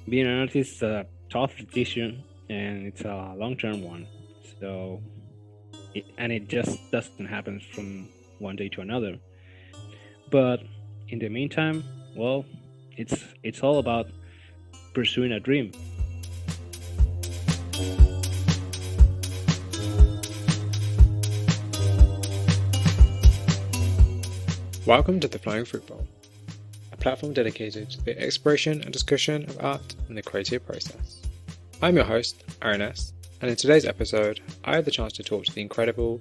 being an artist is a tough decision and it's a long-term one. So, it just doesn't happen from one day to another. But in the meantime, well, it's all about pursuing a dream. Welcome to the Flying Fruit Bowl, a platform dedicated to the exploration and discussion of art and the creative process. I'm your host, Arones, and in today's episode, I had the chance to talk to the incredible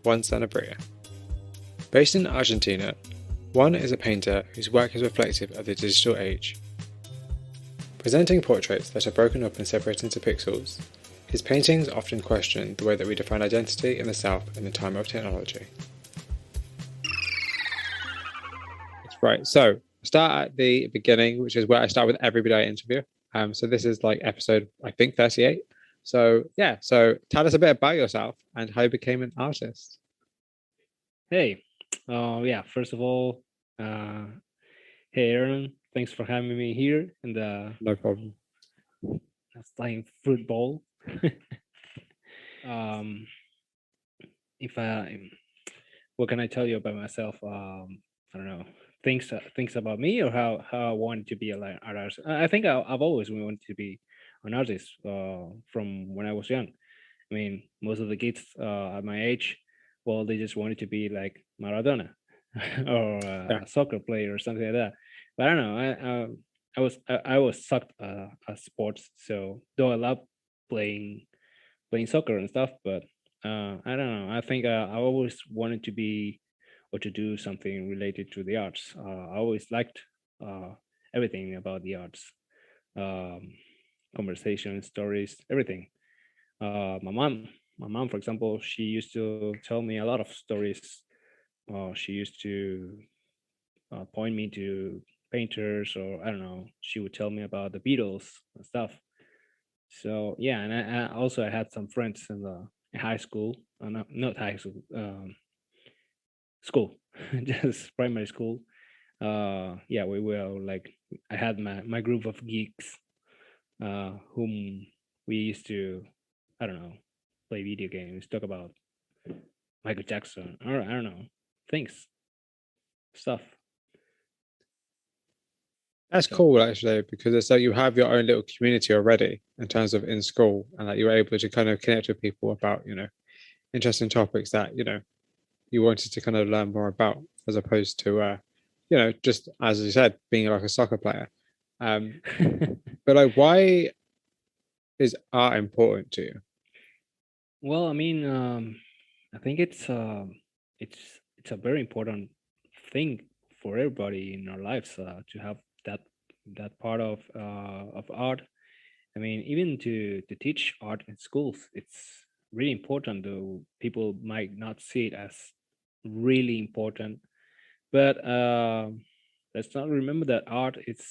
Juan Sanabria. Based in Argentina, Juan is a painter whose work is reflective of the digital age. Presenting portraits that are broken up and separated into pixels, his paintings often question the way that we define identity in the South in the time of technology. Right, so start at the beginning, which is where I start with everybody I interview. So this is like episode, I think, 38. So yeah, so tell us a bit about yourself and how you became an artist. Hey, yeah. First of all, uh, hey Aaron, thanks for having me here in the No problem. flying fruit bowl. um, if I, what can I tell you about myself? I don't know things about me or how I wanted to be an artist. I think I've always wanted to be an artist from when I was young. I mean, most of the kids at my age, well, they just wanted to be like Maradona or Yeah. a soccer player or something like that. But I don't know. I was sucked at sports. So though I love playing soccer and stuff, but I don't know. I think I always wanted to be or to do something related to the arts. I always liked uh, everything about the arts, um, conversation, stories, everything. My mom, for example, she used to tell me a lot of stories. She used to point me to painters, or I don't know. She would tell me about the Beatles and stuff. So yeah, and I also I had some friends in the in high school, not high school, school, just primary school. Yeah, we were like I had my group of geeks, whom we used to, I don't know, play video games, talk about Michael Jackson, or I don't know, things, stuff. That's So cool actually, because it's like you have your own little community already in terms of in school, and that you're able to kind of connect with people about, interesting topics that, you wanted to kind of learn more about, as opposed to just as you said, being like a soccer player. Um, but like why is art important to you? well, I mean, I think it's a very important thing for everybody in our lives to have that that part of art. I mean, even to teach art in schools, it's really important. Though people might not see it as really important, but let's not remember that art is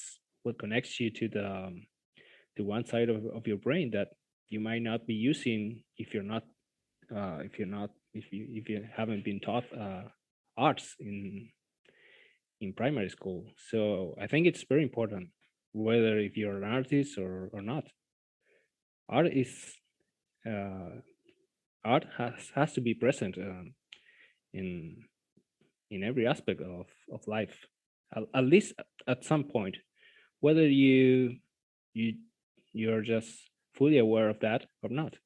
what connects you to one side of your brain that you might not be using if you haven't been taught arts in primary school. So I think it's very important whether if you're an artist or not. Art is uh, art has to be present in in every aspect of life, at least at some point, whether you you're just fully aware of that or not.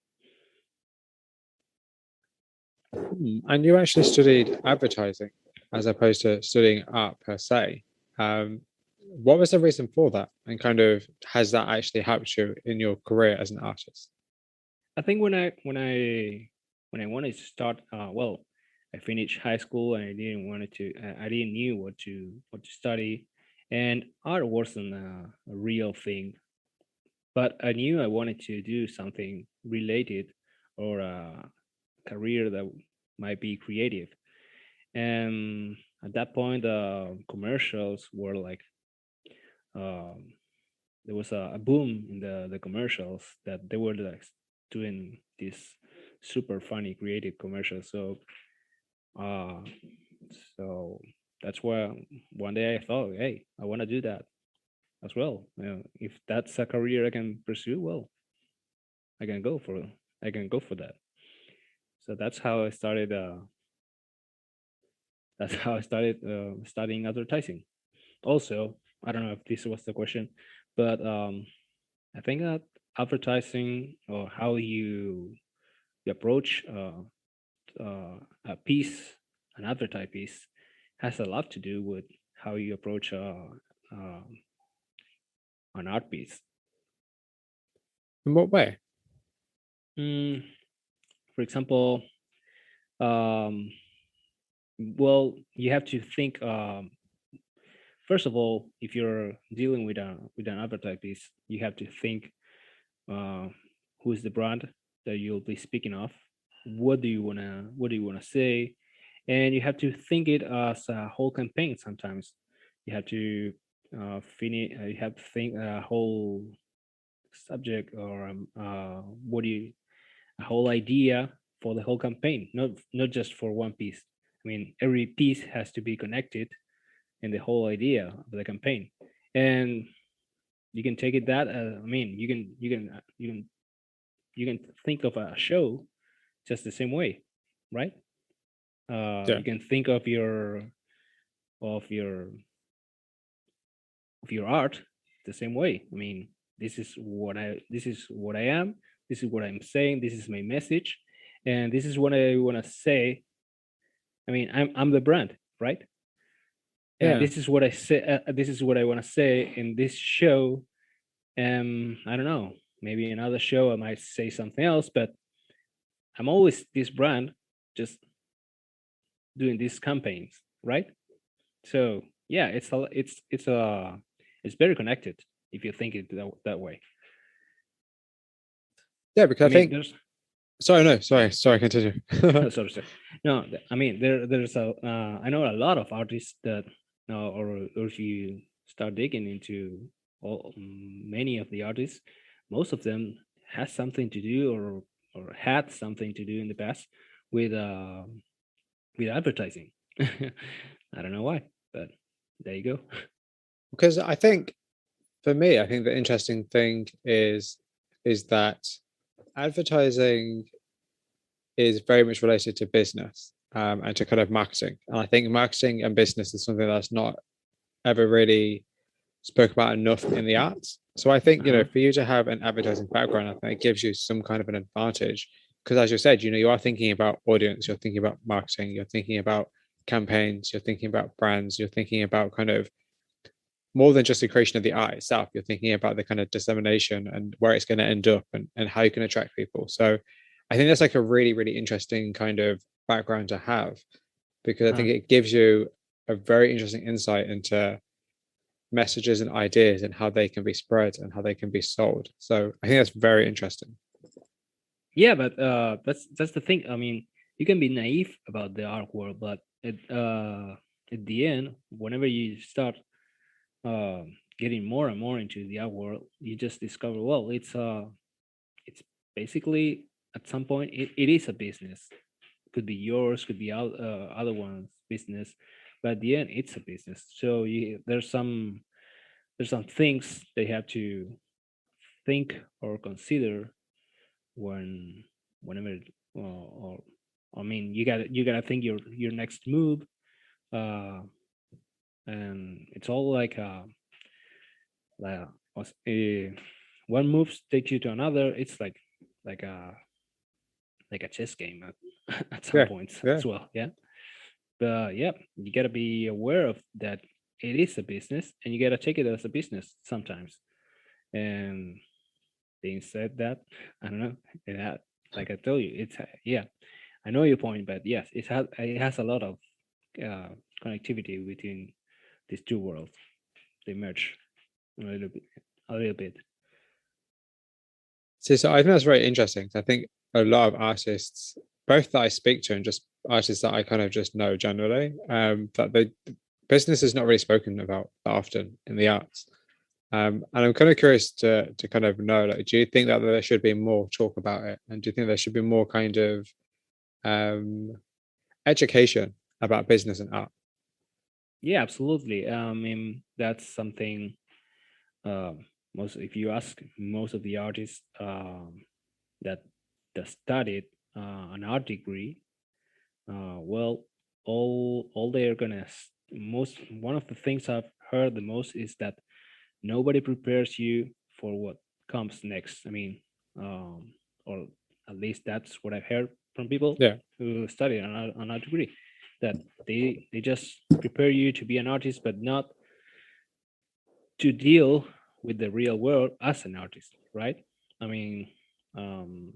And you actually studied advertising as opposed to studying art per se. Um, what was the reason for that? And kind of has that actually helped you in your career as an artist? I think when I wanted to start, well, I finished high school and I didn't wanted to. I didn't knew what to study, and art wasn't a real thing. But I knew I wanted to do something related or a career that might be creative. And at that point, commercials were like um, there was a boom in the commercials that they were like doing these super funny creative commercials. Uh so that's why one day I thought, hey, I want to do that. as well. If that's a career I can pursue, well, I can go for I can go for that. So that's how I started. That's how I started studying advertising. Also, I don't know if this was the question, but I think that advertising or how you approach a piece, an advertising piece, has a lot to do with how you approach uh, an art piece. In what way? Mm, for example, um, well, you have to think. First of all, if you're dealing with an advertising piece, you have to think uh, who is the brand that you'll be speaking of. What do you wanna say? And you have to think it as a whole campaign. Sometimes you have to finish. You have to think a whole subject or what do you a whole idea for the whole campaign, not just for one piece. I mean, every piece has to be connected in the whole idea of the campaign, and you can take it that. I mean, you can think of a show just the same way, right? Yeah. You can think of your of your art the same way. I mean, this is what I am. This is what I'm saying. This is my message, and this is what I want to say. I mean, I'm the brand, right? And Yeah. this is what I say. This is what I want to say in this show. I don't know. Maybe another show I might say something else, but I'm always this brand, just doing these campaigns, right? So yeah, it's very connected if you think it that way. Yeah, because I I mean, think there's sorry, no, sorry, continue. no, sorry. No, I mean there's a I know a lot of artists that or if you start digging into many of the artists, most of them has something to do or had something to do in the past with advertising. I don't know why, but there you go. Because I think for me, I think the interesting thing is that advertising is very much related to business and to kind of marketing. And I think marketing and business is something that's not ever really spoke about enough in the arts. So I think, Uh-huh. for you to have an advertising background, I think it gives you some kind of an advantage. Because as you said, you are thinking about audience, you're thinking about marketing, you're thinking about campaigns, you're thinking about brands, you're thinking about kind of more than just the creation of the art itself. You're thinking about the kind of dissemination and where it's going to end up and how you can attract people. So I think that's like a really, really interesting kind of background to have because I Uh-huh. think it gives you a very interesting insight into messages and ideas and how they can be spread and how they can be sold. So I think that's very interesting. Yeah, but that's the thing. I mean, you can be naive about the art world, but at the end, whenever you start getting more and more into the art world, you just discover, well, it's basically at some point it is a business. Could be yours, could be other one's business, but at the end, it's a business. So there's some things they have to think or consider when whenever or I mean you gotta think your next move, uh and it's all like one move takes you to another. It's like a like a chess game at some Yeah. points Yeah. as well. Yeah, but yeah, you gotta be aware of that it is a business and you gotta take it as a business sometimes. And being said that, I don't know, like I told you, yeah, I know your point, but yes, it has a lot of uh, connectivity between these two worlds. They merge a little bit, a little bit. So I think that's very interesting. I think a lot of artists, both that I speak to and just artists that I kind of just know generally, that the business is not really spoken about that often in the arts. And I'm kind of curious to kind of know, like, do you think that there should be more talk about it, and do you think there should be more kind of um, education about business and art? Yeah, absolutely. I mean, that's something. Most, if you ask most of the artists that studied an art degree, well, all they're gonna most one of the things I've heard the most is that nobody prepares you for what comes next. I mean, or at least that's what I've heard from people Yeah. who study an art degree, that they just prepare you to be an artist, but not to deal with the real world as an artist, right? I mean, um,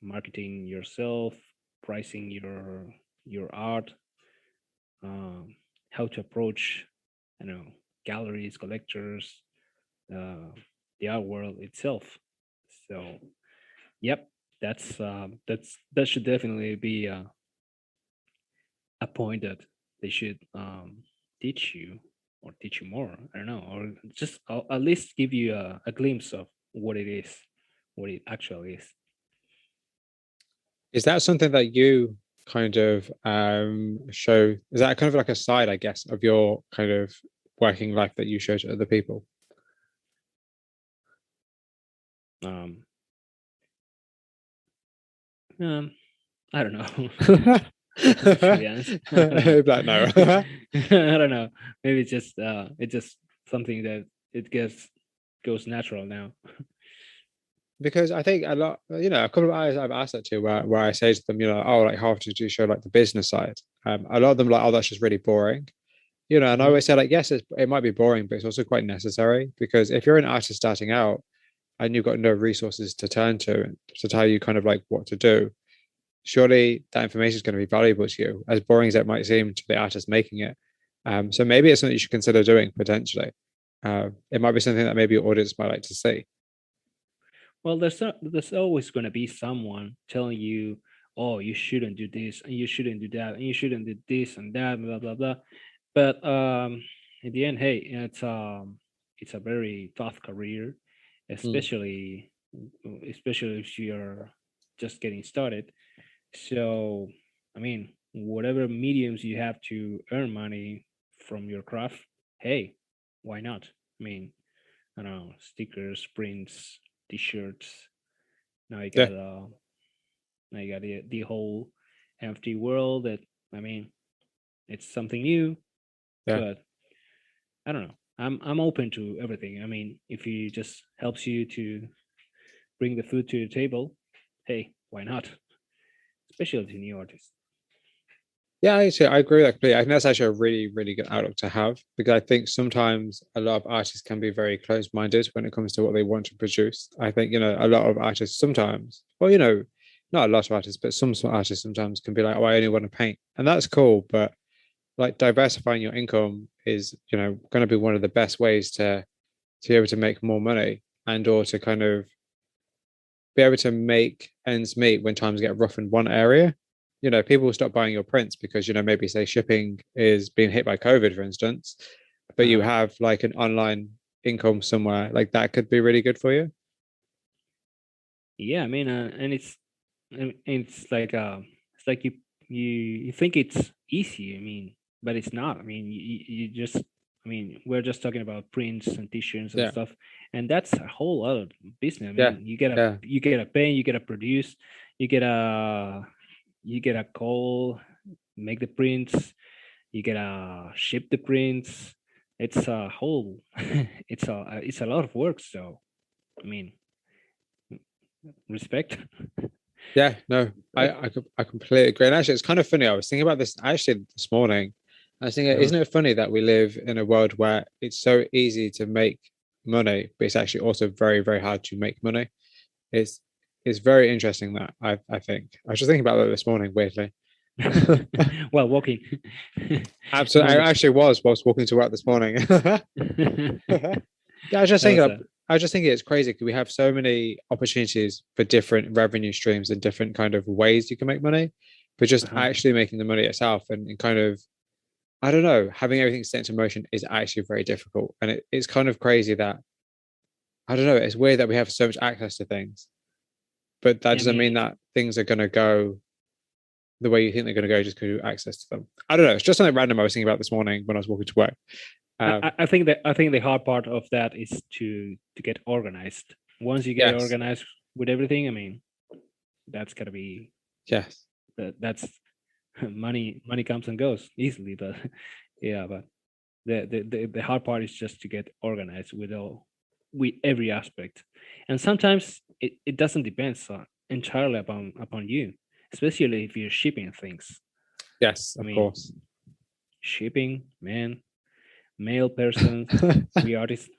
marketing yourself, pricing your art, um, how to approach, galleries, collectors, uh, the art world itself. So, yep, that should definitely be a point that they should teach you or teach you more. I don't know, or just at least give you a glimpse of what it is, what it actually is. Is that something that you kind of show? Is that kind of like a side, I guess, of your kind of working life that you show to other people? Um, um, I don't know. To be honest, I don't know. Like, no. I don't know. Maybe it's just something that it gets goes natural now. Because I think a lot, a couple of guys I've asked that to where I say to them, oh, like how often do you show like the business side? A lot of them like, oh, that's just really boring. And I Hmm. always say like, yes, it might be boring, but it's also quite necessary because if you're an artist starting out and you've got no resources to turn to tell you kind of like what to do, surely that information is going to be valuable to you, as boring as it might seem to the artist making it. So maybe it's something you should consider doing potentially. It might be something that maybe your audience might like to see. Well, there's always going to be someone telling you, "Oh, you shouldn't do this, and you shouldn't do that, and you shouldn't do this and that, blah blah blah." But in the end, hey, it's a very tough career, Mm, especially especially if you're just getting started. So, I mean, whatever mediums you have to earn money from your craft, hey, why not? I mean, I don't know, stickers, prints, t-shirts. Now you yeah, got now you got the whole NFT world that, I mean, it's something new, yeah. but I don't know. I'm open to everything. I mean, if it just helps you to bring the food to the table, hey, why not? Especially to new artists. Yeah, actually, I agree with that completely. I think that's actually a really, really good outlook to have because I think sometimes a lot of artists can be very closed-minded when it comes to what they want to produce. I think, a lot of artists sometimes, well, not a lot of artists, but some artists sometimes can be like, oh, I only want to paint. And that's cool, but like diversifying your income is, going to be one of the best ways to be able to make more money and or to kind of be able to make ends meet when times get rough in one area. People will stop buying your prints because, maybe say shipping is being hit by COVID, for instance, but you Uh-huh. have like an online income somewhere, like that could be really good for you. Yeah, I mean, and it's like you think it's easy. I mean, but it's not. I mean, you just, I mean, we're just talking about prints and t-shirts and Yeah, stuff, and that's a whole other business. I yeah, mean, yeah, you get a pen, you get a produce, you get a you get a call, make the prints, you get a ship the prints. It's a whole, it's a lot of work. So, I mean, respect, yeah. No, right? I completely agree. And actually, it's kind of funny. I was thinking about this actually this morning. I was thinking, Uh-huh. isn't it funny that we live in a world where it's so easy to make money, but it's actually also very, very hard to make money? It's it's very interesting that I think I was just thinking about that this morning, weirdly. While walking. Absolutely, I Moment. actually was whilst walking to work this morning. Yeah, I was just That thinking. was a I was just thinking it's crazy because we have so many opportunities for different revenue streams and different kind of ways you can make money, but just uh-huh. actually making the money itself and kind of I don't know having everything set into motion is actually very difficult, and it's kind of crazy that I don't know. It's weird that we have so much access to things, but that Yeah, I doesn't mean mean, that things are going to go the way you think they're going to go just because you have access to them. I don't know. It's just something random I was thinking about this morning when I was walking to work. I think the hard part of that is to get organized. Once you get Yes, organized with everything, I mean, that's gotta be yes, that's money comes and goes easily, but yeah, but the hard part is just to get organized with every aspect, and sometimes it doesn't depend entirely upon you, especially if you're shipping things. yes, I of mean, course. shipping, man, male persons, we artists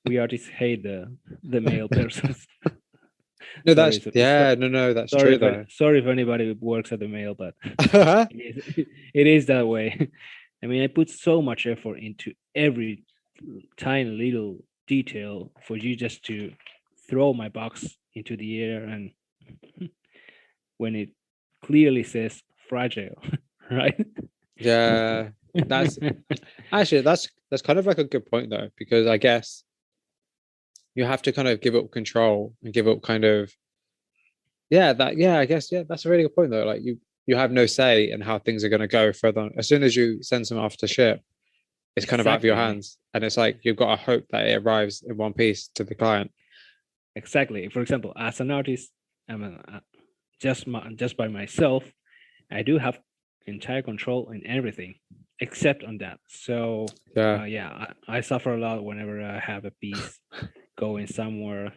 we artists hate the male persons. No, sorry that's so, so, yeah, no, that's true though. sorry if anybody works at the mail, but it is that way. I mean, I put so much effort into every tiny little detail for you just to throw my box into the air, and when it clearly says fragile, right? Yeah, that's actually that's kind of like a good point though, because I guess you have to kind of give up control and give up kind of yeah, I guess yeah, that's a really good point though. Like you have no say in how things are going to go further on. As soon as you send them off to ship, it's kind of out of your Exactly, hands, and it's like you've got to hope that it arrives in one piece to the client. exactly. For example, as an artist, I'm just by myself. I do have entire control in everything except on that. So Yeah. yeah, I suffer a lot whenever I have a piece going somewhere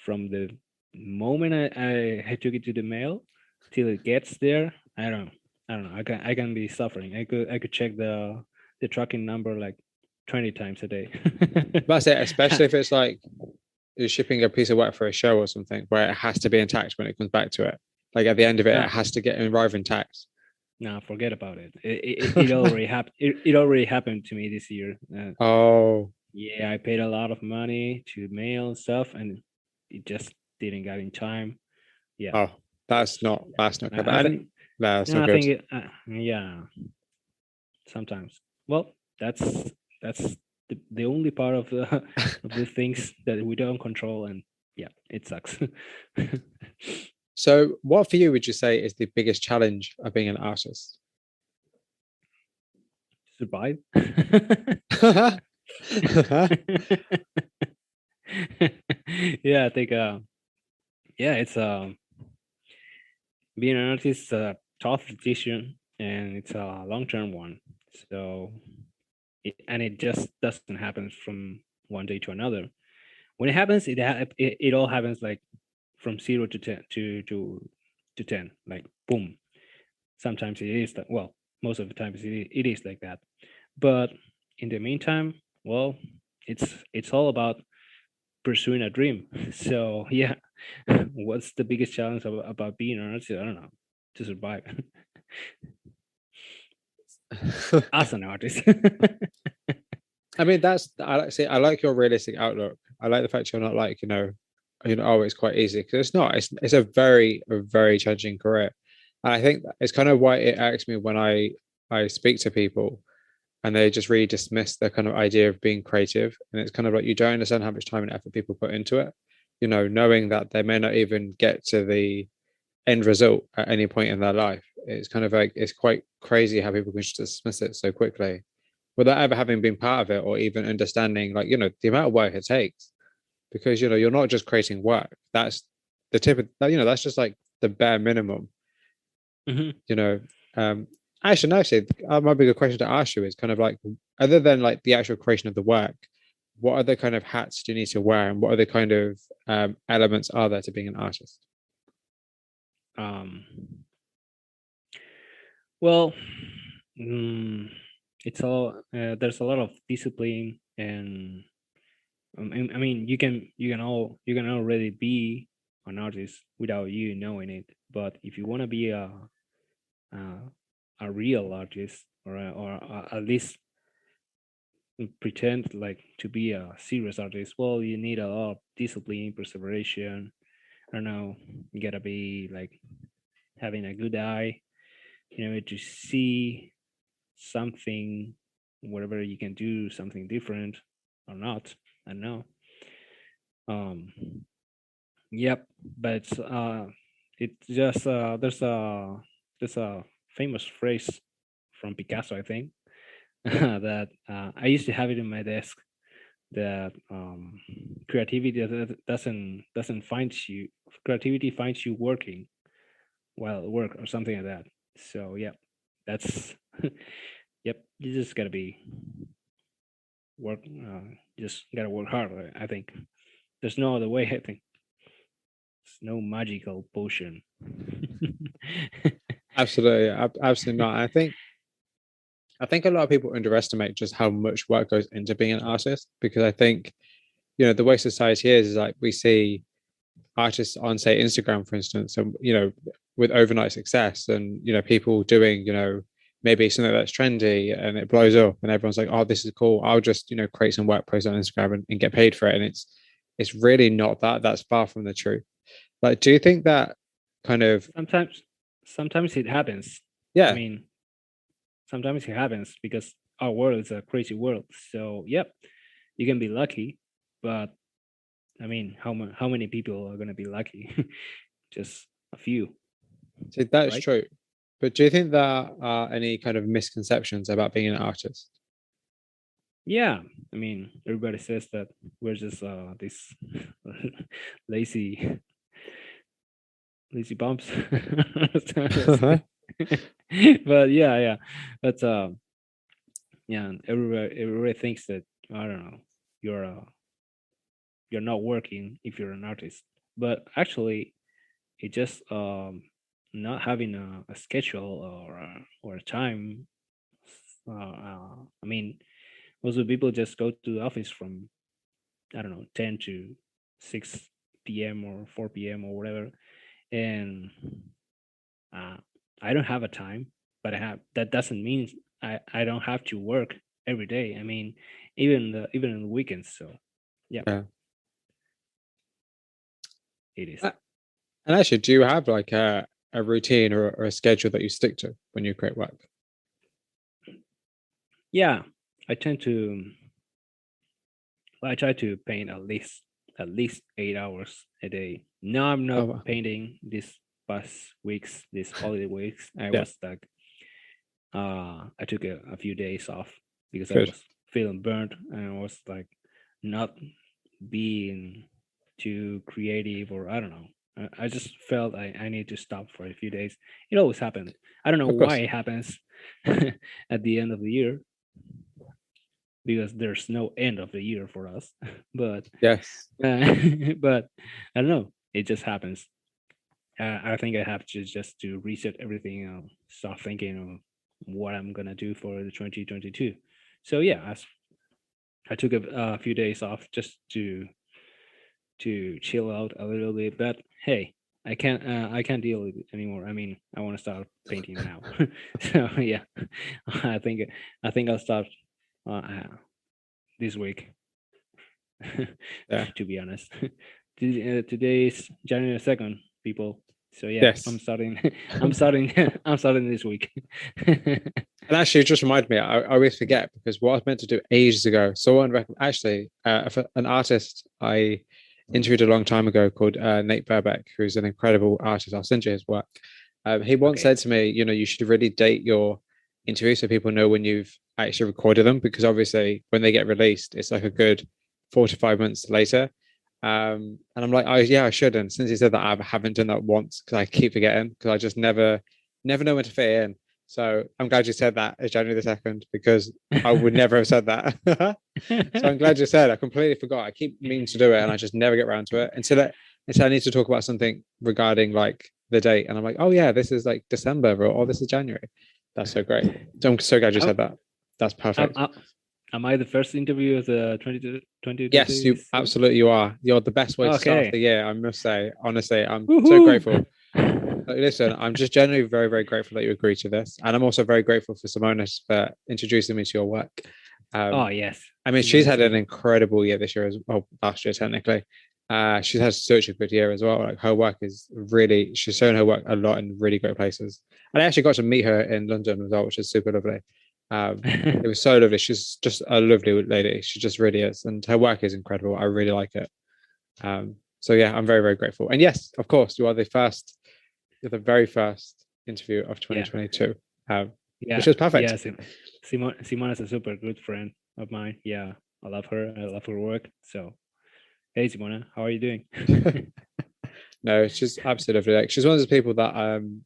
from the moment I took it to the mail till it gets there. I don't know. I can be suffering. I could check the tracking number like 20 times a day. That's it, especially if it's like you're shipping a piece of work for a show or something where it has to be intact when it comes back to it. Like at the end of it, no, it has to get arrive intact. no, forget about it. It already happened. It already happened to me this year. Oh, Yeah, I paid a lot of money to mail and stuff, and it just didn't get in time. Yeah, oh, that's not clever. I think And no, that's no, not I good. think yeah, sometimes. Well, that's the only part of the of the things that we don't control, and yeah, it sucks. So, what for you would you say is the biggest challenge of being an artist? Survive. Yeah, I think yeah, it's being an artist is a tough decision, and it's a long term one. So and it just doesn't happen from one day to another. When it happens, it all happens like from 0 to 10 to 10, like boom. Sometimes it is that, well, most of the times it is like that. But in the meantime, well, it's all about pursuing a dream. So yeah, what's the biggest challenge about being an artist? I don't know, to survive as an artist. I mean, that's I like see. I like your realistic outlook. I like the fact you're not like oh, it's quite easy because it's not. It's a very challenging career, and I think it's kind of why it irks me when I speak to people and they just really dismiss the kind of idea of being creative, and it's kind of like you don't understand how much time and effort people put into it. Knowing that they may not even get to the end result at any point in their life. It's kind of like it's quite crazy how people can just dismiss it so quickly without ever having been part of it or even understanding like the amount of work it takes because you're not just creating work. That's the tip of that's just like the bare minimum. Mhm. you know um actually no, actually my bigger question to ask you is kind of like, other than like the actual creation of the work, what other kind of hats do you need to wear, and what other kind of elements are there to being an artist? um, well, mm, it's all there's a lot of discipline, and I mean, you can already be an artist without you knowing it. But if you want to be uh, a real artist, or at least pretend like to be a serious artist, well, you need a lot of discipline, perseveration. I don't know. You gotta be like having a good eye, to see something, whatever you can do, something different or not. I don't know. Um, Yep, but it's just there's a famous phrase from Picasso, I think, that I used to have it in my desk that creativity doesn't find you creativity finds you working while at work or something like that. So yeah, that's yep. You just gotta be work. Just gotta work hard. I think there's no other way. I think there's no magical potion. Absolutely, absolutely not. I think a lot of people underestimate just how much work goes into being an artist because I think the way society is like we see artists on say Instagram, for instance, and with overnight success, and people doing maybe something that's trendy and it blows up, and everyone's like, "Oh, this is cool. I'll just create some work post on Instagram and get paid for it." And it's really not that. That's far from the truth. Like, do you think that kind of sometimes, sometimes it happens. I yeah? mean, sometimes it happens because our world is a crazy world. So yep, you can be lucky, but I mean, how many people are gonna be lucky? Just a few, So that's right? true. But do you think there are any kind of misconceptions about being an artist? Yeah, I mean, everybody says that we're just these lazy lazy bumps. But yeah, yeah, but yeah, everybody thinks that I don't know, you're uh, you're not working if you're an artist, but actually, it just not having a schedule or a time. I mean, most of the people just go to the office from I don't know 10 to 6 p.m. or 4 p.m. or whatever, and uh, I don't have a time, but I have that doesn't mean I don't have to work every day. I mean, even on the weekends. So yeah, Yeah. it is. Uh, And actually, do you have like a routine or a schedule that you stick to when you create work? Yeah, I tend to. Well, I try to paint at least 8 hours a day. No, I'm not Oh, painting this past weeks, these holiday weeks. I yeah, was like, I took a few days off because I good. was feeling burnt and I was like, not being too creative or I don't know. I just felt I need to stop for a few days. It always happens. I don't know Of why course. it happens at the end of the year because there's no end of the year for us. But Yes. but I don't know. It just happens. I think I have to just to reset everything and start thinking of what I'm gonna do for the 2022. So yeah, I took a few days off just to chill out a little bit. But hey, I can't deal with it anymore. I mean, I want to start painting now. So yeah, I think I think I'll start this week. Yeah. To be honest, today is January 2nd, people. So yeah, I'm Yes. starting. I'm starting. I'm starting this week. And actually, it just reminded me, I always forget because what I was meant to do ages ago, someone actually, an artist I interviewed a long time ago called Nate Burbeck, who's an incredible artist. I'll send you his work. He once Okay. said to me, you should really date your interviews so people know when you've actually recorded them because obviously when they get released, it's like a good 4 to 5 months later. And I'm like, oh yeah, I should. And since he said that, I haven't done that once because I keep forgetting because I just never know when to fit in. So I'm glad you said that it's January 2nd because I would never have said that. So I'm glad you said. I completely forgot. I keep meaning to do it and I just never get around to it until I need to talk about something regarding like the date. And I'm like, oh yeah, this is like December or oh, this is January. That's so great. So I'm so glad you am, said that. That's am, perfect. am am I the first interview of the Yes, you 2026? absolutely you are. You're the best way to start off Okay. the year, I must say. Honestly, I'm so Woohoo! grateful. Listen, I'm just genuinely very, very grateful that you agreed to this. And I'm also very grateful for Simonis for introducing me to your work. Oh Um, yes, I mean, she's Simone had is an incredible year this year as well, last year technically. She's had such a good year as well. Like her work is really, she's shown her work a lot in really great places. And I actually got to meet her in London as well, which is super lovely. It was so lovely. She's just a lovely lady. She just really is. And her work is incredible. I really like it. So yeah, I'm very, very grateful. And yes, of course, you're the very first interview of Yeah, 2022. Um, which Yeah, was perfect. yeah. Simone is a super good friend of mine. Yeah, I love her. I love her work. So, hey, Simona, how are you doing? No, she's absolutely like she's one of those people that I'm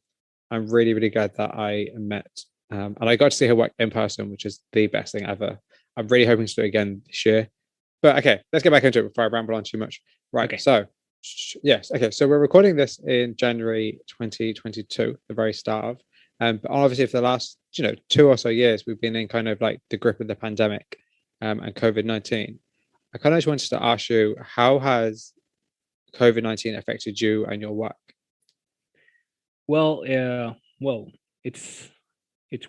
really, really glad that I met. And I got to see her work in person, which is the best thing ever. I'm really hoping to do it again this year. But okay, let's get back into it before I ramble on too much. Right. Okay. So, yes. Okay. So we're recording this in January 2022, the very start of. But obviously, for the last, 2 or so years, we've been in kind of like the grip of the pandemic and COVID-19. I kind of just wanted to ask you, how has COVID-19 affected you and your work? Well, it's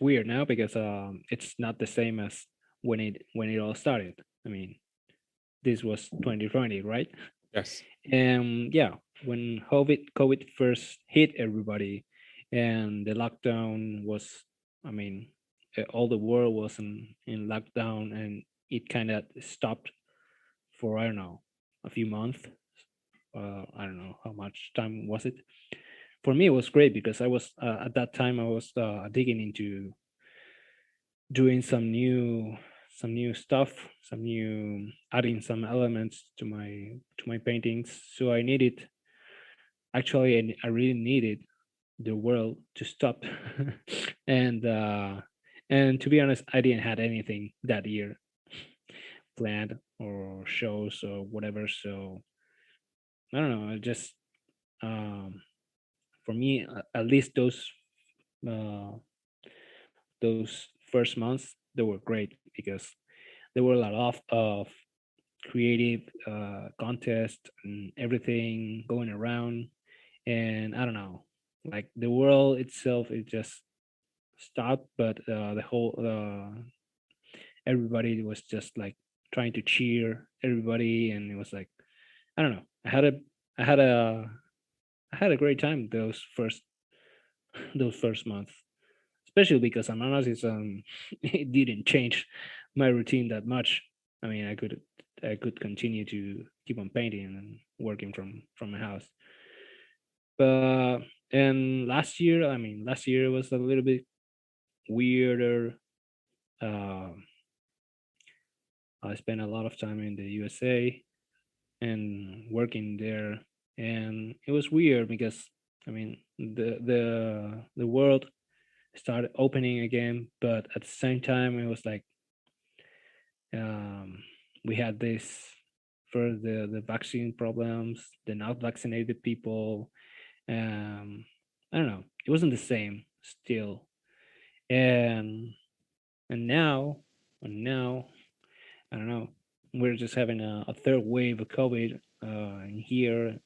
weird now because it's not the same as when it all started. I mean, this was 2020, right? Yes. And yeah, when COVID first hit everybody, and the lockdown was, I mean, all the world was in lockdown, and it kind of stopped for, I don't know, a few months. I don't know how much time was it. For me, it was great because I was at that time I was digging into doing some new stuff, some new adding some elements to my paintings. So I needed, actually, I really needed the world to stop. and and to be honest, I didn't had anything that year planned or shows or whatever. So I don't know. I just um, for me, at least uh, those first months, they were great because there were a lot of creative contests and everything going around. And I don't know, like the world itself, it just stopped, but the whole everybody was just like trying to cheer everybody, and it was like, I don't know, I had a I had a great time those first months, especially because I'm honest, it didn't change my routine that much. I mean, I could continue to keep on painting and working from my house. But and last year was a little bit weirder. Uh, I spent a lot of time in the USA and working there, and it was weird because, I mean, the world started opening again, but at the same time it was like, um, we had this, first the vaccine problems, the not vaccinated people. um, I don't know, it wasn't the same still. And and now and now I don't know, we're just having a third wave of COVID in here,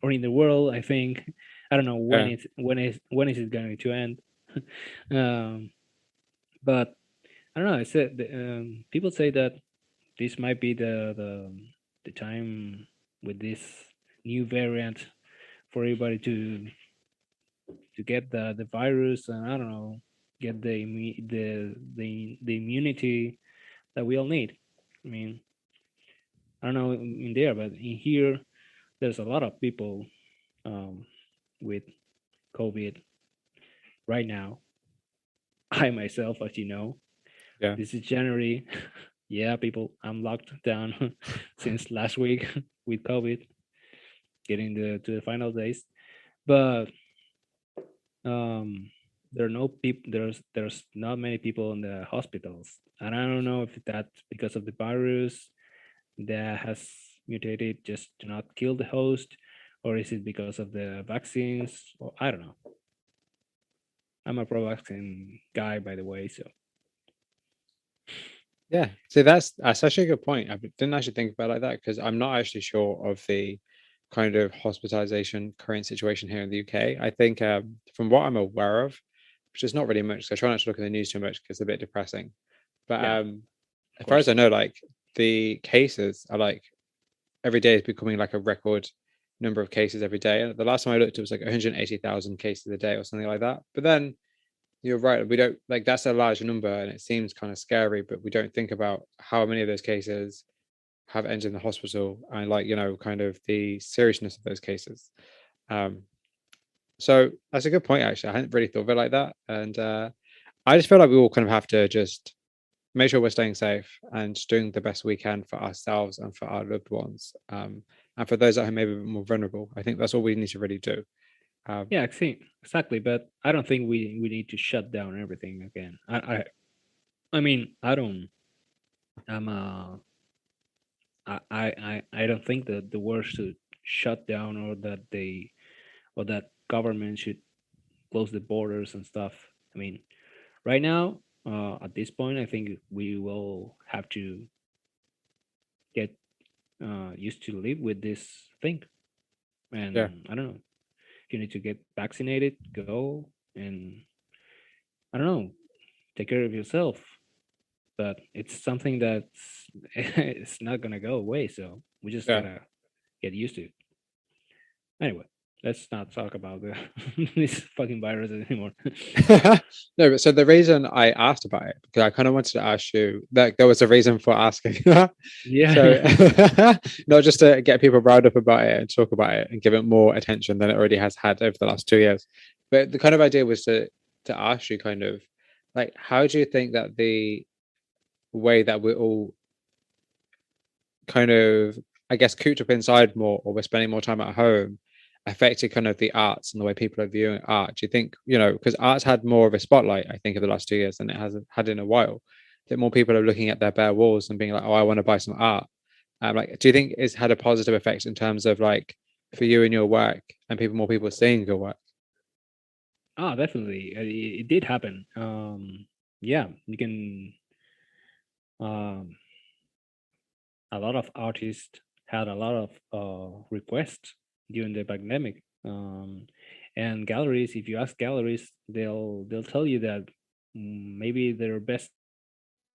or in the world, I think. I don't know Yeah. when is it going to end. um, but I don't know. I said people say that this might be the time with this new variant for everybody to get the virus, and I don't know, get the immunity that we all need. I mean, I don't know in there, but in here there's a lot of people um, with COVID right now. I myself, as you know, Yeah. this is January. Yeah, people, I'm locked down since last week with COVID, getting to the final days. But um, there are no people. There's not many people in the hospitals, and I don't know if that's because of the virus that has mutated just to not kill the host, or is it because of the vaccines? Well, I don't know. I'm a pro-vaccine guy, by the way. So Yeah, so that's actually a good point. I didn't actually think about it like that because I'm not actually sure of the kind of hospitalization current situation here in the UK. I think from what I'm aware of, which is not really much, so I try not to look at the news too much because it's a bit depressing. But yeah, of as far as course. I know, like the cases are like every day is becoming like a record number of cases every day. And the last time I looked, it was like 180,000 cases a day or something like that. But then you're right. We don't like that's a large number and it seems kind of scary, but we don't think about how many of those cases have ended in the hospital and like, kind of the seriousness of those cases. Um, so that's a good point, actually. I hadn't really thought of it like that. And I just feel like we all kind of have to just make sure we're staying safe and just doing the best we can for ourselves and for our loved ones. And for those that are maybe a bit more vulnerable, I think that's all we need to really do. Um, Yeah, exactly. But I don't think we need to shut down everything again. I mean, I don't. I'm I don't think that the world should shut down, or that government should close the borders and stuff. I mean, right now, at this point, I think we will have to get used to live with this thing. yeah, And I don't know. If you need to get vaccinated, go, and I don't know, take care of yourself. But it's something that's it's not gonna go away. So we just yeah. gotta get used to it. Anyway, let's not talk about this fucking virus anymore. No, but so the reason I asked about it, because I kind of wanted to ask you, like, there was a reason for asking. So, Yeah. not just to get people riled up about it and talk about it and give it more attention than it already has had over the last 2 years, but the kind of idea was to ask you kind of like, how do you think that the way that we're all kind of, I guess, cooped up inside more, or we're spending more time at home, affected kind of the arts and the way people are viewing art? Do you think, because art's had more of a spotlight, I think, in the last 2 years than it has had in a while, that more people are looking at their bare walls and being like, oh, I want to buy some art. Like, do you think it's had a positive effect in terms of like for you and your work and more people seeing your work? Ah, definitely. It did happen. Yeah, you can. Um, a lot of artists had a lot of requests during the pandemic. And galleries, if you ask galleries, they'll tell you that maybe their best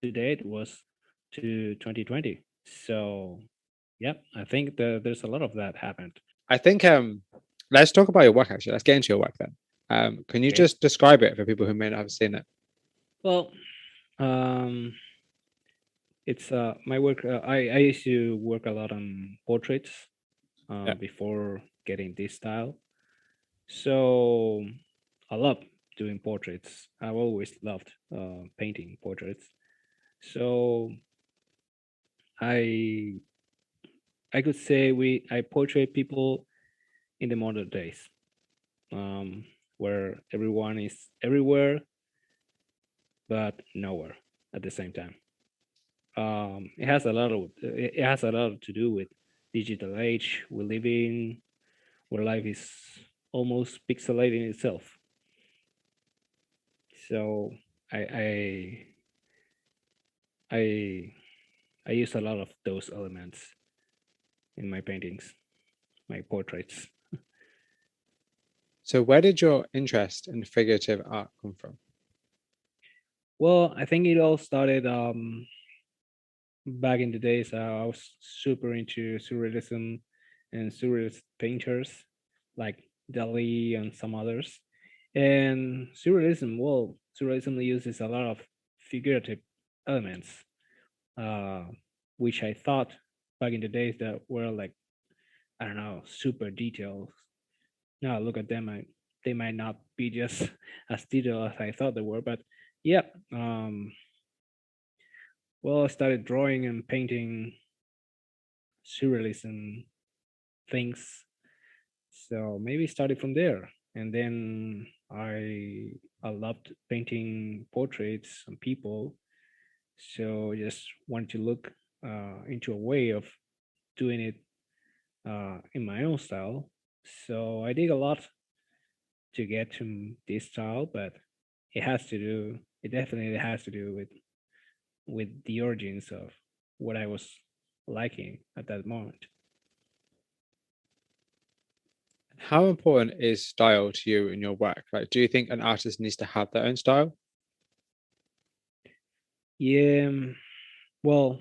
to date was to 2020. So, yeah, I think there's a lot of that happened. I think let's talk about your work actually. Let's get into your work then. Can you Okay. just describe it for people who may not have seen it? Well, um, it's my work. I used to work a lot on portraits Yeah. before getting this style. So I love doing portraits. I've always loved painting portraits. So I I could say I portray people in the modern days, um, where everyone is everywhere but nowhere at the same time. It has a lot to do with digital age we live in, where life is almost pixelating itself. So I I I I use a lot of those elements in my paintings, my portraits. So where did your interest in figurative art come from? Well, I think it all started back in the days. I was super into surrealism and surrealist painters like Dali and some others. And surrealism uses a lot of figurative elements, uh, which I thought back in the days that were like, I don't know, super detailed. Now look at them, they might not be just as detailed as I thought they were, but yeah. Well, I started drawing and painting surrealism things, so maybe started from there, and then I loved painting portraits and people, so just wanted to look into a way of doing it in my own style. So I did a lot to get to this style, but it definitely has to do with the origins of what I was liking at that moment. How important is style to you in your work? Like, do you think an artist needs to have their own style? Yeah, well,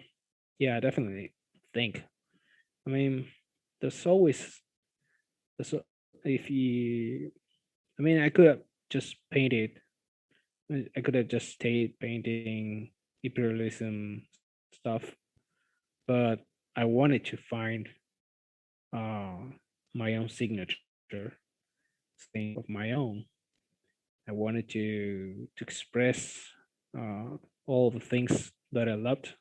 yeah, I definitely think. I mean, there's always there's a- if you I mean, I could have just painted. I could have just stayed painting imperialism stuff, but I wanted to find uh, my own signature, something of my own. I wanted to express all the things that I loved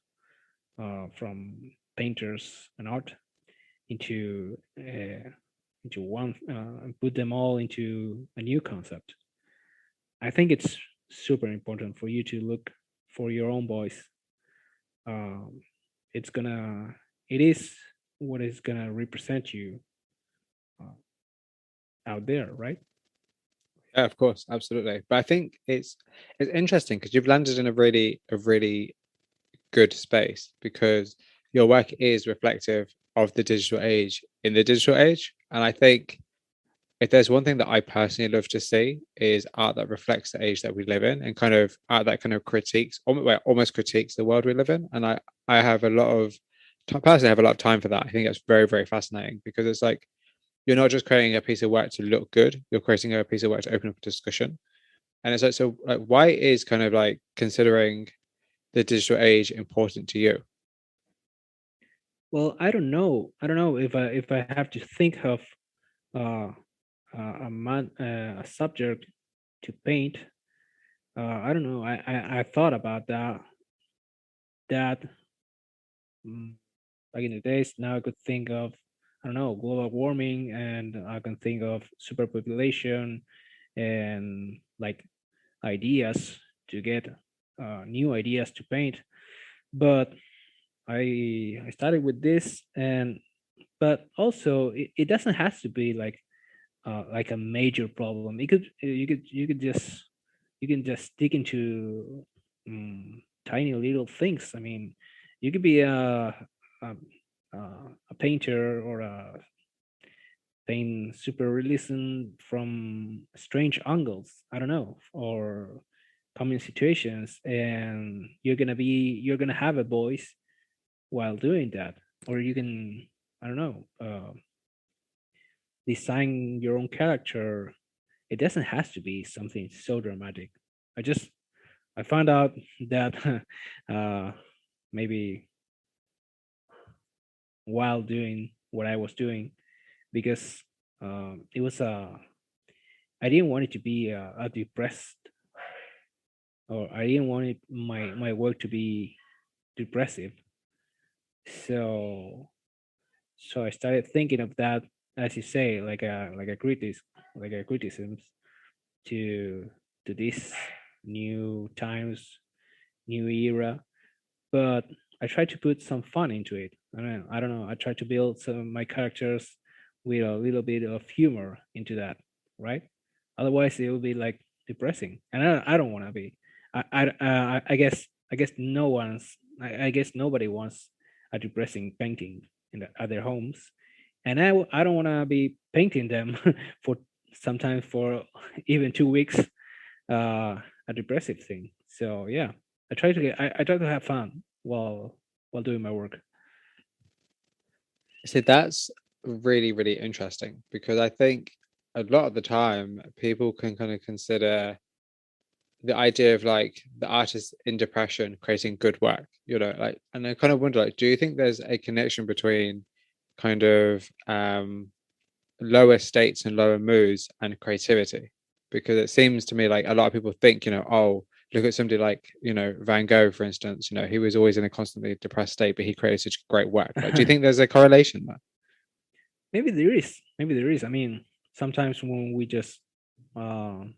from painters and art into one and put them all into a new concept. I think it's super important for you to look for your own voice. Um, it's gonna, it is what is gonna represent you uh, out there, right? Yeah, of course, absolutely. But I think it's interesting because you've landed in a really good space because your work is reflective of the digital age in the digital age. And I think if there's one thing that I personally love to see is art that reflects the age that we live in and kind of art that kind of critiques, almost critiques the world we live in. And I have a lot of, personally, I have a lot of time for that. I think that's very, very fascinating because it's like you're not just creating a piece of work to look good, you're creating a piece of work to open up a discussion. And it's like, so like, why is kind of like considering the digital age important to you? Well, I don't know. I don't know if I have to think of uh, a subject to paint. I don't know. I thought about that mm, back in the days. Now I could think of, I don't know, global warming, and I can think of superpopulation and like ideas to get new ideas to paint. But I started with this, and but also it doesn't have to be like a major problem. It could you can just stick into tiny little things. I mean, you could be a, a painter or a paint super realism from strange angles. I don't know, or common situations, and you're gonna have a voice while doing that, or you can, I don't know, design your own character. It doesn't have to be something so dramatic. I just I found out that uh, maybe while doing what I was doing, because it was I didn't want it to be a depressed, or I didn't want my work to be depressive. So so I started thinking of that, as you say, like a criticism to this new times, new era. But I try to put some fun into it. I don't know. I try to build some of my characters with a little bit of humor into that, right? Otherwise, it will be like depressing, and I don't want to be. I guess no one's. I guess nobody wants a depressing painting at their homes, and I don't want to be painting them for sometimes for even 2 weeks, a depressive thing. So yeah, I try to have fun while doing my work. So that's really interesting because I think a lot of the time people can kind of consider the idea of like the artist in depression creating good work, like, and I kind of wonder, like, do you think there's a connection between kind of lower states and lower moods and creativity? Because it seems to me like a lot of people think, oh, look at somebody like, Van Gogh, for instance, he was always in a constantly depressed state, but he created such great work. Like, do you think there's a correlation there? Maybe there is. Maybe there is. I mean, sometimes when we just um,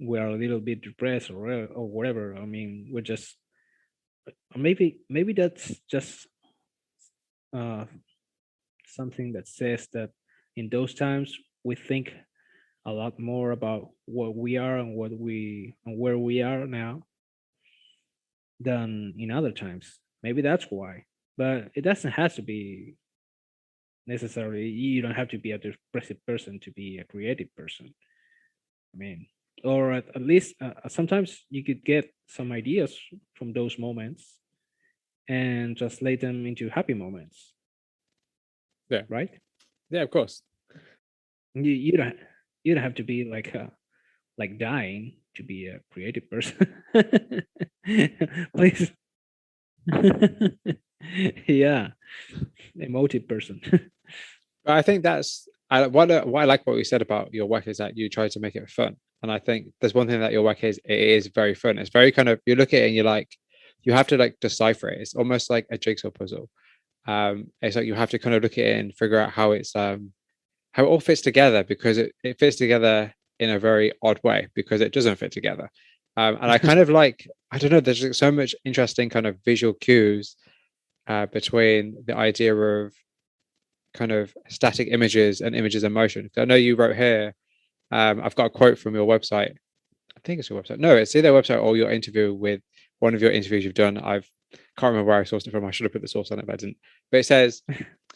we are a little bit depressed or whatever. I mean, we're just maybe that's just uh, something that says that in those times we think a lot more about what we are and what we and where we are now than in other times. Maybe that's why. But it doesn't have to be necessarily. You don't have to be a depressive person to be a creative person. I mean, or at least sometimes you could get some ideas from those moments and translate them into happy moments, Yeah. right? Yeah, of course. You don't you don't have to be like dying to be a creative person. Please. Yeah, emotive person. But I think that's what I like what you said about your work is that you try to make it fun, and I think there's one thing that your work is, it is very fun. It's very kind of, you look at it and you're like, you have to like decipher it. It's almost like a jigsaw puzzle. It's like you have to kind of look at it and figure out how it all fits together, because it fits together in a very odd way because it doesn't fit together. And I kind of like, I don't know, there's like so much interesting kind of visual cues between the idea of kind of static images and images in motion. 'Cause I know you wrote here, I've got a quote from your website. I think it's your website. No, it's either website or your interview with one of your interviews you've done. Can't remember where I sourced it from. I should have put the source on it, but I didn't. But it says,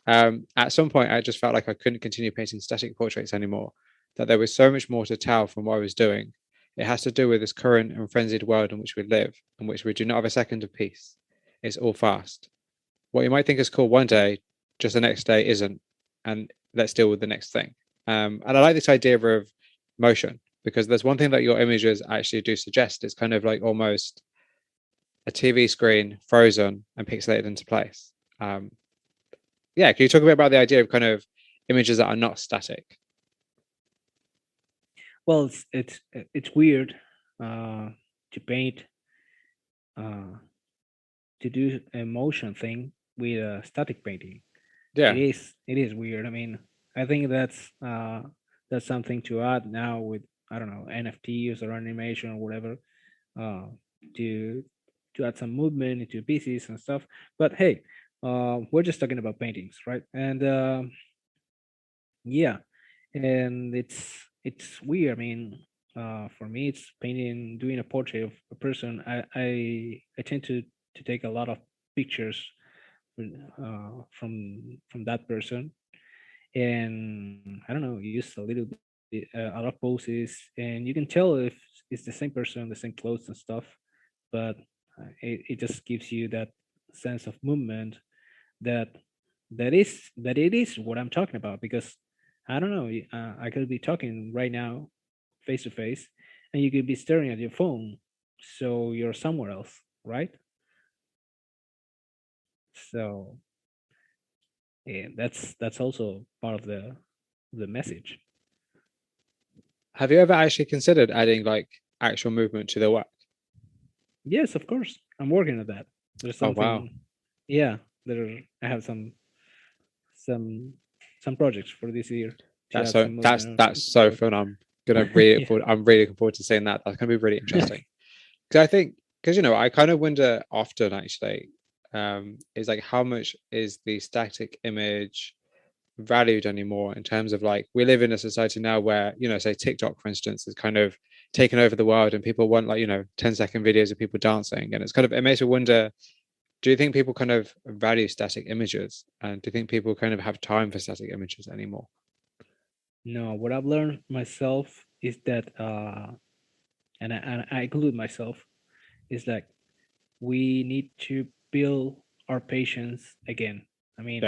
at some point, I just felt like I couldn't continue painting static portraits anymore, that there was so much more to tell from what I was doing. It has to do with this current and frenzied world in which we live, in which we do not have a second of peace. It's all fast. What you might think is cool one day, just the next day isn't. And let's deal with the next thing. And I like this idea of motion, because there's one thing that your images actually do suggest. It's kind of like almost a TV screen frozen and pixelated into place. Yeah, can you talk a bit about the idea of kind of images that are not static? Well, it's weird to paint uh, to do a motion thing with a static painting. Yeah, It is weird. I mean, I think that's something to add now with, I don't know, NFTs or animation or whatever, uh, to add some movement into pieces and stuff. But hey, we're just talking about paintings, right? And yeah, and it's weird. I mean, for me, it's painting, doing a portrait of a person. I tend to take a lot of pictures from that person, and I don't know, use a lot of poses, and you can tell if it's the same person, the same clothes and stuff. But it just gives you that sense of movement that that it is what I'm talking about. Because I don't know, I could be talking right now face to face, and you could be staring at your phone, so you're somewhere else, right? So yeah, that's also part of the message. have you ever actually considered adding like actual movement to the work? Yes, of course, I'm working on that. There's Oh wow, something, yeah. I have some some projects for this year to that's add so some that's movement that's to the so work. fun. I'm gonna really look Yeah. forward. I'm really looking forward to seeing that. That's gonna be really interesting. Because I think, because I kind of wonder often actually, is like how much is the static image valued anymore, in terms of like, we live in a society now where, say TikTok for instance is kind of taken over the world, and people want like 10-second videos of people dancing, and it's kind of, it makes me wonder, do you think people kind of value static images, and do you think people kind of have time for static images anymore? No, what I've learned myself is that, and I include myself, is that we need to build our patience again. I Yeah, mean,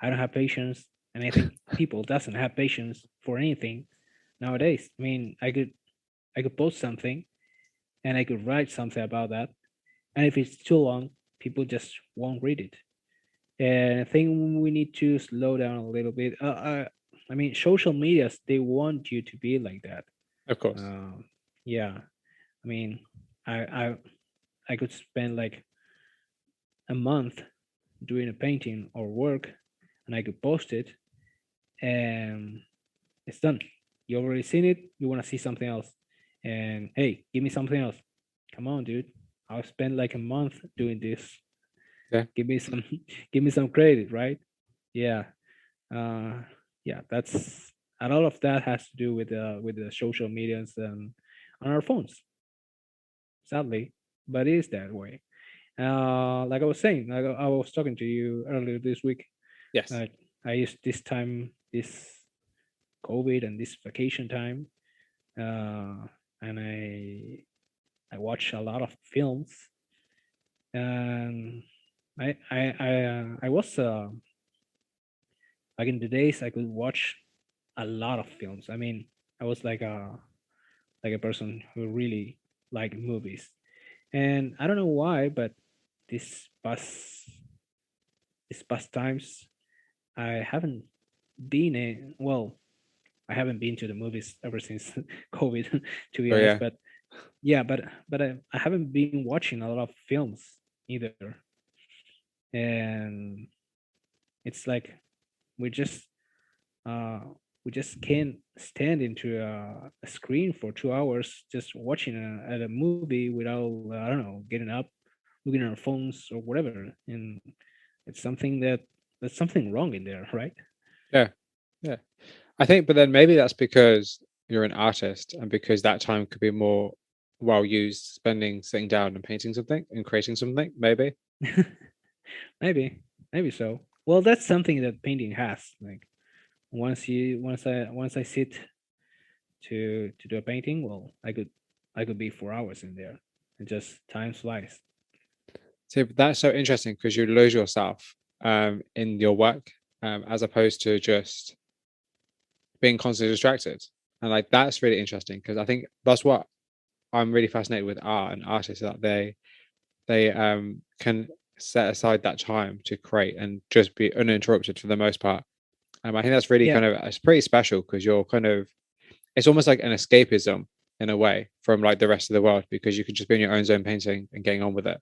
I don't have patience, and I think people doesn't have patience for anything nowadays. I mean, I could post something, and I could write something about that, and if it's too long, people just won't read it. And I think we need to slow down a little bit. I mean, social medias, they want you to be like that. of course. Um, yeah, I mean, I I I could spend like a month doing a painting or work, and I could post it, and it's done. You already seen it. You want to see something else, and hey, give me something else. Come on, dude. I'll spend like a month doing this. Yeah, Give me some, give me some credit, right? Yeah, uh, yeah. That's and all of that has to do with the social medias and on our phones, sadly, but it is that way. Like I was saying, like I was talking to you earlier this week. yes. Uh, I used this time, this COVID and this vacation time, uh, and I watch a lot of films, and I was back in the days I could watch a lot of films. I mean, I was like a person who really liked movies, and I don't know why, but this past this past times I haven't. being a well, I haven't been to the movies ever since COVID, to be Oh honest. yeah, But yeah, but I haven't been watching a lot of films either, and it's like we just uh we just can't stand into a screen for 2 hours just watching at a movie without I don't know getting up, looking at our phones or whatever, and it's something that's something wrong in there, right? yeah, yeah. I think, but then maybe that's because you're an artist, and because that time could be more well used spending sitting down and painting something and creating something. Maybe. maybe maybe so. Well, that's something that painting has. Like once I sit to do a painting, well, I could be 4 hours in there. It just time flies. So that's so interesting because you lose yourself in your work as opposed to just being constantly distracted. And like that's really interesting because I think that's what I'm really fascinated with art and artists that they can set aside that time to create and just be uninterrupted for the most part. I think that's really Yeah, kind of it's pretty special because you're kind of it's almost like an escapism in a way from like the rest of the world because you can just be in your own zone painting and getting on with it.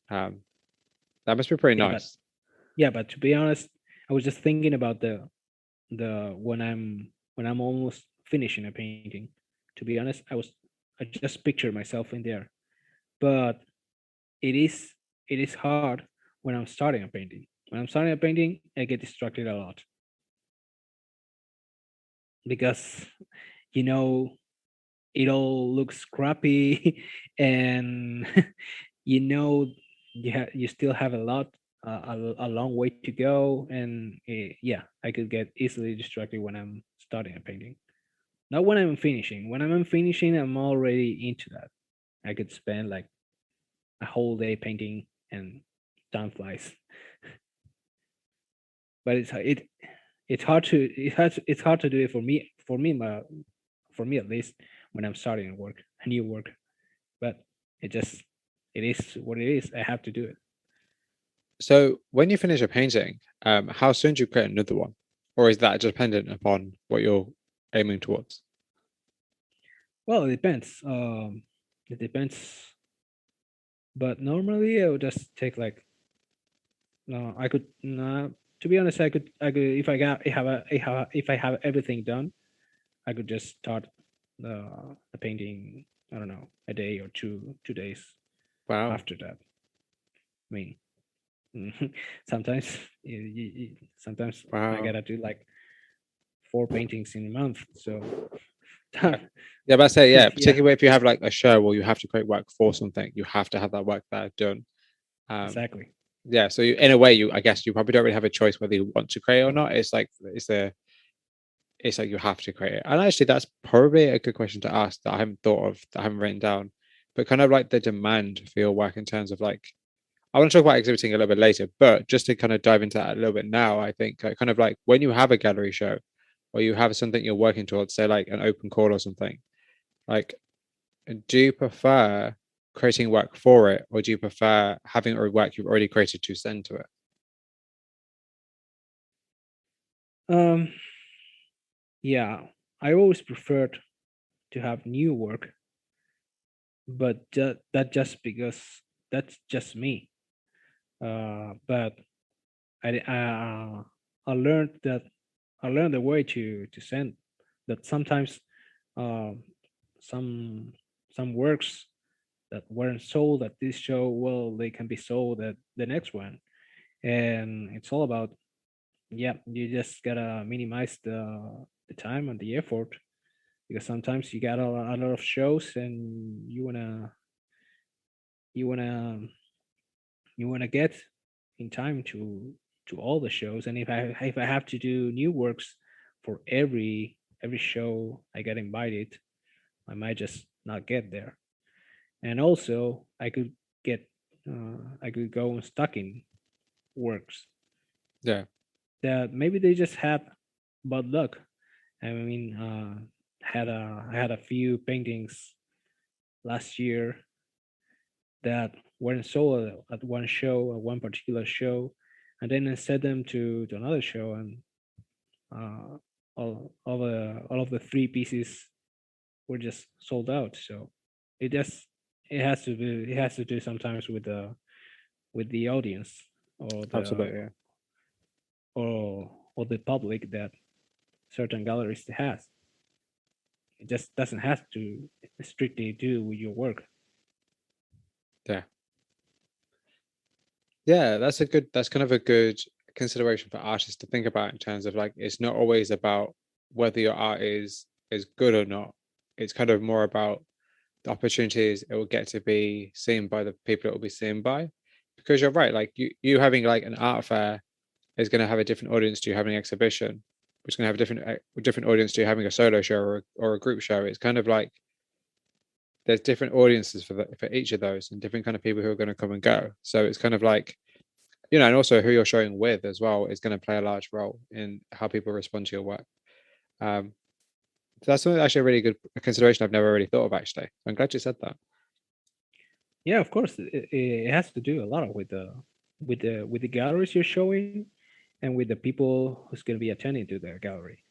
Um, that must be pretty yeah, but nice. yeah, but to be honest, I was just thinking about the when I'm almost finishing a painting. To be honest, I just picture myself in there, but it is it is hard when I'm starting a painting. When I'm starting a painting, I get distracted a lot because you know it all looks crappy and you know you still have a lot a long way to go and yeah, I could get easily distracted when I'm starting a painting, not when I'm finishing. When I'm finishing, I'm already into that. I could spend like a whole day painting and time flies. But it's hard to do it for me at least, when I'm starting a work a new work. But it just it is what it is. I have to do it. So when you finish a painting, how soon do you create another one, or is that dependent upon what you're aiming towards? Well, it depends. It depends. But normally, I would just take like no. I could no. To be honest, I could if I have everything done, I could just start the painting. I don't know, a day or 2 days Wow, after that. I mean, sometimes sometimes I wow. gotta do like 4 paintings in a month. So Yeah. Yeah, but I say, yeah, yeah, particularly if you have like a show or you have to create work for something, you have to have that work there done. Um, exactly. yeah, so you, in a way, you I guess you probably don't really have a choice whether you want to create or not. It's like you have to create it. And actually, that's probably a good question to ask that I haven't thought of, that I haven't written down. But kind of like the demand for your work in terms of like, I want to talk about exhibiting a little bit later, but just to kind of dive into that a little bit now, I think kind of like when you have a gallery show or you have something you're working towards, say like an open call or something, like do you prefer creating work for it or do you prefer having a work you've already created to send to it? Um, yeah, I always preferred to have new work, but that just because that's just me. But I learned that I learned a way to send that sometimes um, some some works that weren't sold at this show, well, they can be sold at the next one, and it's all about yeah, you just gotta minimize the time and the effort because sometimes you got a lot of shows and you wanna you wanna get in time to all the shows. And if I have to do new works for every show I get invited, I might just not get there. And also get I could go stuck in works Yeah. that maybe they just had bad luck. I mean, I had a few paintings last year that weren't sold at one show, at one particular show, and then I sent them to another show, and uh, all of the three pieces were just sold out. So it just it has to do sometimes with the audience or Absolutely. Yeah. or the public that certain galleries has. It just doesn't have to strictly do with your work. Yeah. Yeah, that's kind of a good consideration for artists to think about in terms of like it's not always about whether your art is good or not. It's kind of more about the opportunities it will get to be seen by the people it will be seen by. Because you're right, like you having like an art fair is going to have a different audience to you having an exhibition, which is going to have a different audience to you having a solo show or a group show. It's kind of like there's different audiences for each of those and different kind of people who are going to come and go. So it's kind of like and also who you're showing with as well is going to play a large role in how people respond to your work. Um, so that's actually a really good consideration I've never really thought of actually. I'm glad you said that. Yeah, of course, it has to do a lot with with the galleries you're showing, and with the people who's going to be attending to the gallery.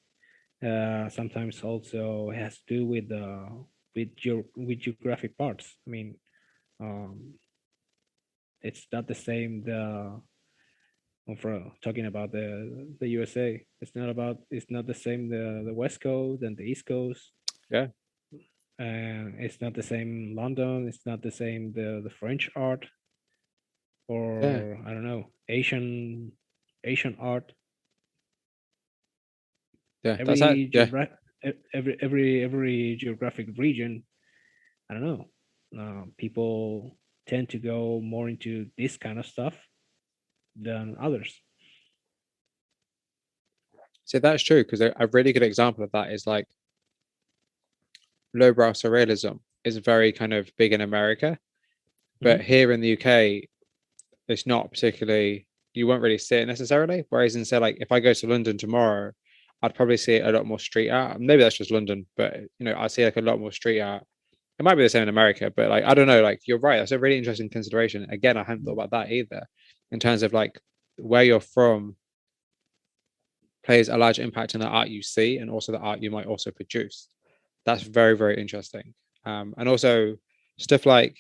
Sometimes also has to do with geographic parts. I mean, um, it's not the same. For talking about the USA, it's not the same the West Coast and the East Coast. Yeah, It's not the same London. It's not the same the French art, yeah, or I don't know, Asian art. yeah. That's that. Every Yeah. every geographic region, I don't know. People tend to go more into this kind of stuff than others. So that's true because a really good example of that is like lowbrow surrealism is very kind of big in America, but Hmm. here in the UK, it's not particularly. You won't really see it necessarily. Whereas in say like if I go to London tomorrow, I'd probably see a lot more street art. Maybe that's just London, but I see like a lot more street art. It might be the same in America, but like I don't know. Like you're right. That's a really interesting consideration. Again, I hadn't thought about that either, in terms of like where you're from plays a large impact on the art you see and also the art you might also produce. That's very, very interesting. And also stuff like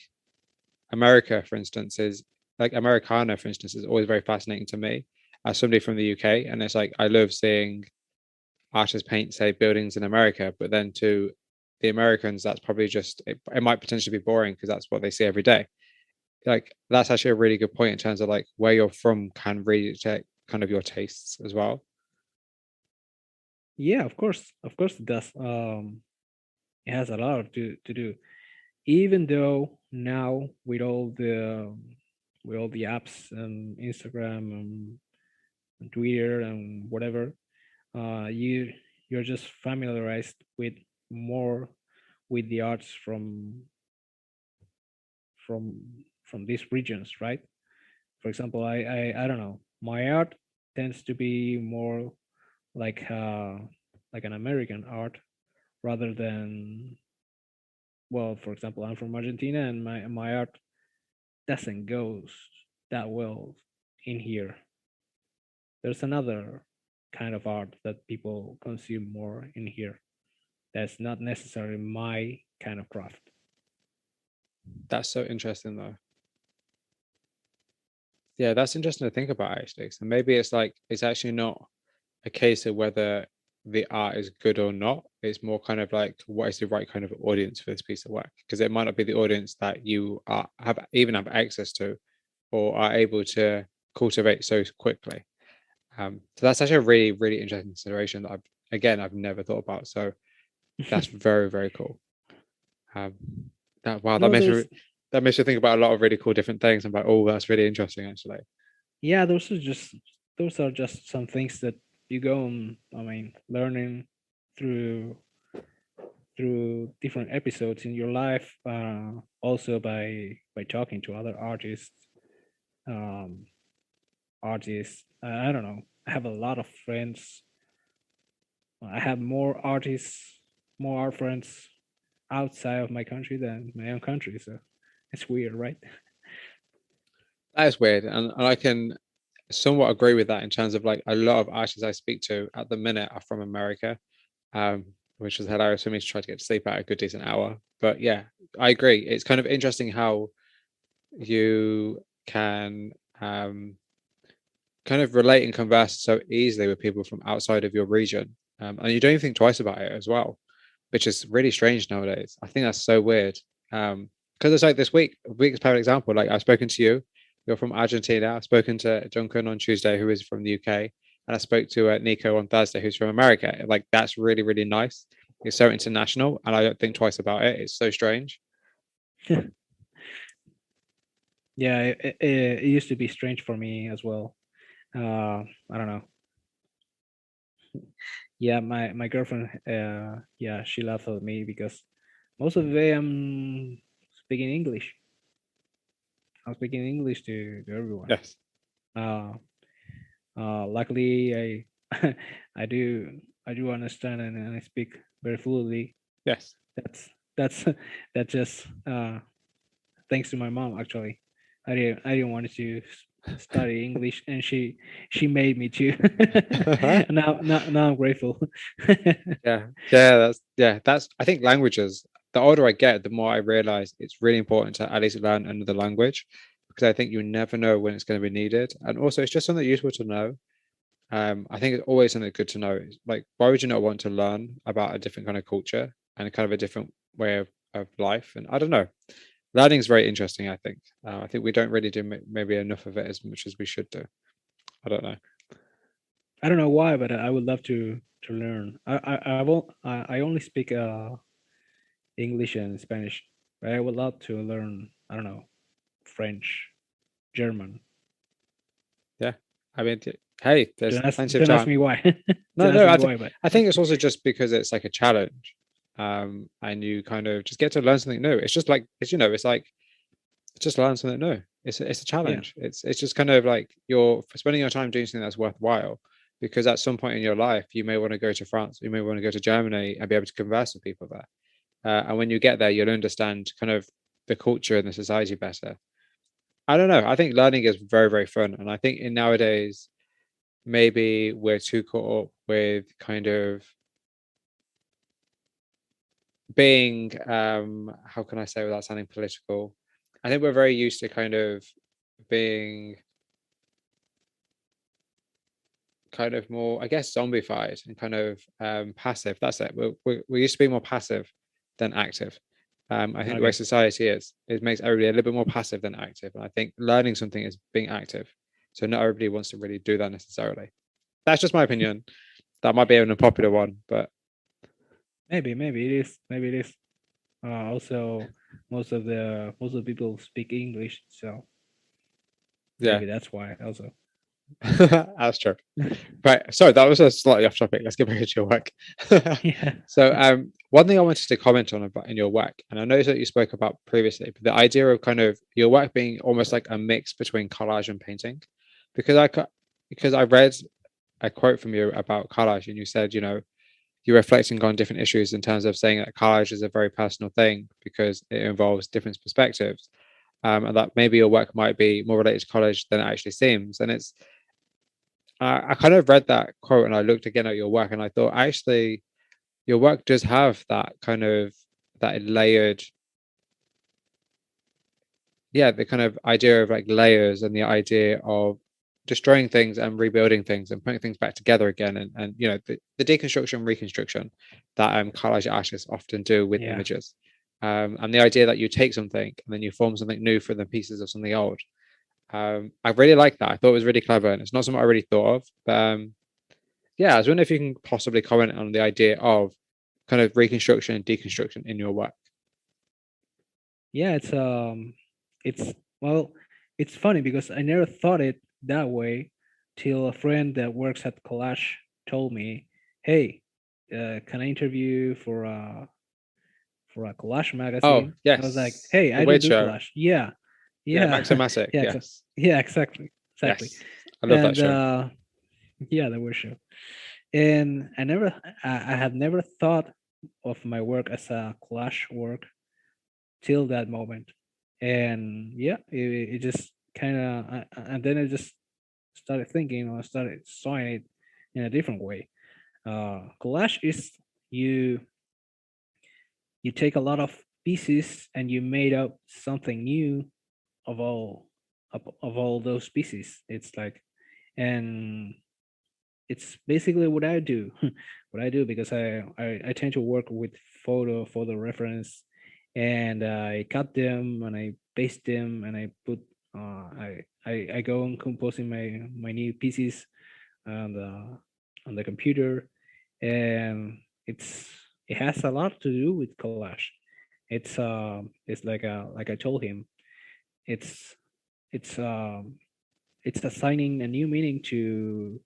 America, for instance, is like Americana, for instance, is always very fascinating to me as somebody from the UK. And it's like I love seeing artists paint, say, buildings in America, but then to the Americans, that's probably just it might potentially be boring because that's what they see every day. Like that's actually a really good point in terms of like where you're from can really take kind of your tastes as well. Yeah, of course it does. It has a lot to do. Even though now with all the apps and Instagram and Twitter and whatever, you're just familiarized with more with the arts from these regions, right? For example, I don't know. My art tends to be more like like an American art rather than, well, for example, I'm from Argentina and my art doesn't go that well in here. There's another kind of art that people consume more in here. That's not necessarily my kind of craft. That's so interesting though. Yeah, that's interesting to think about actually. So maybe it's like it's actually not a case of whether the art is good or not. It's more kind of like what is the right kind of audience for this piece of work? Because it might not be the audience that you have access to or are able to cultivate so quickly. So that's actually a really, really interesting consideration that I've never thought about. So that's very, very cool. Um, that wow, No, there's that makes me think about a lot of really cool different things. I'm like, oh, that's really interesting actually. yeah, those are just some things that you go on. I mean, learning through different episodes in your life, also by talking to other um, artists. I don't know. I have a lot of friends. I have more art friends outside of my country than my own country. So it's weird, right? That is weird, and I can. somewhat agree with that in terms of like a lot of artists I speak to at the minute are from America, um, which was hilarious for me to try to get to sleep at a good decent hour. But yeah, I agree. It's kind of interesting how you can kind of relate and converse so easily with people from outside of your region, and you don't even think twice about it as well, which is really strange nowadays. I think that's so weird. Because it's like this week, a week's perfect example. Like I've spoken to you, you're from Argentina. I've spoken to Duncan on Tuesday, who is from the UK, and I spoke to Nico on Thursday, who's from America. Like that's really, really nice. It's so international, and I don't think twice about it. It's so strange. Yeah, it used to be strange for me as well. I don't know. Yeah, my girlfriend, yeah, she laughed at me because most of the day I'm speaking English. I'm speaking English to everyone. Yes, Uh, Luckily, I I do understand and I speak very fluently. yes. That's that's just thanks to my mom. Actually, I didn't want to study English, and she made me to. Now I'm grateful. Yeah, yeah. That's I think languages. The older I get, the more I realize it's really important to at least learn another language because I think you never know when it's going to be needed, and also it's just something useful to know. I think it's always something good to know. Like, why would you not want to learn about a different kind of culture and kind of a different way of life? And I don't know. Learning is very interesting. I think we don't really do maybe enough of it as much as we should do. I don't know. I don't know why, but I would love to learn. I only speak English and Spanish, but I would love to learn. I don't know, French, German. Yeah, I mean, hey, there's plenty of Don't ask time. me why. No, Don't ask no, me why, but I think it's also just because it's like a challenge, and you kind of just get to learn something new. It's just like it's like just learn something new. It's a yeah, challenge. It's just kind of like you're spending your time doing something that's worthwhile, because at some point in your life you may want to go to France, you may want to go to Germany and be able to converse with people there. And when you get there, you'll understand kind of the culture and the society better. I don't know. I think learning is very, very fun, and I think in nowadays maybe we're too caught up with kind of being how can I say without sounding political? I think we're very used to kind of being kind of more, I guess, zombified and kind of passive. That's it. We used to be more passive than active. I think the way okay, society is, it makes everybody a little bit more passive than active. And I think learning something is being active. So not everybody wants to really do that necessarily. That's just my opinion. That might be an unpopular one, but maybe it is. Maybe it is. Also, most of the people speak English, so yeah, maybe that's why. Also, that's true. Right. Sorry, that was a slightly off topic. Let's get back to your work. yeah, So, one thing I wanted to comment on about in your work, and I noticed that you spoke about previously, but the idea of kind of your work being almost like a mix between collage and painting, because because I read a quote from you about collage, and you said, you're reflecting on different issues in terms of saying that collage is a very personal thing because it involves different perspectives, and that maybe your work might be more related to college than it actually seems. And I kind of read that quote and I looked again at your work and I thought actually your work does have that kind of that layered, yeah, the kind of idea of like layers and the idea of destroying things and rebuilding things and putting things back together again, and the deconstruction and reconstruction that collage artists often do with yeah, images, and the idea that you take something and then you form something new from the pieces of something old. I really like that. I thought it was really clever, and it's not something I really thought of. But yeah, I was wondering if you can possibly comment on the idea of kind of reconstruction and deconstruction in your work. yeah. It's well, it's funny because I never thought it that way till a friend that works at Collage told me, "Hey, can I interview for a collage Oh magazine?" I was like, yes, "Hey, the I don't weird do show. collage." Yeah, Yeah, yeah, Maxomatic. yeah, Yes, yeah, exactly, exactly. yes, I love that And show. yeah, the worship. And I had never thought of my work as a collage work till that moment. And yeah, it just kind of, and then I just started thinking or started sawing it in a different way. Collage is you you take a lot of pieces and you made up something new of all those pieces. It's like, and it's basically what I do. What I do, because I tend to work with photo reference, and I cut them and I paste them and I put I go on composing my new pieces on the computer, and it has a lot to do with collage. It's like I told him, it's it's um it's assigning a new meaning to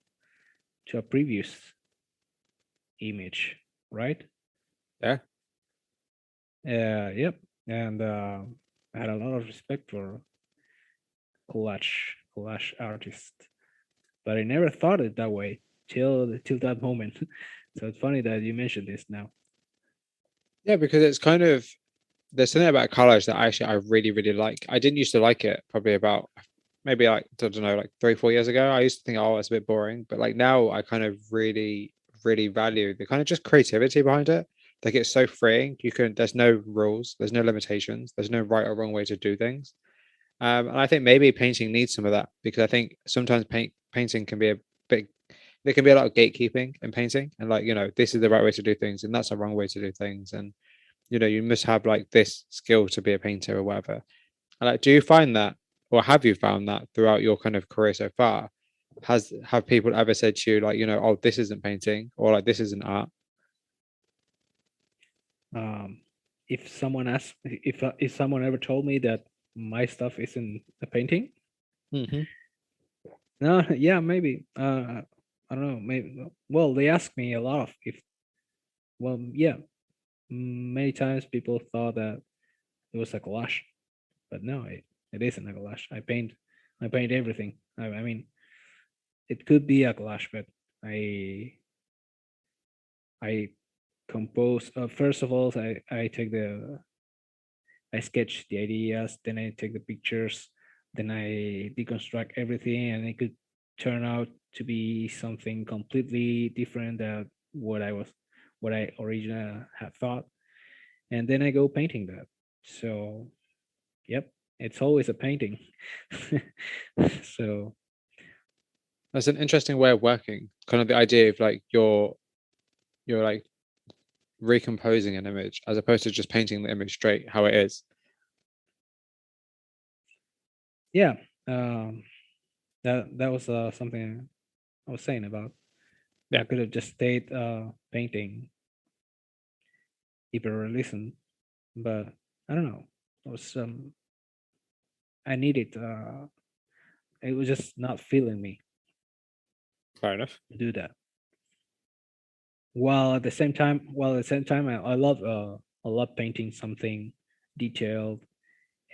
a previous image, right? Yeah. Yep. And I had a lot of respect for collage artists, but I never thought it that way till that moment. So it's funny that you mentioned this now. Yeah, because it's kind of there's something about college that actually I really, really like. I didn't used to like it probably about maybe like I don't know, like 3, 4 years ago. I used to think, oh, it's a bit boring. But like now I kind of really, really value the kind of just creativity behind it. Like it's so freeing. There's no rules, there's no limitations, there's no right or wrong way to do things. And I think maybe painting needs some of that because I think sometimes painting can be a bit there can be a lot of gatekeeping in painting and like, this is the right way to do things and that's the wrong way to do things. And you must have like this skill to be a painter or whatever. And like, do you find that, or have you found that throughout your kind of career so far? Have people ever said to you like, oh, this isn't painting, or like this isn't art? Um, if someone ever told me that my stuff isn't a painting, Hmm. no, yeah, maybe. I don't know. Maybe. Well, they ask me a lot of if. Well, yeah, many times people thought that it was a collage, but no, it isn't a collage. I paint everything. I mean, it could be a collage, but I I compose. First of all, I sketch the ideas, then I take the pictures, then I deconstruct everything, and it could turn out to be something completely different than what I originally had thought, and then I go painting that. So, yep, it's always a painting. So, That's an interesting way of working. Kind of the idea of like you're like recomposing an image as opposed to just painting the image straight how it is. yeah, um, that was something I was saying about. I Yeah, could have just stayed painting hyperrealism, but I don't know. It was I needed. It was just not feeling me fair enough. to do that. I love painting something detailed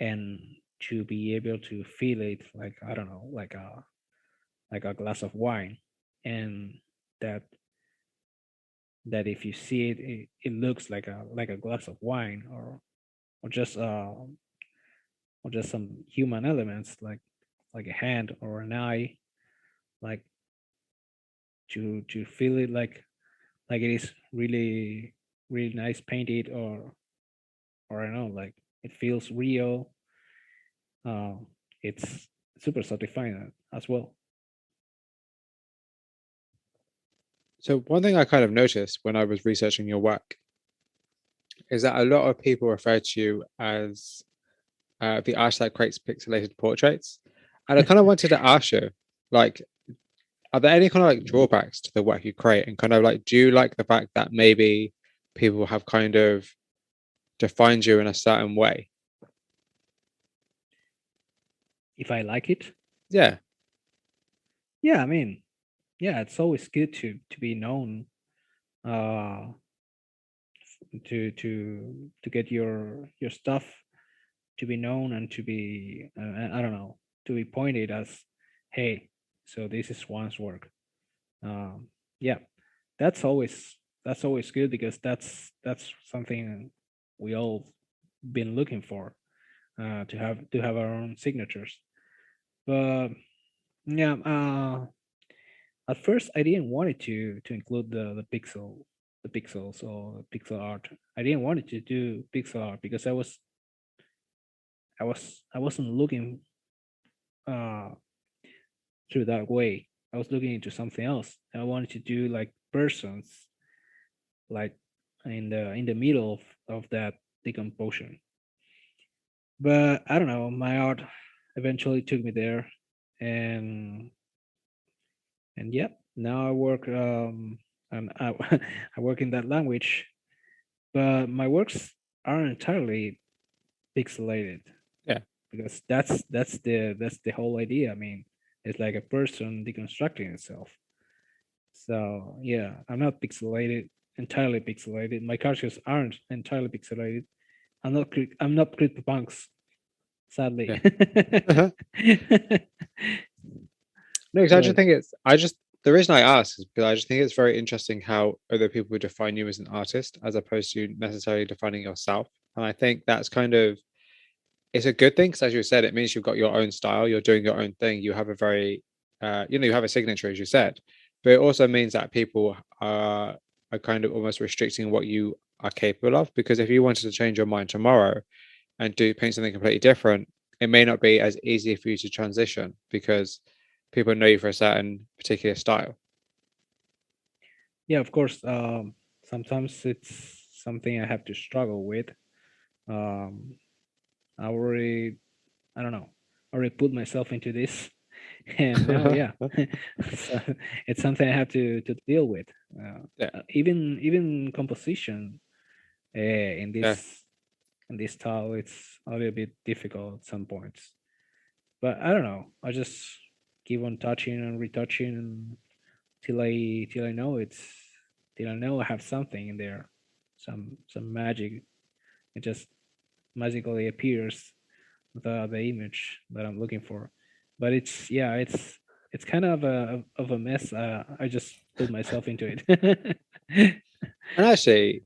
and to be able to feel it, like I don't know, like a glass of wine, and that if you see it, it looks like a glass of wine, or just or just some human elements like a hand or an eye, like to feel it like it is really nice painted, or I don't know, like it feels real. uh it's super satisfying as well. So one thing I kind of noticed when I was researching your work is that a lot of people refer to you as the artist that creates pixelated portraits. And I kind of wanted to ask you, like, are there any kind of like drawbacks to the work you create? And kind of like, do you like the fact that maybe people have kind of defined you in a certain way? If I like it, Yeah. yeah, I mean, yeah, it's always good to be known, uh to get your stuff to be known, and to be I don't know, to be pointed as, hey, so this is one's work. Yeah, that's always good, because that's something we all been looking for, to have our own signatures. But Yeah. At first, I didn't want it to include the pixels or pixel art. I didn't want it to do pixel art because I wasn't looking uh through that way. I was looking into something else. I wanted to do like persons, like in the middle of that decomposition. But I don't know. My art eventually took me there, and yep. Now I work and I work in that language, but my works aren't entirely pixelated Yeah, because that's the whole idea. I mean, it's like a person deconstructing itself. So yeah, I'm not pixelated, entirely pixelated. My characters aren't entirely pixelated. I'm not CryptoPunks, sadly. yeah. No, because I just But think it's I just the reason I ask is because I just think it's very interesting how other people define you as an artist as opposed to necessarily defining yourself. And I think that's kind of it's a good thing because, as you said, it means you've got your own style, you're doing your own thing, you have a very, you have a signature, as you said, but it also means that people are kind of almost restricting what you are capable of. Because if you wanted to change your mind tomorrow and do paint something completely different, it may not be as easy for you to transition because people know you for a certain particular style. yeah, of course, sometimes it's something I have to struggle with. Um, I already, I don't know, I already put myself into this, and now, yeah, so it's something I have to deal with. Yeah, Even composition yeah. in this style, it's a little bit difficult at some points. But I don't know. I just keep on touching and retouching till I know till I know I have something in there, some magic. It just magically appears the image that I'm looking for. But it's yeah, it's kind of a mess. I just put myself into it. And actually,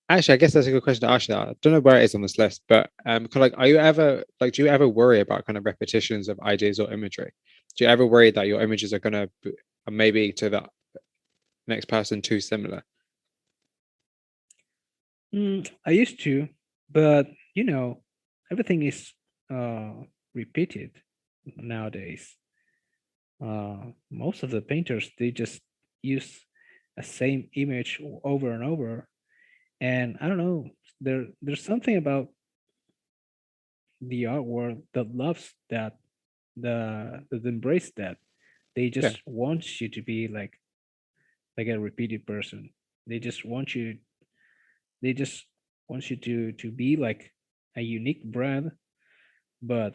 I guess that's a good question to ask you. Now. I don't know where it is on this list, but kind of like, are you ever like, do you ever worry about kind of repetitions of ideas or imagery? Do you ever worry that your images are gonna maybe to the next person too similar? I used to, but you know, everything is uh, repeated nowadays. Most of the painters they just use a same image over and over, and I don't know. There's something about the art world that loves that embrace that. They Yeah, just want you to be like a repeated person. They just want you. They just want you to be like a unique brand, but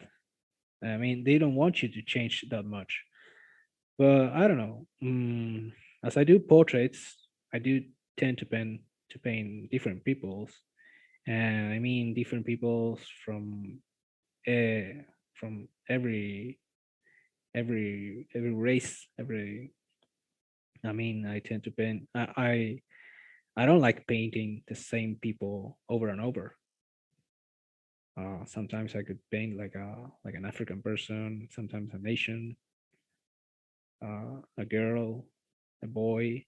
I mean they don't want you to change that much. But I don't know. As I do portraits, I do tend to paint different peoples, and I mean different peoples from every race. I mean, I tend to paint. I don't like painting the same people over and over. Sometimes I could paint like an African person, sometimes a nation, a girl, a boy,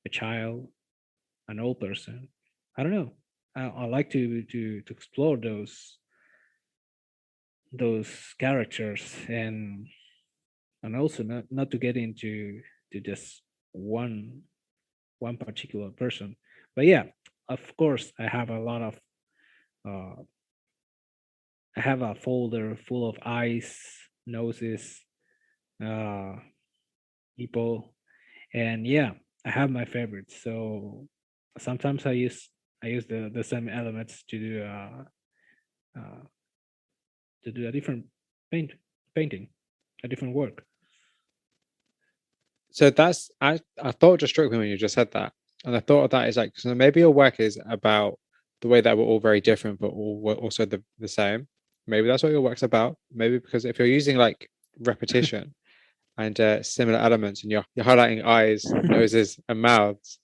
a child, an old person. I don't know. I like to explore those characters and also not to get into to just one one particular person. But yeah, of course, uh, I have a folder full of eyes, noses, uh, people, and yeah, I have my favorites. So sometimes I use the same elements uh, to do a different paint painting, a different work. so that's I thought it just struck me when you just said that, and I thought of that is like so maybe your work is about the way that we're all very different, but all we're also the same. Maybe that's what your work's about. Maybe because if you're using like repetition and similar elements, and you're highlighting eyes, noses, and mouths,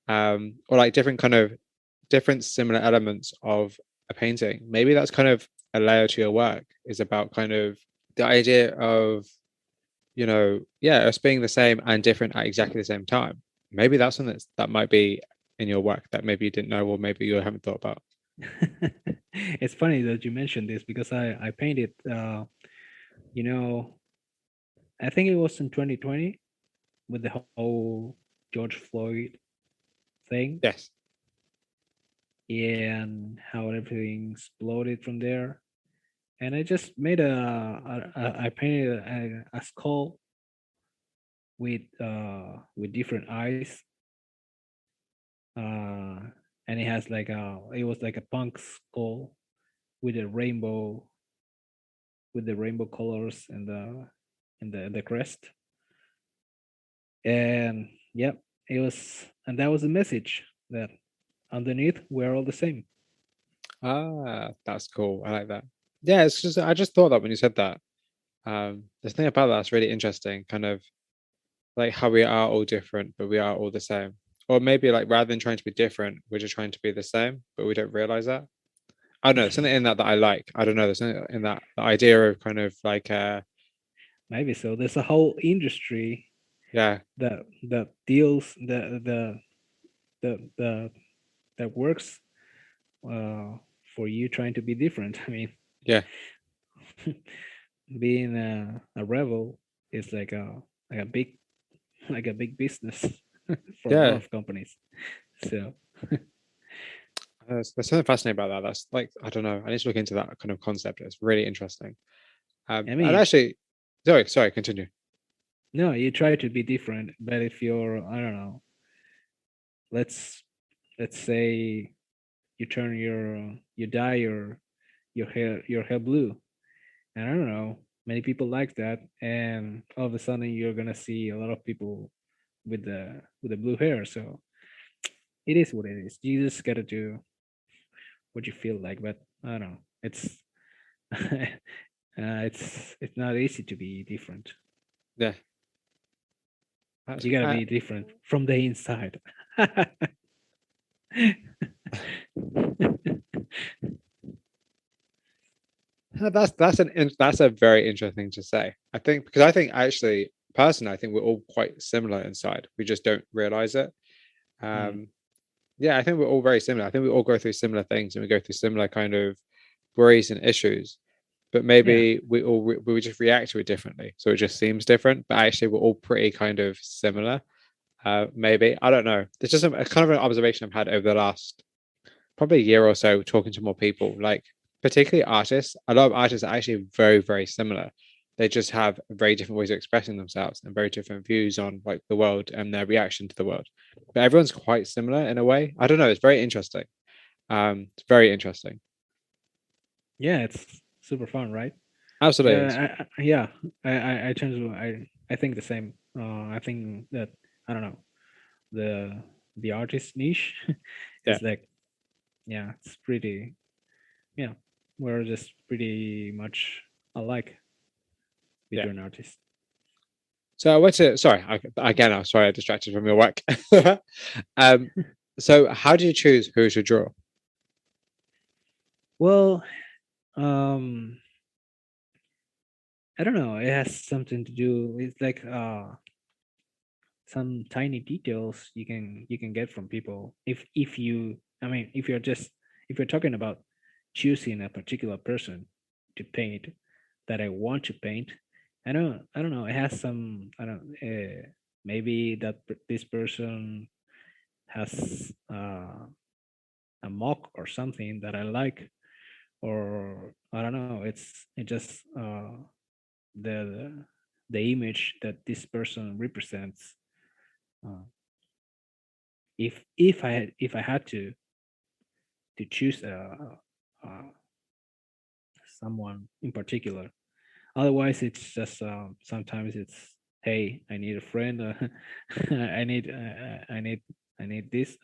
or like different kind of different similar elements of a painting. Maybe that's kind of a layer to your work. Is about kind of the idea of us being the same and different at exactly the same time. Maybe that's something that might be in your work that maybe you didn't know or maybe you haven't thought about. It's funny that you mentioned this because I painted you know I think it was in 2020 with the whole George Floyd thing Yes. and how everything exploded from there. And I just made I painted a skull with different eyes, uh, and it was like a punk skull with a rainbow with the rainbow colors and the crest. And yep, it was, and that was the message that underneath we're all the same. That's cool. I like that. Yeah, it's just I just thought that when you said that. The thing about that's really interesting, kind of like how we are all different, but we are all the same. Or maybe like rather than trying to be different, we're just trying to be the same, but we don't realize that. I don't know, there's something in that I like. I don't know, there's something in that the idea of kind of like Maybe so. There's a whole industry yeah, that deals the that works for you trying to be different. I mean, yeah, being a rebel is like a big like a big business for a lot yeah. of companies. So There's something fascinating about that. That's like I don't know. I need to look into that kind of concept. It's really interesting. I And mean, actually, sorry, continue. no, you try to be different, but if you're, I don't know, let's let's say you turn you dye your hair blue, and I don't know, many people like that, and all of a sudden you're gonna see a lot of people with the blue hair. So it is what it is. You just gotta do what you feel like, but I don't know. It's not easy to be different. Yeah, that's You gotta be different from the inside. that's a very interesting thing to say. I think because I think actually personally, I think we're all quite similar inside. We just don't realize it. Mm, Um, yeah, I think we're all very similar. I think we all go through similar things and we go through similar kind of worries and issues. But yeah, maybe we just react to it differently, so it just seems different. But actually, we're all pretty kind of similar. Maybe I don't know. It's just a kind of an observation I've had over the last probably a year or so, talking to more people, like particularly artists. A lot of artists are actually very, very similar. They just have very different ways of expressing themselves and very different views on like the world and their reaction to the world. But everyone's quite similar in a way. I don't know. It's very interesting. It's very interesting. yeah. It's super fun, right? Absolutely is. Yeah. I tend to I think the same. I think that I don't know the the artist niche Yeah, is like, yeah, it's pretty, yeah, we're just pretty much alike with yeah. your artist. So I went to. Sorry, again. I'm sorry. I distracted from your work. um. So how do you choose who to draw? Well, um, I don't know. It has something to do. It's like some tiny details you can get from people if you. I mean, if you're talking about choosing a particular person to paint that I want to paint, I don't know. It has some. I don't. Maybe this person has a mock or something that I like, or I don't know. It just the the image that this person represents. Uh, if I had to choose someone in particular, otherwise it's just sometimes it's, hey, I need a friend. I need I need this.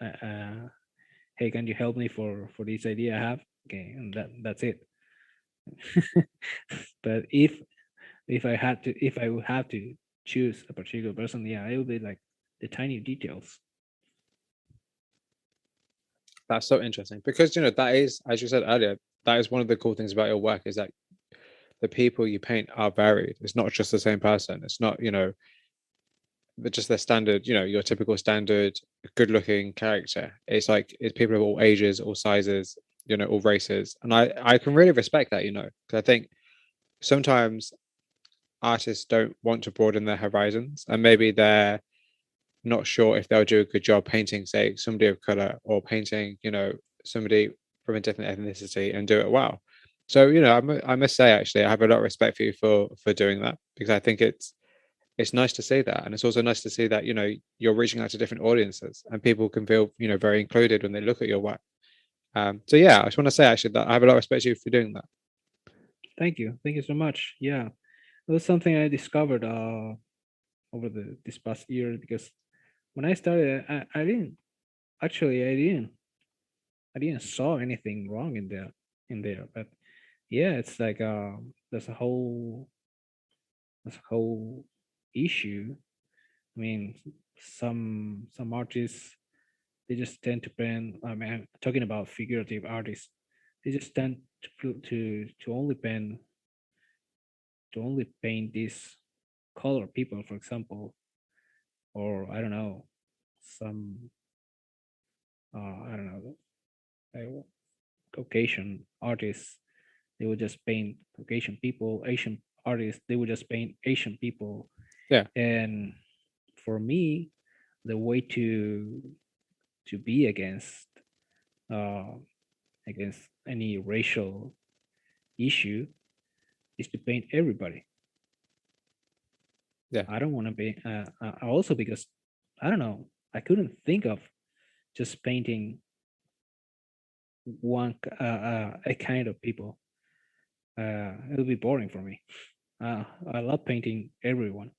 Hey, can you help me for this idea I have? Okay, and that's it. But if I would have to choose a particular person, yeah, it would be like the tiny details. That's so interesting because that is, as you said earlier, that is one of the cool things about your work is that the people you paint are varied. It's not just the same person. It's not, just their standard, your typical standard good looking character. It's like it's people of all ages, all sizes, all races. And I can really respect that, because I think sometimes artists don't want to broaden their horizons, and maybe they're not sure if they'll do a good job painting, say, somebody of color, or painting, somebody from a different ethnicity and do it well. So, I must say, actually, I have a lot of respect for you for doing that, because I think it's nice to see that, and it's also nice to see that you're reaching out to different audiences, and people can feel very included when they look at your work. So yeah, I just want to say actually that I have a lot of respect for you for doing that. Thank you so much. Yeah, it was something I discovered over this past year, because when I started, I didn't actually I didn't saw anything wrong in there, but yeah, it's like there's a whole issue. I mean, some artists, they just tend to paint. I mean, I'm talking about figurative artists. They just tend to only paint these color people, for example, or I don't know, some I don't know, uh, Caucasian artists. They would just paint Caucasian people. Asian artists, they would just paint Asian people. Yeah, And for me, the way to be uh, against any racial issue is to paint everybody. yeah, I don't want to be. Also because I don't know. I couldn't think of just painting a kind of people. It would be boring for me. I love painting everyone,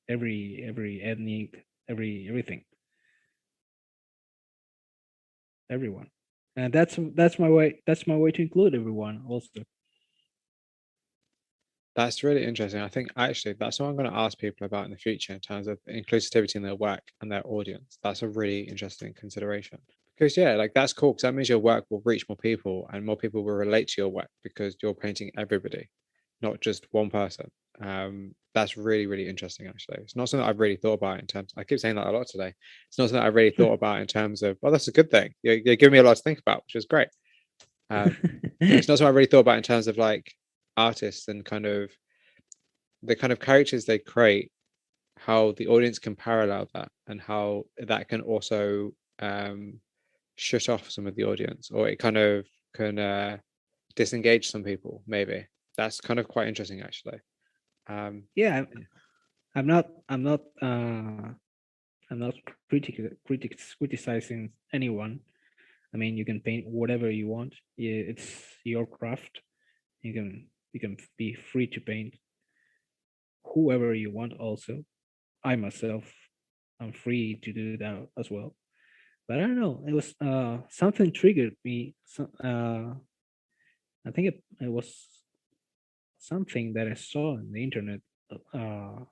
every ethnic, everything, everyone, and that's my way. That's my way to include everyone. Also, that's really interesting. I think actually that's what I'm going to ask people about in the future in terms of inclusivity in their work and their audience. That's a really interesting consideration, because yeah, like that's cool, because that means your work will reach more people and more people will relate to your work because you're painting everybody, not just one person. That's really, really interesting. Actually, it's not something I've really thought about in terms. I keep saying that a lot today. It's not something I've really thought about in terms of. Well, that's a good thing. You're giving me a lot to think about, which is great. It's not something I really thought about in terms of like artists and kind of the kind of characters they create, how the audience can parallel that, and how that can also shut off some of the audience, or it kind of can disengage some people. Maybe that's kind of quite interesting, actually. Um, yeah, I'm not. I'm not criticizing anyone. I mean, you can paint whatever you want. Yeah, it's your craft. You can be free to paint whoever you want. Also, I myself, I'm free to do that as well. But I don't know. It was something triggered me. I think it was something that I saw on the internet uh,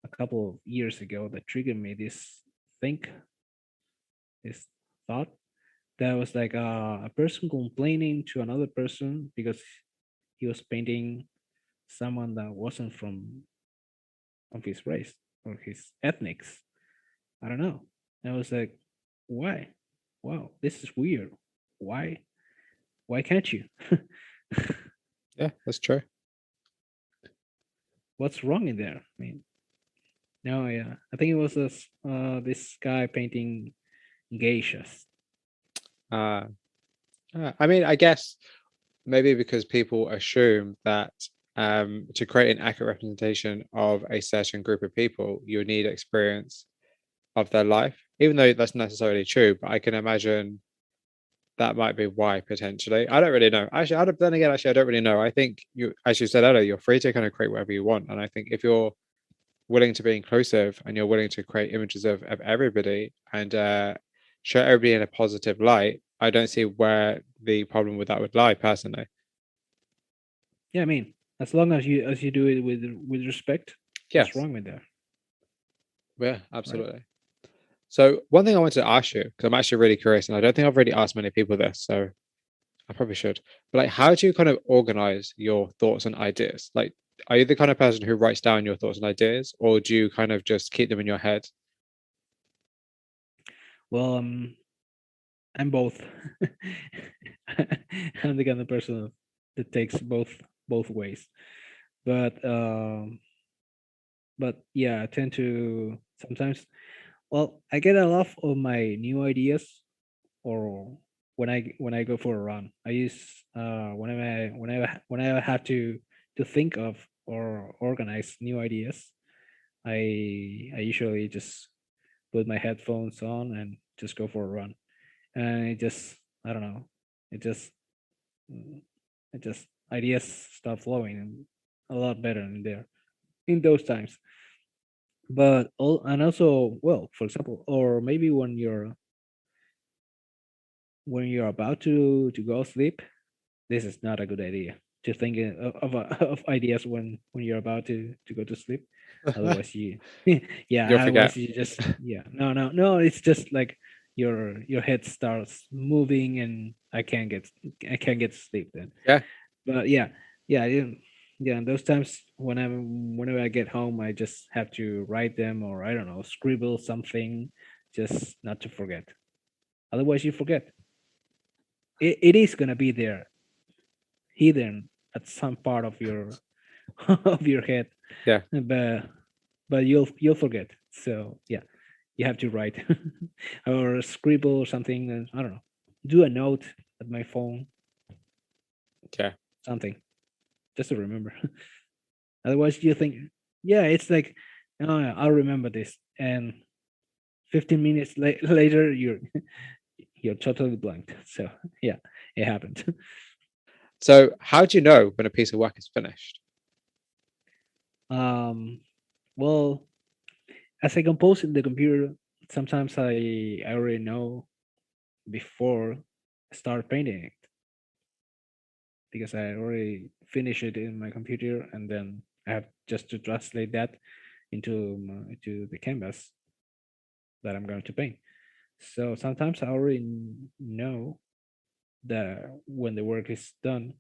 a couple of years ago that triggered me think this thought that was like a person complaining to another person because he was painting someone that wasn't from of his race or his ethnics. I don't know. And I was like, why? Wow, this is weird. Why? Why can't you? yeah, that's true. What's wrong in there? I mean, no, yeah. I think it was this guy painting geishas. Uh, I mean, I guess maybe because people assume that to create an accurate representation of a certain group of people, you need experience of their life, even though that's necessarily true. But I can imagine that might be why potentially. I don't really know. Actually, then again, actually, I don't really know. I think you, as you said earlier, you're free to kind of create whatever you want, and I think if you're willing to be inclusive and you're willing to create images of everybody and show everybody in a positive light, I don't see where the problem with that would lie, personally. Yeah, I mean, as long as you do it with respect, what's Yes. wrong with that, Yeah, right? absolutely. So one thing I wanted to ask you, because I'm actually really curious, and I don't think I've really asked many people this, so I probably should. But like, how do you kind of organize your thoughts and ideas? Like, are you the kind of person who writes down your thoughts and ideas, or do you kind of just keep them in your head? Well, I'm both. I'm the kind of person that takes both ways. But yeah, I tend to sometimes. Well, I get a lot of my new ideas, or when I go for a run. I use whenever I have to think of or organize new ideas. I usually just put my headphones on and just go for a run, and it just I don't know, it just mm, it just ideas start flowing and a lot better in there in those times. But all and also, well, for example, or maybe when you're about to go sleep, this is not a good idea to think of ideas when you're about to go to sleep. Otherwise, You'll yeah. forget. Otherwise, you just no. It's just like your head starts moving, and I can't get sleep then. Yeah, But yeah, I didn't. Yeah, and those times whenever I get home, I just have to write them, or I don't know, scribble something, just not to forget. Otherwise, you forget. It is gonna be there, hidden at some part of your of your head, yeah, but you'll forget. So yeah, you have to write or scribble or something. I don't know. Do a note at my phone, yeah. something just to remember. Otherwise, you think, yeah, it's like, oh, yeah, I'll remember this, and 15 minutes later, you're totally blanked. So yeah, it happened. So, how do you know when a piece of work is finished? um, well, as I compose in the computer, sometimes I already know before I start painting it, because I already finished it in my computer, and then I have just to translate that into the canvas that I'm going to paint. So sometimes I already know that when the work is done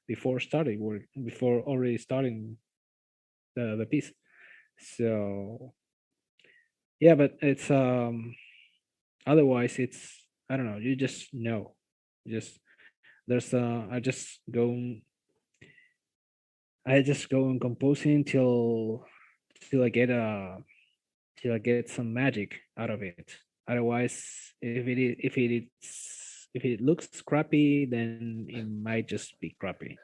before starting work, before already starting the piece. So yeah, but it's otherwise it's I don't know. You just know. Just there's I just go on composing till I get till I get some magic out of it. Otherwise, if it looks crappy, then it might just be crappy.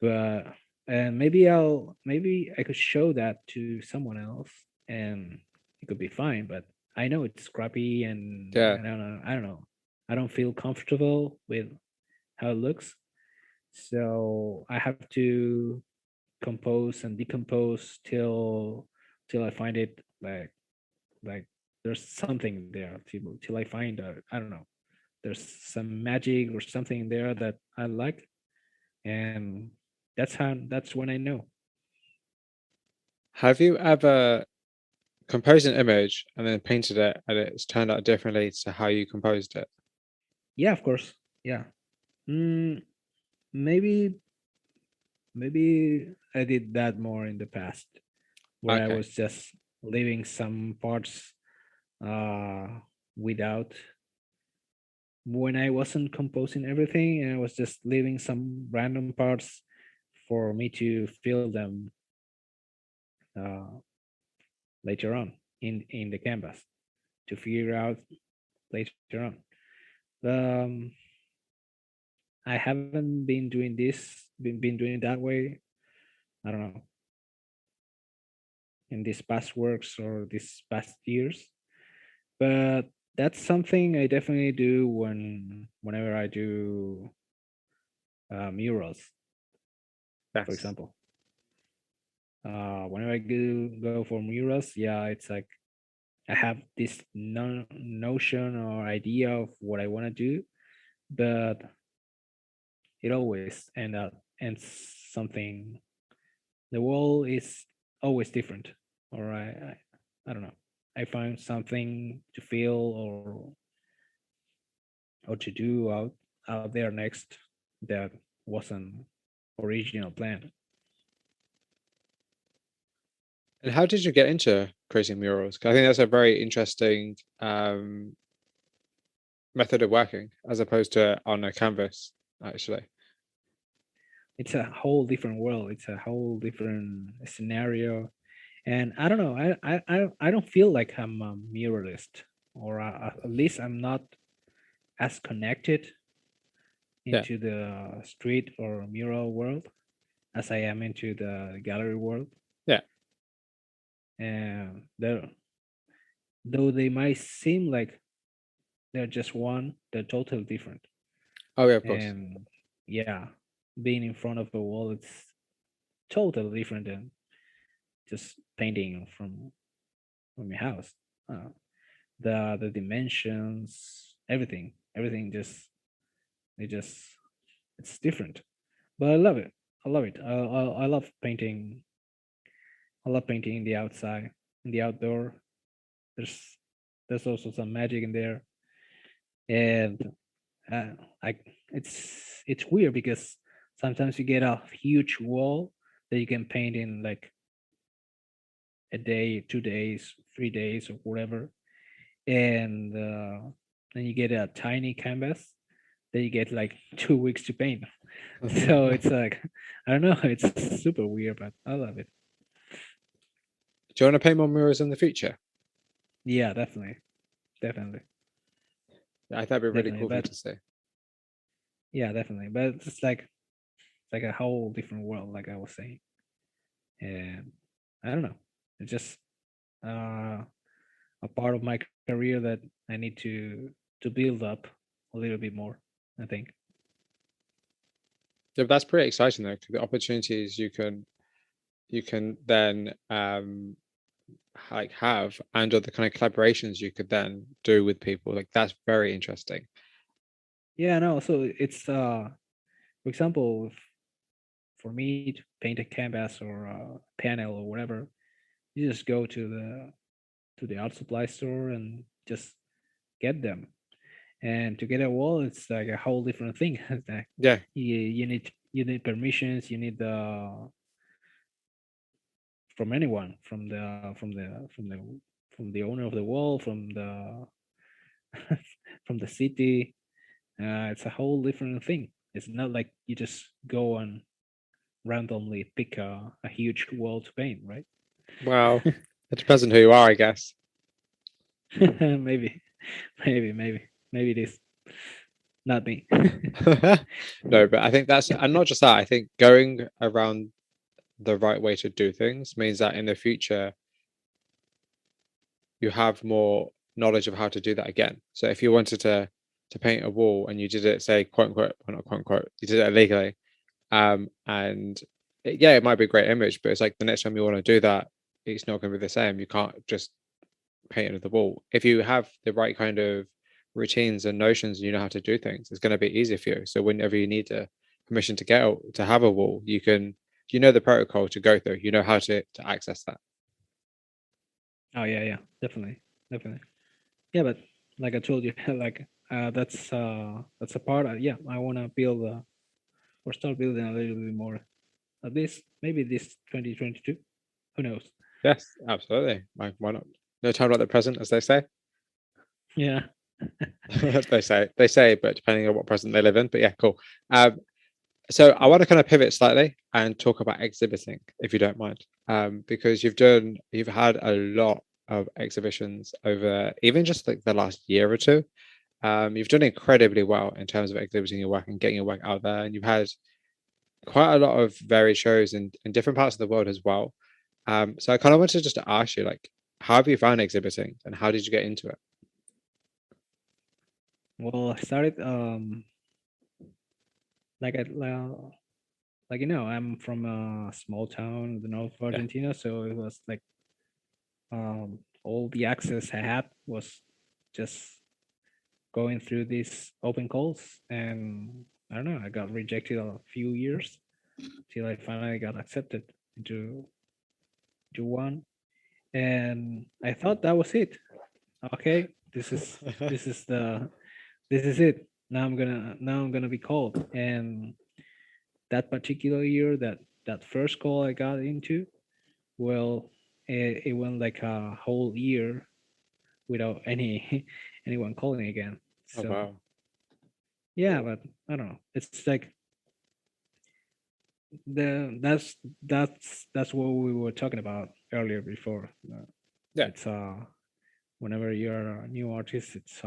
But and maybe I could show that to someone else, and it could be fine. But I know it's crappy, and Yeah. I don't know. I don't feel comfortable with how it looks. So I have to compose and decompose till I find it like there's something there till I find I don't know, there's some magic or something there that I like, and that's when I know. Have you ever composed an image and then painted it and it's turned out differently to how you composed it? Yeah, of course. Yeah. mm, maybe maybe I did that more in the past, where I Okay. was just leaving some parts uh without, when I wasn't composing everything, and I was just leaving some random parts for me to fill them uh, later on in the canvas to figure out later on. Um, I haven't been doing this, been doing it that way. I don't know, in these past works or these past years, but that's something I definitely do whenever I do murals, for Yes. example. Whenever I go for murals, yeah, it's like I have this notion or idea of what I want to do, but it always ends something. The wall is always different, or I don't know. I find something to feel or to do out. out there next that wasn't original plan. And how did you get into creating murals? 'Cause I think that's a very interesting method of working as opposed to on a canvas, actually. It's a whole different world. It's a whole different scenario, and I don't know. I don't feel like I'm a muralist, or at least I'm not as connected Yeah, into the street or mural world as I am into the gallery world. yeah. And though they might seem like they're just one, they're totally different. Oh yeah, of course. And yeah, being in front of a wall, it's totally different than just painting from your house. Uh, the dimensions, everything just it just it's different. But I love it. I love it. I love painting. I love painting in the outside, in the outdoor. There's there's also some magic in there, and uh, I it's weird because sometimes you get a huge wall that you can paint in like a day, 2 days, 3 days, or whatever, and then you get a tiny canvas that you get like 2 weeks to paint. So Do it's like I don't know, it's super weird, but I love it. you want to paint more murals in the future? Yeah, definitely, definitely, Yeah, I think that'd be really definitely. cool for you But to see. yeah, definitely. But it's like a whole different world, like I was saying, and I don't know. It's just uh, a part of my career that I need to build up a little bit more. I think. Yeah, but that's pretty exciting though, 'cause the opportunities you can then like have and other kind of collaborations you could then do with people. Like that's very interesting. Yeah, no. So it's for example, for me to paint a canvas or a panel or whatever, you just go to the art supply store and just get them. And to get a wall, it's like a whole different thing. It's like Yeah. you need permissions, you need the from anyone, from the owner of the wall, from the from the city. It's a whole different thing. It's not like you just go and randomly pick a huge wall to paint, right? Well, it depends on who you are, I guess. maybe, maybe it is not me. No, but I think that's, and not just that, I think going around the right way to do things means that in the future you have more knowledge of how to do that again. So if you wanted to paint a wall and you did it, say, quote unquote, well, not quote unquote, you did it illegally, and yeah, it might be a great image, but it's like the next time you want to do that, it's not going to be the same. You can't just paint another wall. If you have the right kind of routines and notions, and you know how to do things, it's going to be easier for you. So whenever you need a permission to get out, to have a wall, you know the protocol to go through. You know how to access that. Oh yeah, yeah, definitely, definitely. Yeah, but like I told you, like that's a part. Yeah, I want to build or start building a little bit more. At least maybe this 2022. Who knows? Yes, absolutely. Why not? No time like the present, as they say. Yeah. They say, but depending on what present they live in. But yeah, cool. Um, so I want to kind of pivot slightly and talk about exhibiting, if you don't mind, because you've had a lot of exhibitions over even just like the last year or two. You've done incredibly well in terms of exhibiting your work and getting your work out there, and you've had quite a lot of varied shows in different parts of the world as well. So I kind of wanted just to ask you, like, how have you found exhibiting, and how did you get into it? Well, I started like I like I'm from a small town in the north of Yeah, Argentina, so it was like all the access I had was just going through these open calls, and I don't know, I got rejected a few years till I finally got accepted into one, and I thought that was it. Okay, this is the this is it. now I'm gonna be called. And that particular year, that first call I got into, well, it went like a whole year without anyone calling again. Oh So wow. yeah, but I don't know. It's like the that's what we were talking about earlier before. Yeah. It's whenever you're a new artist, it's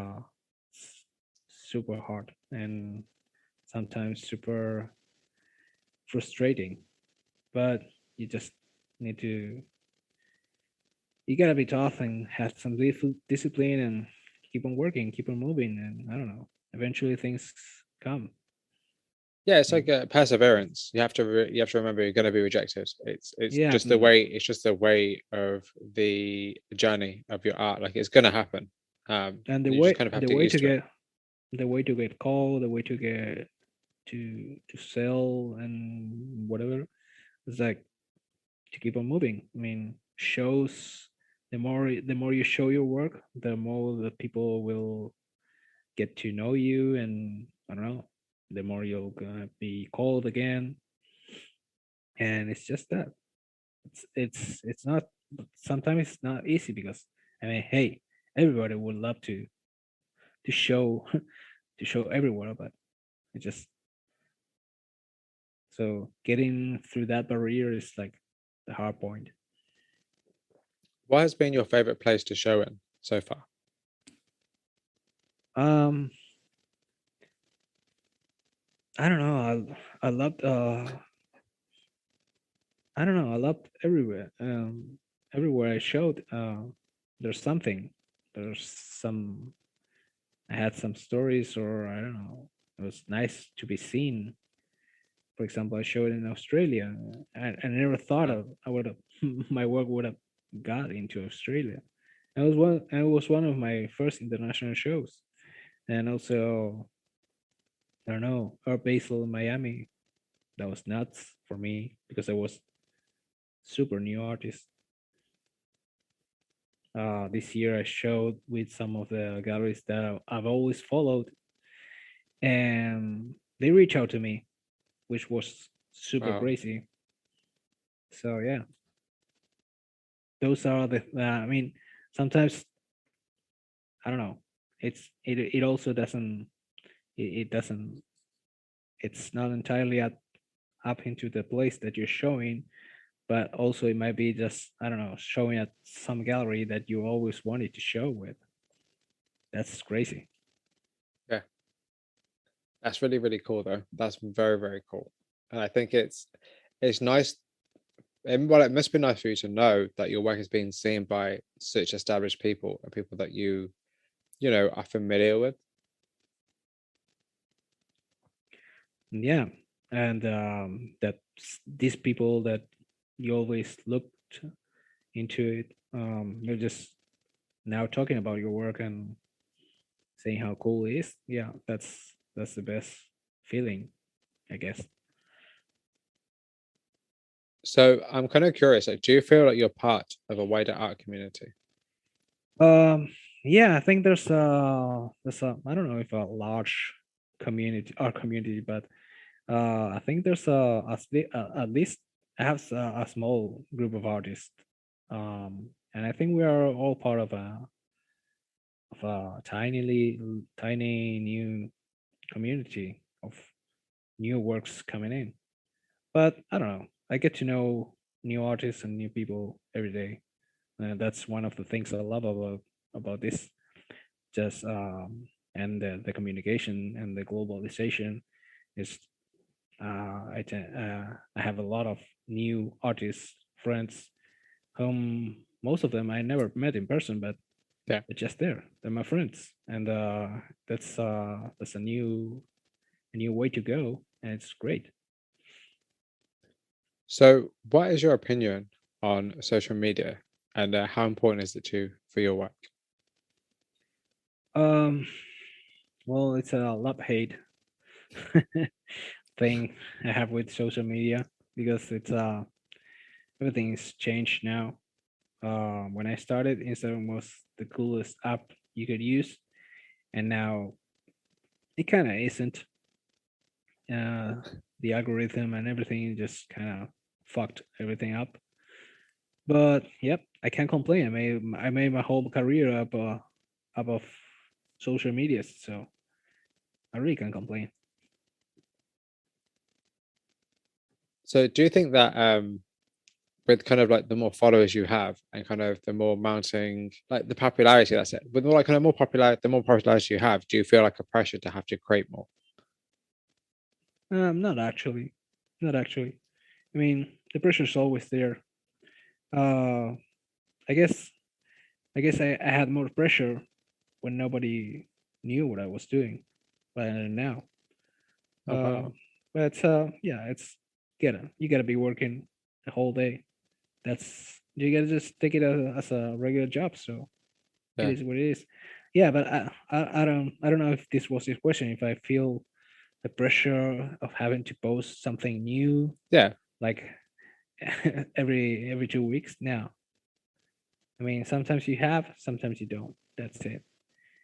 super hard and sometimes super frustrating. But you just need to you gotta be tough and have some discipline and keep on working, keep on moving, and I don't know. Eventually, things come. Yeah, it's like And perseverance. You have to remember you're going to be rejected. It's yeah, just the way of the journey of your art. Like it's going to happen. and You just kind of have the to get way to used to it. get the way to get called, the way to get to sell and whatever, is like to keep on moving. I mean, shows the more you show your work, the more the people will get to know you, and I don't know, the more you're gonna be called again. And it's just that it's not sometimes it's not easy because I mean, hey, everybody would love to show to show everywhere, but it just so getting through that barrier is like the hard point. What has been your favorite place to show in so far? Um, I don't know. I loved I don't know. I loved everywhere. Everywhere I showed, there's something. There's some. I had some stories, or I don't know. It was nice to be seen. For example, I showed in Australia. I never thought Wow. of I would have my work would have got into Australia. It was one of my first international shows, and also I don't know, Art Basel in Miami. That was nuts for me because I was super new artist. This year I showed with some of the galleries that I've always followed, and they reached out to me, which was super Wow. crazy. So yeah, those are the. I mean, sometimes I don't know. It also doesn't it doesn't it's not entirely up into the place that you're showing, but also it might be just I don't know showing at some gallery that you always wanted to show with. That's crazy. Yeah. That's really, really cool though. That's very, very cool. And I think it's nice. Well, it must be nice for you to know that your work is being seen by such established people and people that you know, are familiar with. Yeah, and that these people that you always looked into it, they're just now talking about your work and saying how cool it is. Yeah, that's the best feeling, I guess. So I'm kind of curious, like, do you feel like you're part of a wider art community? Um, yeah, I think there's a I don't know if a large community or community, but I think there's at least I have a small group of artists, and I think we are all part of a tiny new community of new works coming in. But I don't know. I get to know new artists and new people every day, and that's one of the things I love about this. Just and the communication and the globalization is I have a lot of new artists friends whom most of them I never met in person, but Yeah. they're just there. They're my friends, and that's a new way to go, and it's great. So what is your opinion on social media and how important is it to for your work? Um, well, it's a love hate thing I have with social media because it's everything's changed now. When I started, Instagram was the coolest app you could use, and now it kind of isn't. Uh, the algorithm and everything just kind of fucked everything up. But yep, I can't complain. I made my whole career up of social media, so I really can't complain. So do you think that with kind of like the more followers you have and kind of the more mounting like the popularity, that's it, with more like kind of more popular the more popularity you have, do you feel like a pressure to have to create more? Not actually, not actually. I mean, the pressure's always there. Uh, I guess I had more pressure when nobody knew what I was doing, than now. Oh Uh, wow. but yeah, it's you gotta be working the whole day. That's you gotta just take it as a regular job. So it Yeah. is what it is. Yeah, but I don't know if this was your question. If I feel the pressure of having to post something new Yeah. like every 2 weeks. Now, I mean, sometimes you have, sometimes you don't. That's it.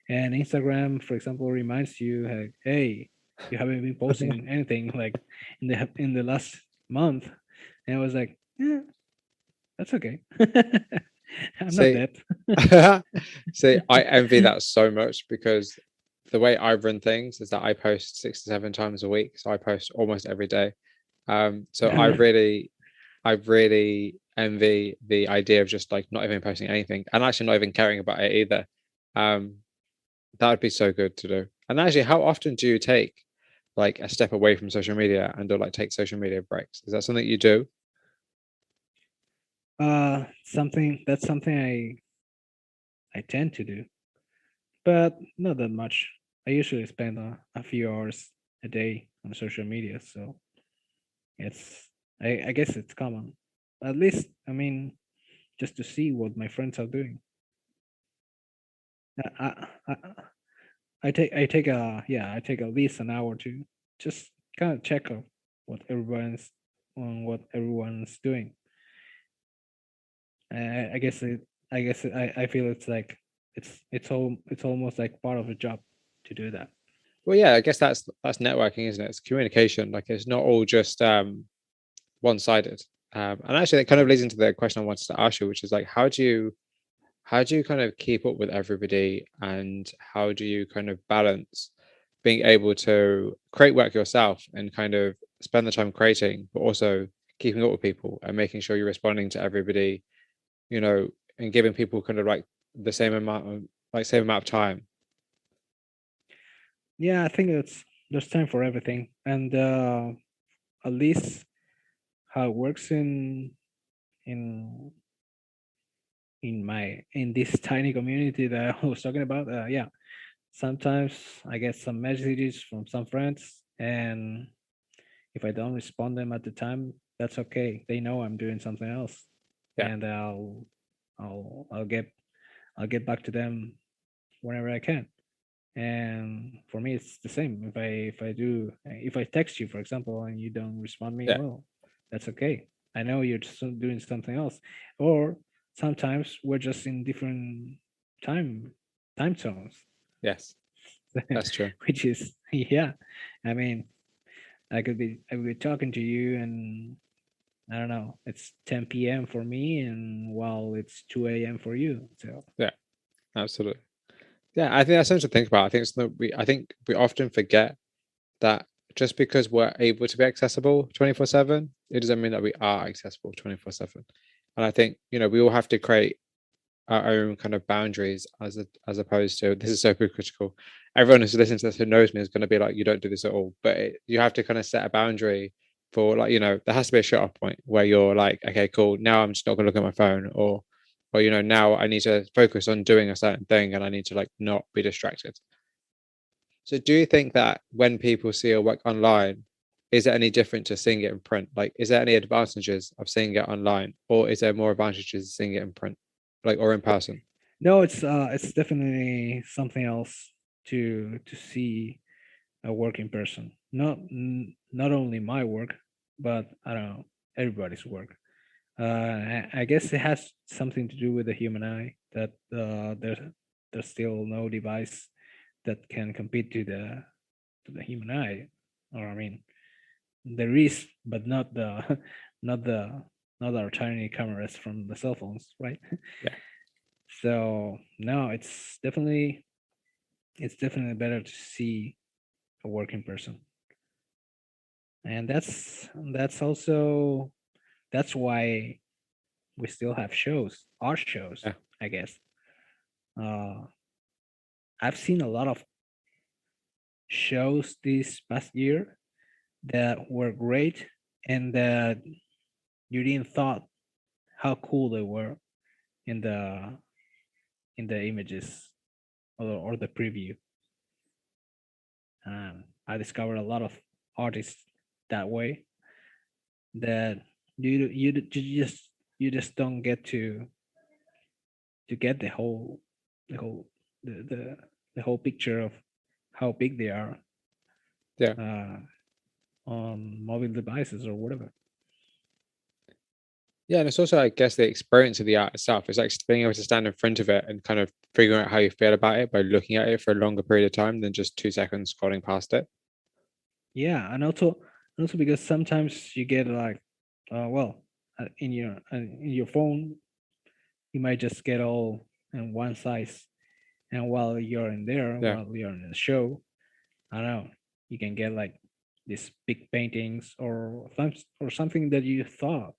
And Instagram, for example, reminds you, like, hey, you haven't been posting anything like in the last month. And I was like, yeah, that's okay. I'm not See, dead. see, I envy that so much because the way I run things is that I post 6 to 7 times a week. So I post almost every day. So I really envy the idea of just like not even posting anything and actually not even caring about it either. Um, that would be so good to do. And actually, how often do you take like a step away from social media and or like take social media breaks? Is that something you do? Something that's something I tend to do, but not that much. I usually spend a few hours a day on social media, so it's I guess it's common. At least, I mean, just to see what my friends are doing. I take at least an hour to just kind of check out what everyone's what everyone's doing. I guess I feel it's like it's almost like part of the job to do that. Well, yeah, I guess that's networking, isn't it? It's communication. Like it's not all just one-sided. And actually, that kind of leads into the question I wanted to ask you, which is like, how do you kind of keep up with everybody, and how do you kind of balance being able to create work yourself and kind of spend the time creating, but also keeping up with people and making sure you're responding to everybody, you know, and giving people kind of like the same amount of time. Yeah, I think there's time for everything, and at least how it works in in this tiny community that I was talking about. Yeah, sometimes I get some messages from some friends, and if I don't respond them at the time, that's okay. They know I'm doing something else, Yeah, and I'll get back to them whenever I can. And for me, it's the same. If I text you, for example, and you don't respond me, yeah, well, that's okay. I know you're just doing something else, or sometimes we're just in different time time zones, yes, that's true. which is yeah. I mean, I could be talking to you, and I don't know, it's 10 p.m. for me, and while it's 2 a.m. for you. So Yeah, absolutely. Yeah, I think that's something to think about. I think we often forget that just because we're able to be accessible 24/7, it doesn't mean that we are accessible 24/7. And I think, we all have to create our own kind of boundaries as opposed to this is so critical. Everyone who's listening to this who knows me is going to be like, you don't do this at all. But you have to kind of set a boundary for like, there has to be a shut off point where you're like, okay, cool. Now I'm just not going to look at my phone, or now I need to focus on doing a certain thing and I need to like not be distracted. So do you think that when people see your work online, is it any different to seeing it in print? Like, is there any advantages of seeing it online, or is there more advantages of seeing it in print, like or in person? no, it's definitely something else to see a work in person. Not only my work, but I don't know, everybody's work. I guess it has something to do with the human eye, that there's still no device that can compete to to the human eye, or I mean, there is, but not the not the not our tiny cameras from the cell phones, right? Yeah. So no, it's definitely better to see a working person, and that's why we still have shows, art shows, Yeah. I guess. Uh, I've seen a lot of shows this past year that were great and that you didn't thought how cool they were in the images or the preview. I discovered a lot of artists that way that you just don't get to get the whole the the whole picture of how big they are Yeah. uh, on mobile devices or whatever. Yeah, and it's also, I guess, the experience of the art itself. It's like being able to stand in front of it and kind of figuring out how you feel about it by looking at it for a longer period of time than just 2 seconds scrolling past it. Yeah, and also because sometimes you get like, well, in your phone, you might just get all in one size, and Yeah. while you're in the show, I don't know, you can get like these big paintings or something that you thought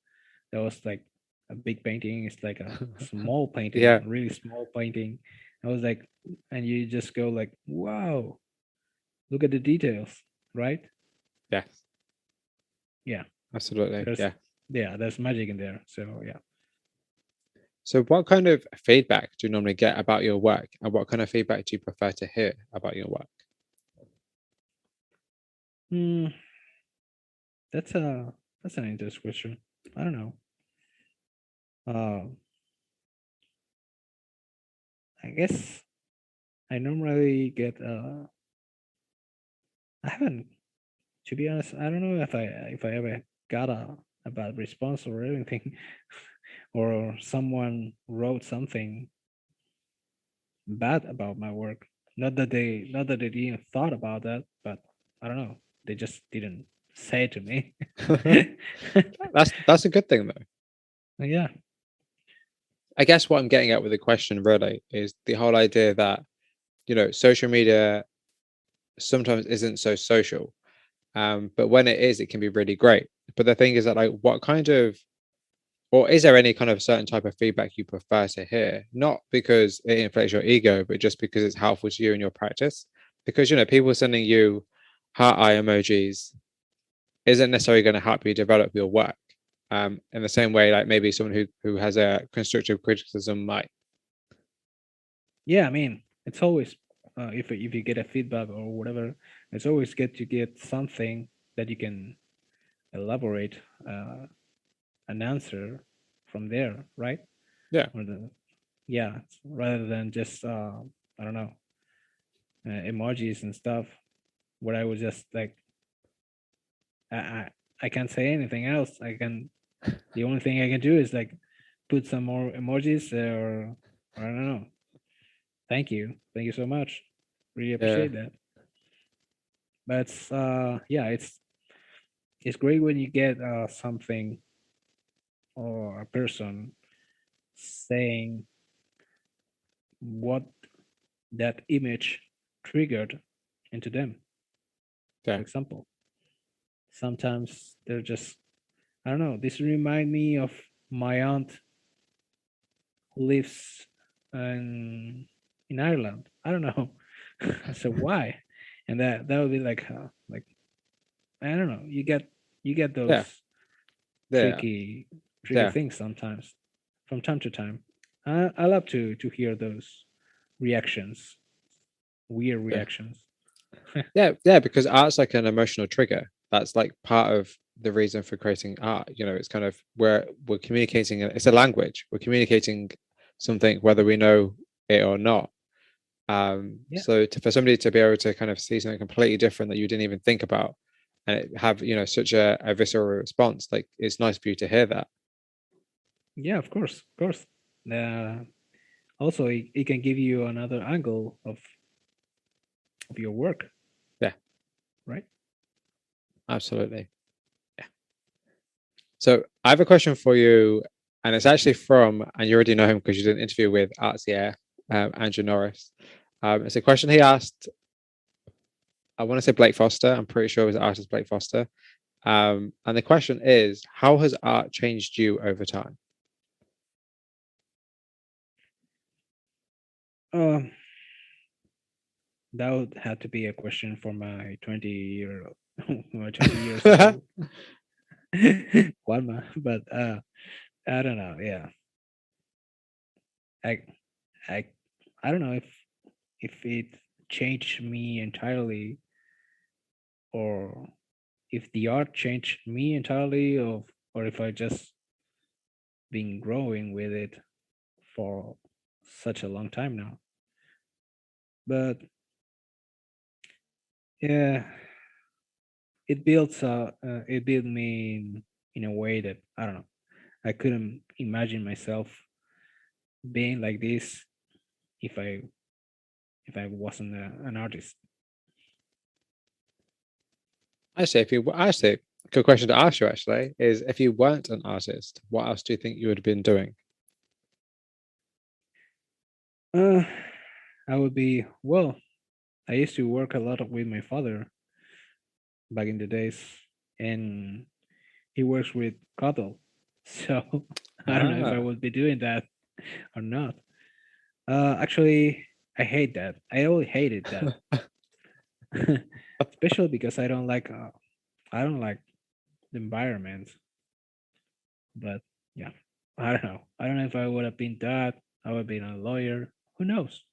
that was like a big painting. It's like a small painting, Yeah. a really small painting. I was like, and you just go like, wow, look at the details, right? Yes. Yeah, Absolutely. there's Yeah. yeah, there's magic in there. So yeah. So, what kind of feedback do you normally get about your work, and what kind of feedback do you prefer to hear about your work? Hmm, that's a that's an interesting question. I don't know. Uh, I guess I normally get. I haven't, to be honest. I don't know if I ever got a bad response or anything, or someone wrote something bad about my work. Not that they didn't thought about that, but I don't know. They just didn't say it to me. That's a good thing, though. Yeah. I guess what I'm getting at with the question really is the whole idea that social media sometimes isn't so social, but when it is, it can be really great. But the thing is that, like, what kind of, or is there any kind of certain type of feedback you prefer to hear? Not because it inflates your ego, but just because it's helpful to you in your practice. Because people sending you heart eye emojis isn't necessarily going to help you develop your work. In the same way, like maybe someone who has a constructive criticism might. Yeah, I mean, it's always if you get a feedback or whatever, it's always good to get something that you can elaborate an answer from there, right? Yeah, Or yeah, rather than just I don't know, emojis and stuff. Where I was just like, I, I I can't say anything else. The only thing I can do is like put some more emojis or I don't know. Thank you so much. Really yeah, appreciate that. But yeah, it's great when you get something or a person saying what that image triggered into them. For yeah, example, sometimes they're just, I don't know, this remind me of my aunt who lives in Ireland. I don't know. So why? And that would be like I don't know. You get yeah, those yeah, tricky yeah, things sometimes from time to time. I love to hear those reactions, weird yeah, reactions. yeah, yeah. Because art's like an emotional trigger. That's like part of the reason for creating art. It's kind of where we're communicating. It's a language. We're communicating something, whether we know it or not. Yeah, So for somebody to be able to kind of see something completely different that you didn't even think about, and have such a visceral response, like it's nice for you to hear that. yeah, of course. Uh, Also, it can give you another angle of your work. Yeah, right? Absolutely. Yeah. So I have a question for you, and it's actually from, and you already know him because you did an interview with Artsier, Andrew Norris. It's a question he asked. I want to say Blake Foster. I'm pretty sure it was the artist Blake Foster. And the question is, how has art changed you over time? Um, that would have to be a question for my my 20 years old Juanma. But I don't know. Yeah, I, I, I don't know if it changed me entirely, or if the art changed me entirely, or if I just been growing with it for such a long time now. But yeah, it built me in a way that I don't know. I couldn't imagine myself being like this if I wasn't an artist. Actually, good question to ask you actually is if you weren't an artist, what else do you think you would have been doing? Uh, I would be well. I used to work a lot with my father back in the days, and he works with cattle. So I don't know if I Ah, would be doing that or not. Actually, I hate that. I really hated that, especially because I don't like the environment. But yeah, I don't know. I don't know if I would have been that. I would have been a lawyer. Who knows?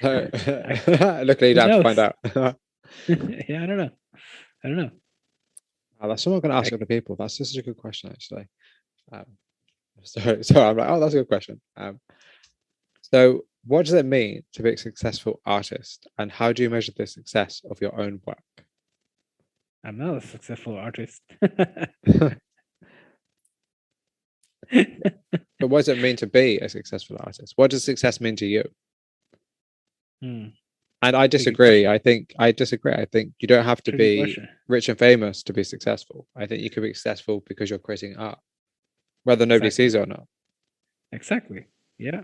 so I, luckily you who don't have to find knows? out. Yeah, I don't know. I don't know. That's what I'm going to ask I, other people. That's just a good question actually. Um, so I'm like, oh, that's a good question. So what does it mean to be a successful artist, and how do you measure the success of your own work? I'm not a successful artist. But what does it mean to be a successful artist? What does success mean to you? Hmm, And I tricky disagree. question. I disagree. I think you don't have to Tricky be question. rich and famous to be successful. I think you can be successful because you're creating art, whether nobody Exactly. sees it or not. Exactly. Yeah.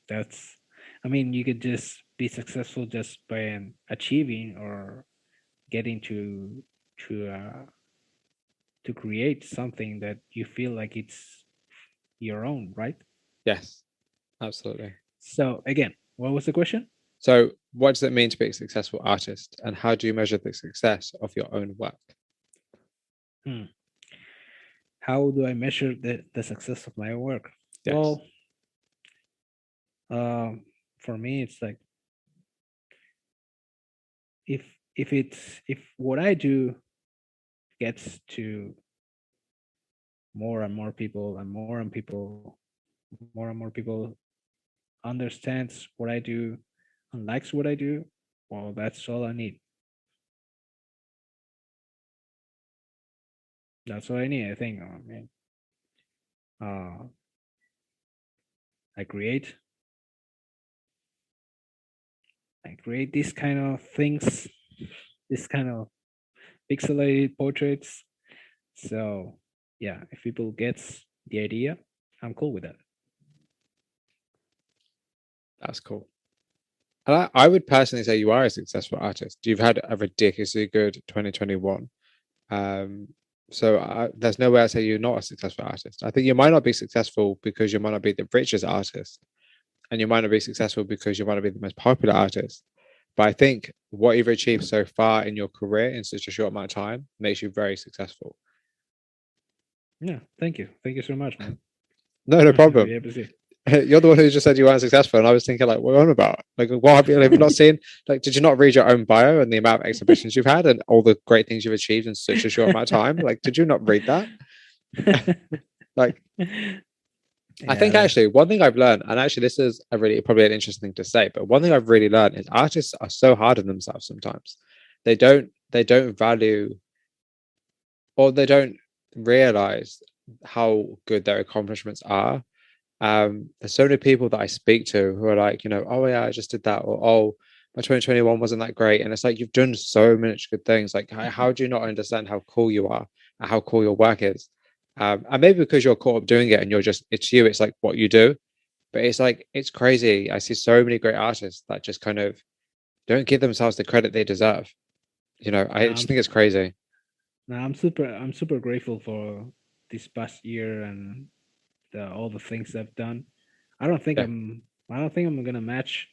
That's. I mean, you could just be successful just by achieving or getting to to create something that you feel like it's your own, right? Yes, absolutely. So again, what was the question? So, what does it mean to be a successful artist, and how do you measure the success of your own work? Hmm. How do I measure the success of my work? Yes. Well, um, for me, it's like if if what I do gets to more and more people and more and more people understands what I do and likes what I do, well, that's all I need. That's all I need. I think. I mean, uh, I create I create these kind of things, this kind of pixelated portraits. So yeah, if people gets the idea, I'm cool with that. That's cool. And I would personally say you are a successful artist. You've had a ridiculously good 2021. Um, so there's no way I'd say you're not a successful artist. I think you might not be successful because you might not be the richest artist, and you might not be successful because you might not be the most popular artist. But I think what you've achieved so far in your career in such a short amount of time makes you very successful. Yeah, thank you. Thank you so much, man. No, no I problem. really appreciate. You're the one who just said you weren't successful, and I was thinking, like, what are you on about? Like, what have you not seen? Like, did you not read your own bio and the amount of exhibitions you've had and all the great things you've achieved in such a short amount of time? Like, did you not read that? Like, I think Yeah. actually one thing I've learned, and actually this is a really probably an interesting thing to say, but one thing I've really learned is artists are so hard on themselves sometimes. They don't value or they don't realize how good their accomplishments are. There's so many people that I speak to who are like, oh yeah, I just did that, or oh, my 2021 wasn't that great. And it's like, you've done so much good things. Like, how do you not understand how cool you are and how cool your work is? And maybe because you're caught up doing it and you're just, it's you, it's like what you do. But it's like, it's crazy. I see so many great artists that just kind of don't give themselves the credit they deserve. I Now just think it's crazy. I'm super grateful for this past year and all the things I've done. I don't think Yeah. I'm I don't think I'm gonna match.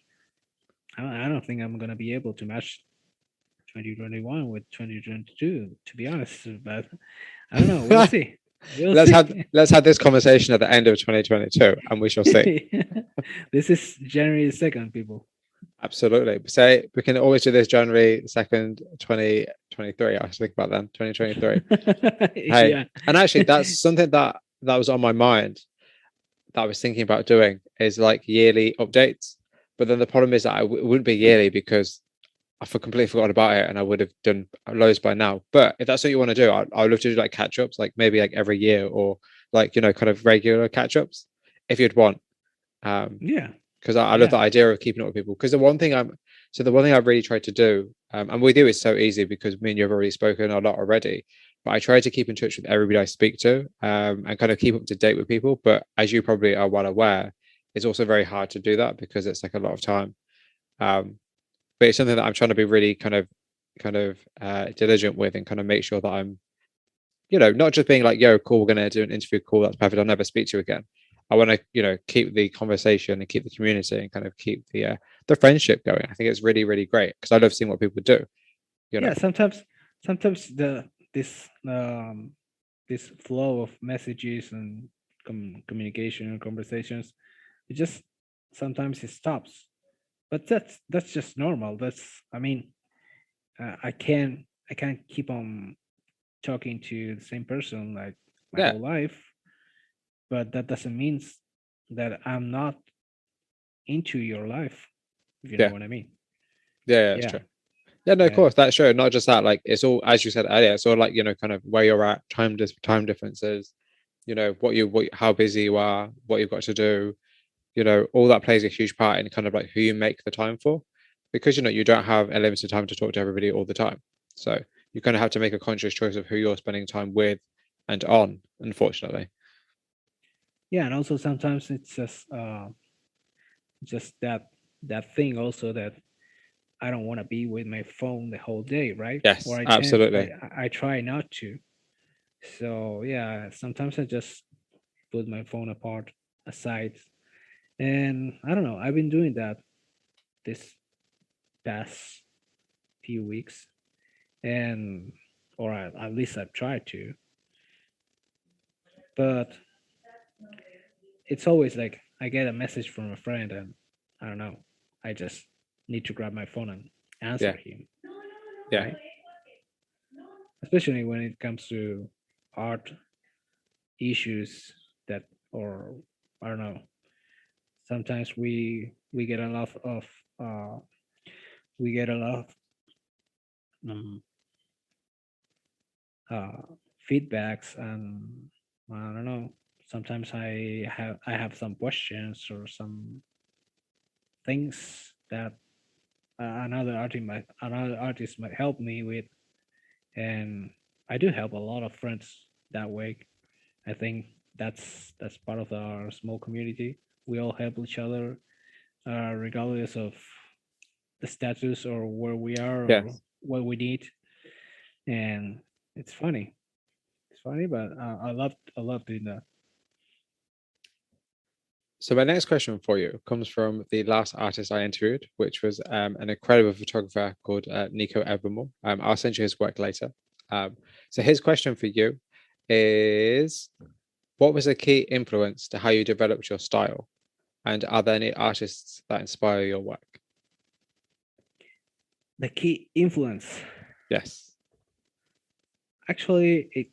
I don't think I'm gonna be able to match 2021 with 2022. To be honest, but I don't know. We'll see. We'll let's have see. let's have this conversation at the end of 2022 and we shall see. This is January 2nd, people. Absolutely. Say we can always do this January 2nd, 2023. I think about then, 2023. Hey, Yeah. and actually that's something that was on my mind that I was thinking about doing is like yearly updates. But then the problem is that it wouldn't be yearly because completely forgot about it and I would have done loads by now. But if that's what you want to do, I would love to do like catch ups, like maybe like every year or like, kind of regular catch ups if you'd want. Um, Yeah. because I love the Yeah. idea of keeping up with people. Because the one thing I've really tried to do, and with you, it's so easy because me and you have already spoken a lot already. But I try to keep in touch with everybody I speak to, and kind of keep up to date with people. But as you probably are well aware, it's also very hard to do that because it's like a lot of time. Um, but it's something that I'm trying to be really kind of diligent with and kind of make sure that I'm, not just being like, yo, cool, we're going to do an interview, cool, that's perfect, I'll never speak to you again. I want to, keep the conversation and keep the community and kind of keep the friendship going. I think it's really, really great because I love seeing what people do, you know. Yeah. Sometimes this flow of messages and communication and conversations, it just sometimes it stops. But that's just normal. I mean, I can't keep on talking to the same person like my Yeah, whole life, but that doesn't mean that I'm not into your life, if you know yeah, what I mean. yeah, it's Yeah. true. Yeah, no, of And course, that's true. Not just that, like it's all, as you said earlier, it's all like, kind of where you're at, time differences, how busy you are, what you've got to do, all that plays a huge part in kind of like who you make the time for, because you don't have a limited time to talk to everybody all the time. So you kind of have to make a conscious choice of who you're spending time with and on, unfortunately. yeah, and also sometimes it's just that thing also that I don't want to be with my phone the whole day, right? Or Yes, I tend absolutely. I try not to. So yeah, sometimes I just put my phone apart aside, and I don't know. I've been doing that this past few weeks, and or at least I've tried to. But it's always like I get a message from a friend, and I don't know. I just need to grab my phone and answer Yeah, him, yeah, right? Especially when it comes to art issues that, or I don't know. Sometimes we get a lot of uh, we get a lot of um, uh, feedbacks, and I don't know. Sometimes I have some questions or some things that another artist might help me with, and I do help a lot of friends that way. I think that's part of our small community. We all help each other, regardless of the status or where we are or yes. what we need. And it's funny. It's funny, but I love doing that. So my next question for you comes from the last artist I interviewed, which was an incredible photographer called Nico Evermore. I'll send you his work later. So his question for you is, what was a key influence to how you developed your style? And are there any artists that inspire your work? The key influence. Yes. Actually,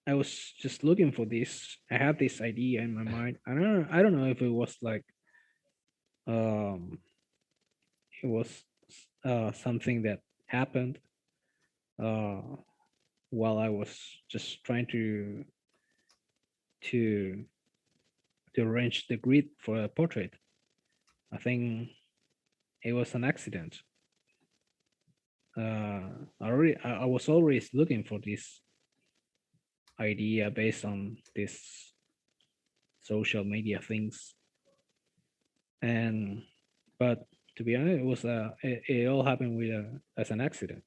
I was just looking for this. I had this idea in my mind. I don't know if it was like um it was something that happened uh while I was just trying to to arrange the grid for a portrait. I think it was an accident. I was always looking for this idea based on this social media things, and but to be honest, it all happened with as an accident,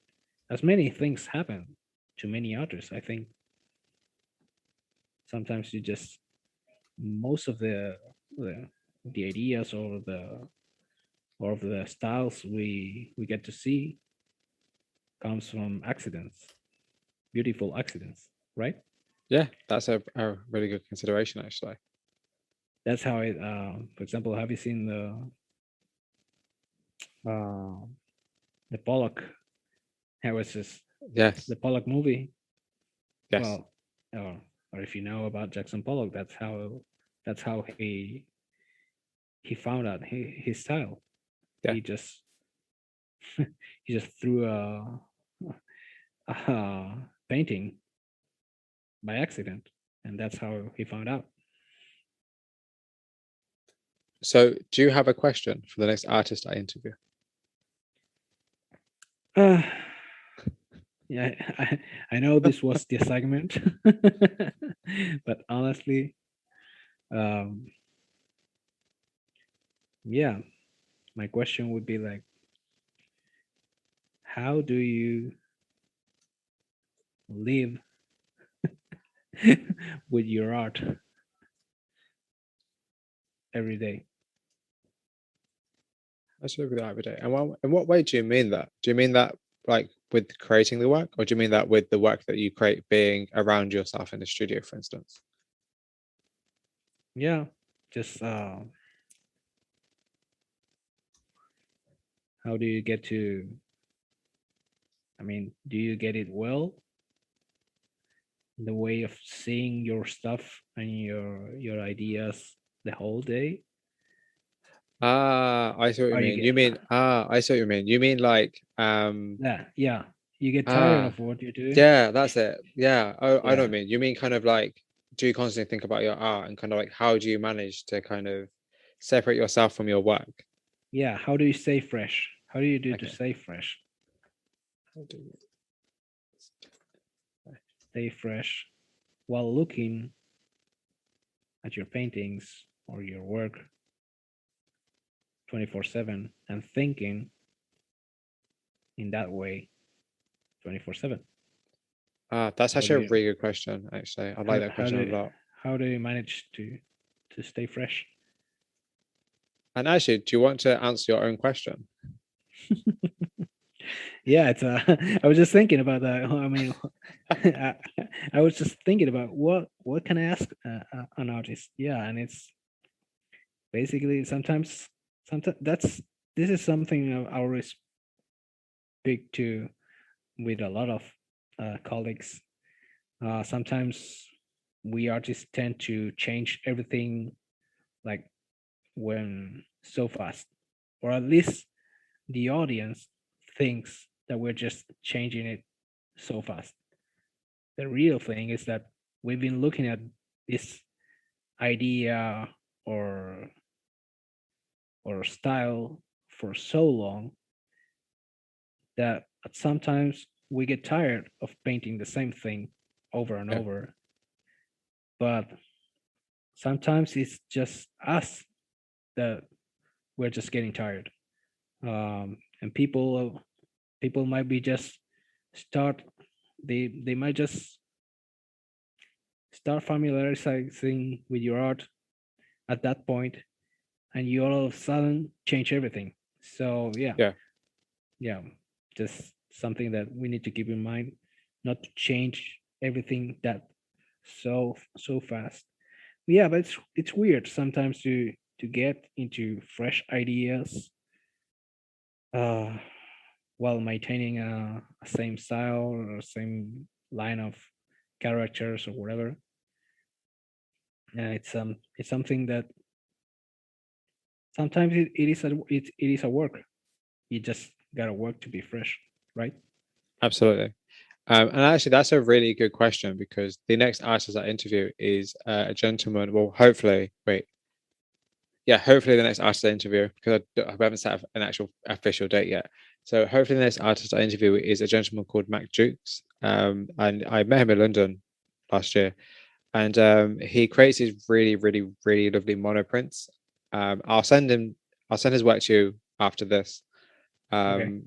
as many things happen to many artists. I think sometimes you just most of the, the ideas or the styles we get to see comes from accidents, beautiful accidents, right? Yeah, that's a really good consideration, actually. That's how it. For example, have you seen uh, the Pollock? How it's just Yes, the Pollock movie. yes, Well, or if you know about Jackson Pollock, that's how he found out his style. yeah. He just he just threw a painting by accident, and that's how he found out. So, do you have a question for the next artist I interview? Uh, yeah, I know this was the segment, but honestly, um, yeah, my question would be like, how do you live with your art every day? Let's look at that every day. And in what way do you mean that? Do you mean that like with creating the work, or do you mean that with the work that you create being around yourself in the studio, for instance? Yeah, just how do you get to? I mean, do you get it well? The way of seeing your stuff and your ideas the whole day? Ah, I see what you Or you mean. get I see what you mean. You mean like, yeah, you get tired ah, of what you're doing. yeah, that's it. Yeah, I know what Yeah, you mean. You mean kind of like, do you constantly think about your art and kind of like, how do you manage to kind of separate yourself from your work? yeah. How do you stay fresh? How do you do to Okay. stay fresh? How do you- Stay fresh while looking at your paintings or your work 24/7 and thinking in that way 24/7. That's How do actually a you really good question, actually. I like that how question a do lot. how do you manage to stay fresh? And actually, do you want to answer your own question? Yeah, it's I was just thinking about that. I mean, I, I was just thinking about what can I ask an artist? Yeah, and it's basically sometimes that's this is something I always speak to with a lot of colleagues. Sometimes we artists tend to change everything like when so fast, or at least the audience thinks that we're just changing it so fast. The real thing is that we've been looking at this idea or or style for so long that sometimes we get tired of painting the same thing over and Yeah, over. But sometimes it's just us that we're just getting tired. And people might be just start they might just start familiarizing with your art at that point, and you all of a sudden change everything. So yeah, yeah, yeah, just something that we need to keep in mind, not to change everything that so fast. Yeah, but it's weird sometimes to get into fresh ideas uh while maintaining a same style or same line of characters or whatever. It's something that sometimes it is a work. You just gotta work to be fresh, right? absolutely. And actually, that's a really good question because the next artist I interview is a gentleman. Well, hopefully, wait. yeah, hopefully the next artist I interview, because I haven't set an actual official date yet. So hopefully the next artist I interview is a gentleman called Mac Jukes. And I met him in London last year, and he creates these really, really, really lovely monoprints. I'll send his work to you after this. Okay.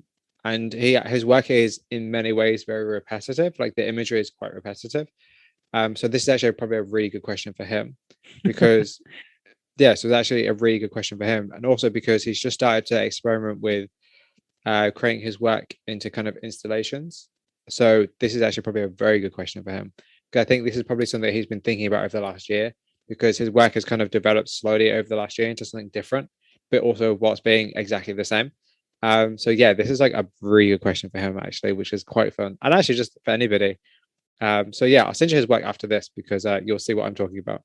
And his work is in many ways very repetitive. Like the imagery is quite repetitive. So this is actually probably a really good question for him, because yeah, so it's actually a really good question for him, and also because he's just started to experiment with creating his work into kind of installations. So this is actually probably a very good question for him, because I think this is probably something he's been thinking about over the last year, because his work has kind of developed slowly over the last year into something different, but also what's being exactly the same. So yeah, this is like a really good question for him actually, which is quite fun, and actually just for anybody. So yeah, I'll send you his work after this, because you'll see what I'm talking about.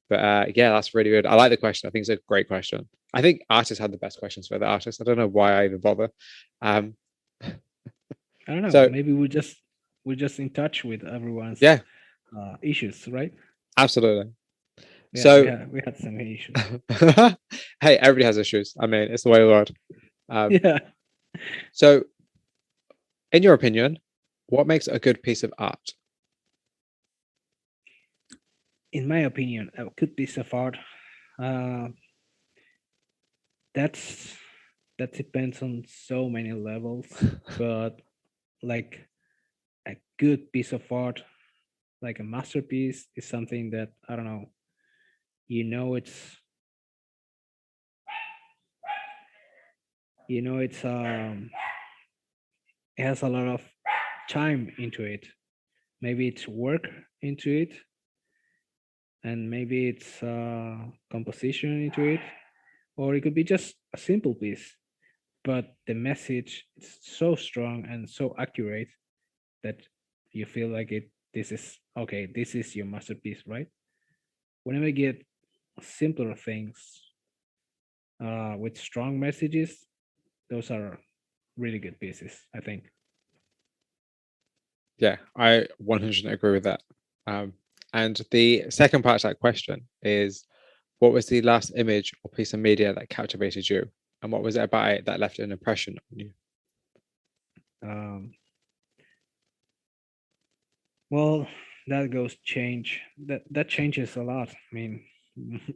But yeah, that's really good. I like the question. I think it's a great question. I think artists had the best questions for the artists. I don't know why I even bother. Um, I don't know. so Maybe we're just in touch with everyone's yeah, issues, right? absolutely. Yeah, So we had some issues. hey, everybody has issues. I mean, it's the way of the world. Um, Yeah. so, in your opinion, what makes a good piece of art? In my opinion, a good piece of art. Uh, that's that depends on so many levels, but like a good piece of art, like a masterpiece, is something that I don't know. You know, it's it has a lot of time into it. Maybe it's work into it, and maybe it's composition into it, or it could be just a simple piece. But the message is so strong and so accurate that you feel like it. This is okay. This is your masterpiece, right? Whenever you get simpler things with strong messages, those are really good pieces, I think. Yeah, I 100% agree with that. And the second part of that question is, what was the last image or piece of media that captivated you? And what was it about it that left an impression on you? Um, well, that goes change. That changes a lot. I mean,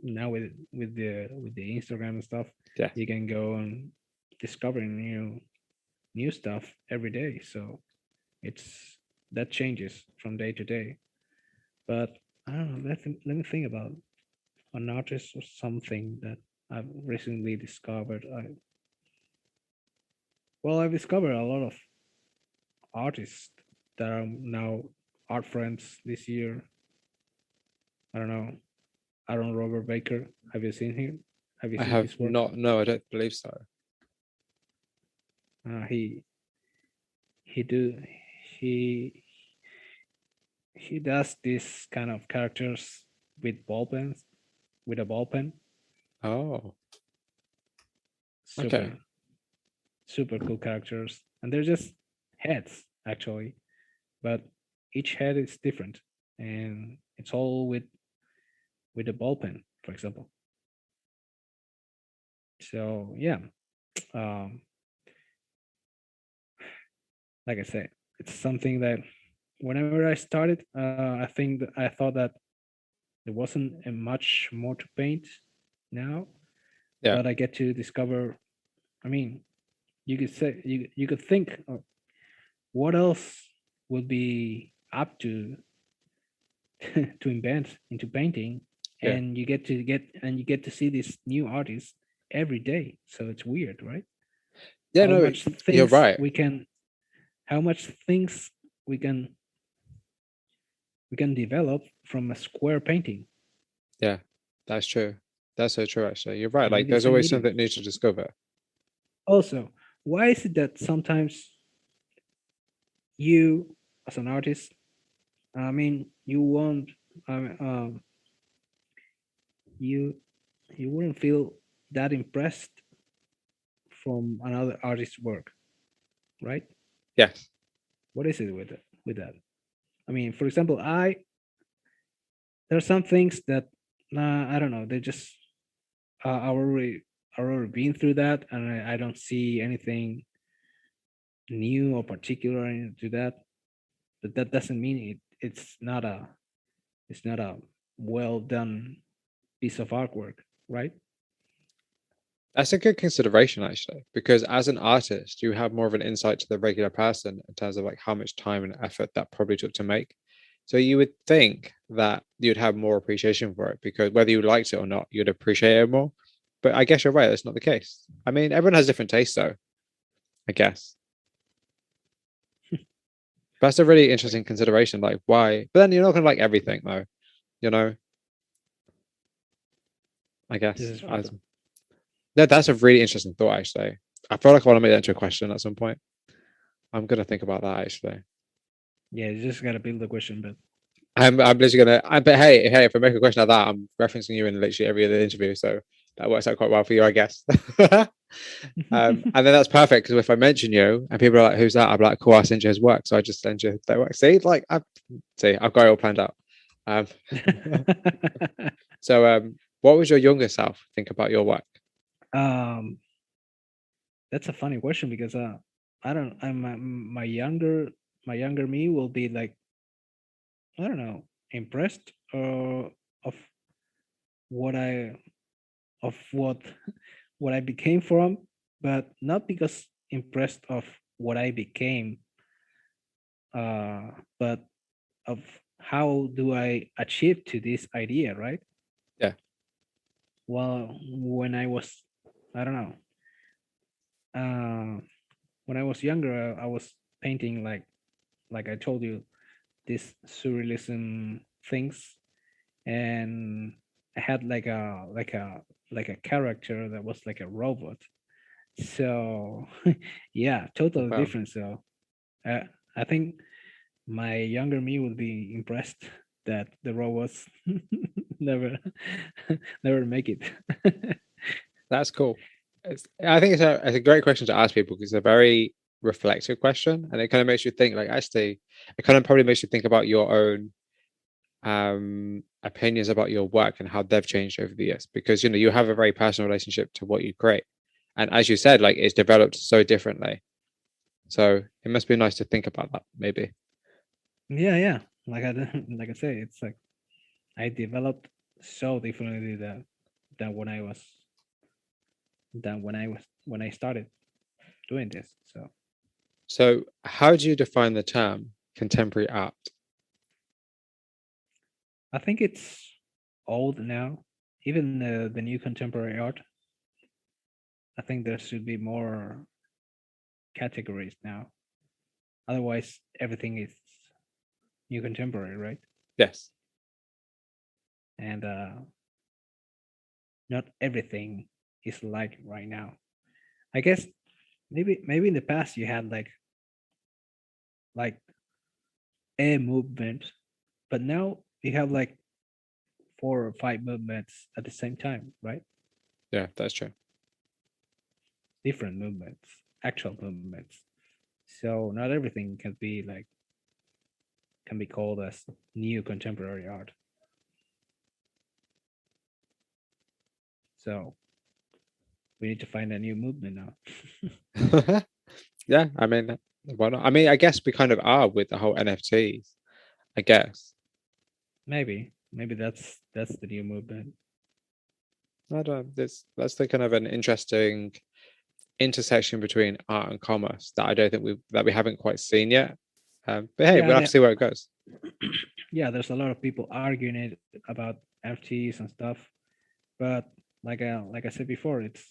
now with the Instagram and stuff, Yeah. you can go and discover new stuff every day. So it's that changes from day to day. But I don't know. Let me think about an artist or something that I've recently discovered. I've discovered a lot of artists that are now art friends this year. I don't know. Aaron Robert Baker. Have you seen him? Have you I seen have his work? not, no, I don't believe so. He he do he he does this kind of characters with ball pens, with a ball pen. Oh, okay. Super super cool characters, and they're just heads actually, but each head is different, and it's all with a ball pen, for example. So yeah, um, like I said, it's something that whenever I started, I thought that there wasn't much more to paint now, Yeah. but I get to discover. I mean, you could think of what else would be up to to invent into painting, Yeah. and you get to see these new artists every day. So it's weird, right? Yeah, How no, much you're things right. we can, how much things we can we can develop from a square painting. Yeah, that's true. That's so true, actually. You're right. And Like, it is there's a always medium. something new to discover. Also, why is it that sometimes you, as an artist, I mean, you won't, you you wouldn't feel that impressed from another artist's work, right? Yes. What is it with it, with that? I mean, for example, there are some things that I don't know. They just I already been through that, and I don't see anything new or particular into that. But that doesn't mean it's not a well done piece of artwork, right? That's a good consideration, actually, because as an artist, you have more of an insight to the regular person in terms of like how much time and effort that probably took to make. So you would think that you'd have more appreciation for it because whether you liked it or not, you'd appreciate it more. But I guess you're right, that's not the case. I mean, everyone has different tastes, though, I guess. But that's a really Wait, interesting consideration, like why? But then you're not gonna like everything, though, you know, I this guess. is fun. No, that's a really interesting thought, actually. I feel like I want to make that into a question at some point. I'm gonna think about that actually. Yeah, you just gotta build the question, but I'm literally gonna. But hey, if I make a question like that, I'm referencing you in literally every other interview, so that works out quite well for you, I guess. And then that's perfect because if I mention you and people are like, "Who's that?" I'm like, "Cool, I'll send you his work." So I just send you their work. See, like, I've got it all planned out. Um, so, what would your younger self think about your work? um, that's a funny question because I don't. My younger me will be like, I don't know, impressed of what I of what I became from, but not because impressed of what I became, but of how do I achieve to this idea, right? Yeah, Well, when I was, I don't know, uh, when I was younger, I was painting like I told you, these surrealism things, and I had like a character that was like a robot. So yeah, totally well, different. So uh, I think my younger me would be impressed that the robots never never make it. that's cool. I think it's a great question to ask people because it's a very reflective question, and it kind of makes you think. Like, actually, it kind of probably makes you think about your own opinions about your work and how they've changed over the years because you have a very personal relationship to what you create, and as you said, like it's developed so differently, so it must be nice to think about that maybe. Yeah, yeah. Like I say, it's like I developed so differently than when I was when I started doing this. So So how do you define the term contemporary art? I think it's old now. Even the new contemporary art, I think there should be more categories now. Otherwise, everything is new contemporary, right? Yes. And not everything is like right now. I guess maybe in the past you had like a movement, but now you have like four or five movements at the same time, right? Yeah, that's true. Different movements, actual movements. So not everything can be called as new contemporary art. So we need to find a new movement now. Yeah, I mean, why not? I mean, I guess we kind of are with the whole NFTs, I guess. Maybe that's the new movement. I don't this That's the kind of an interesting intersection between art and commerce that I don't think we haven't quite seen yet. But hey, Yeah, we'll have to see where it goes. yeah. There's a lot of people arguing it about FTs and stuff, but like I said before, it's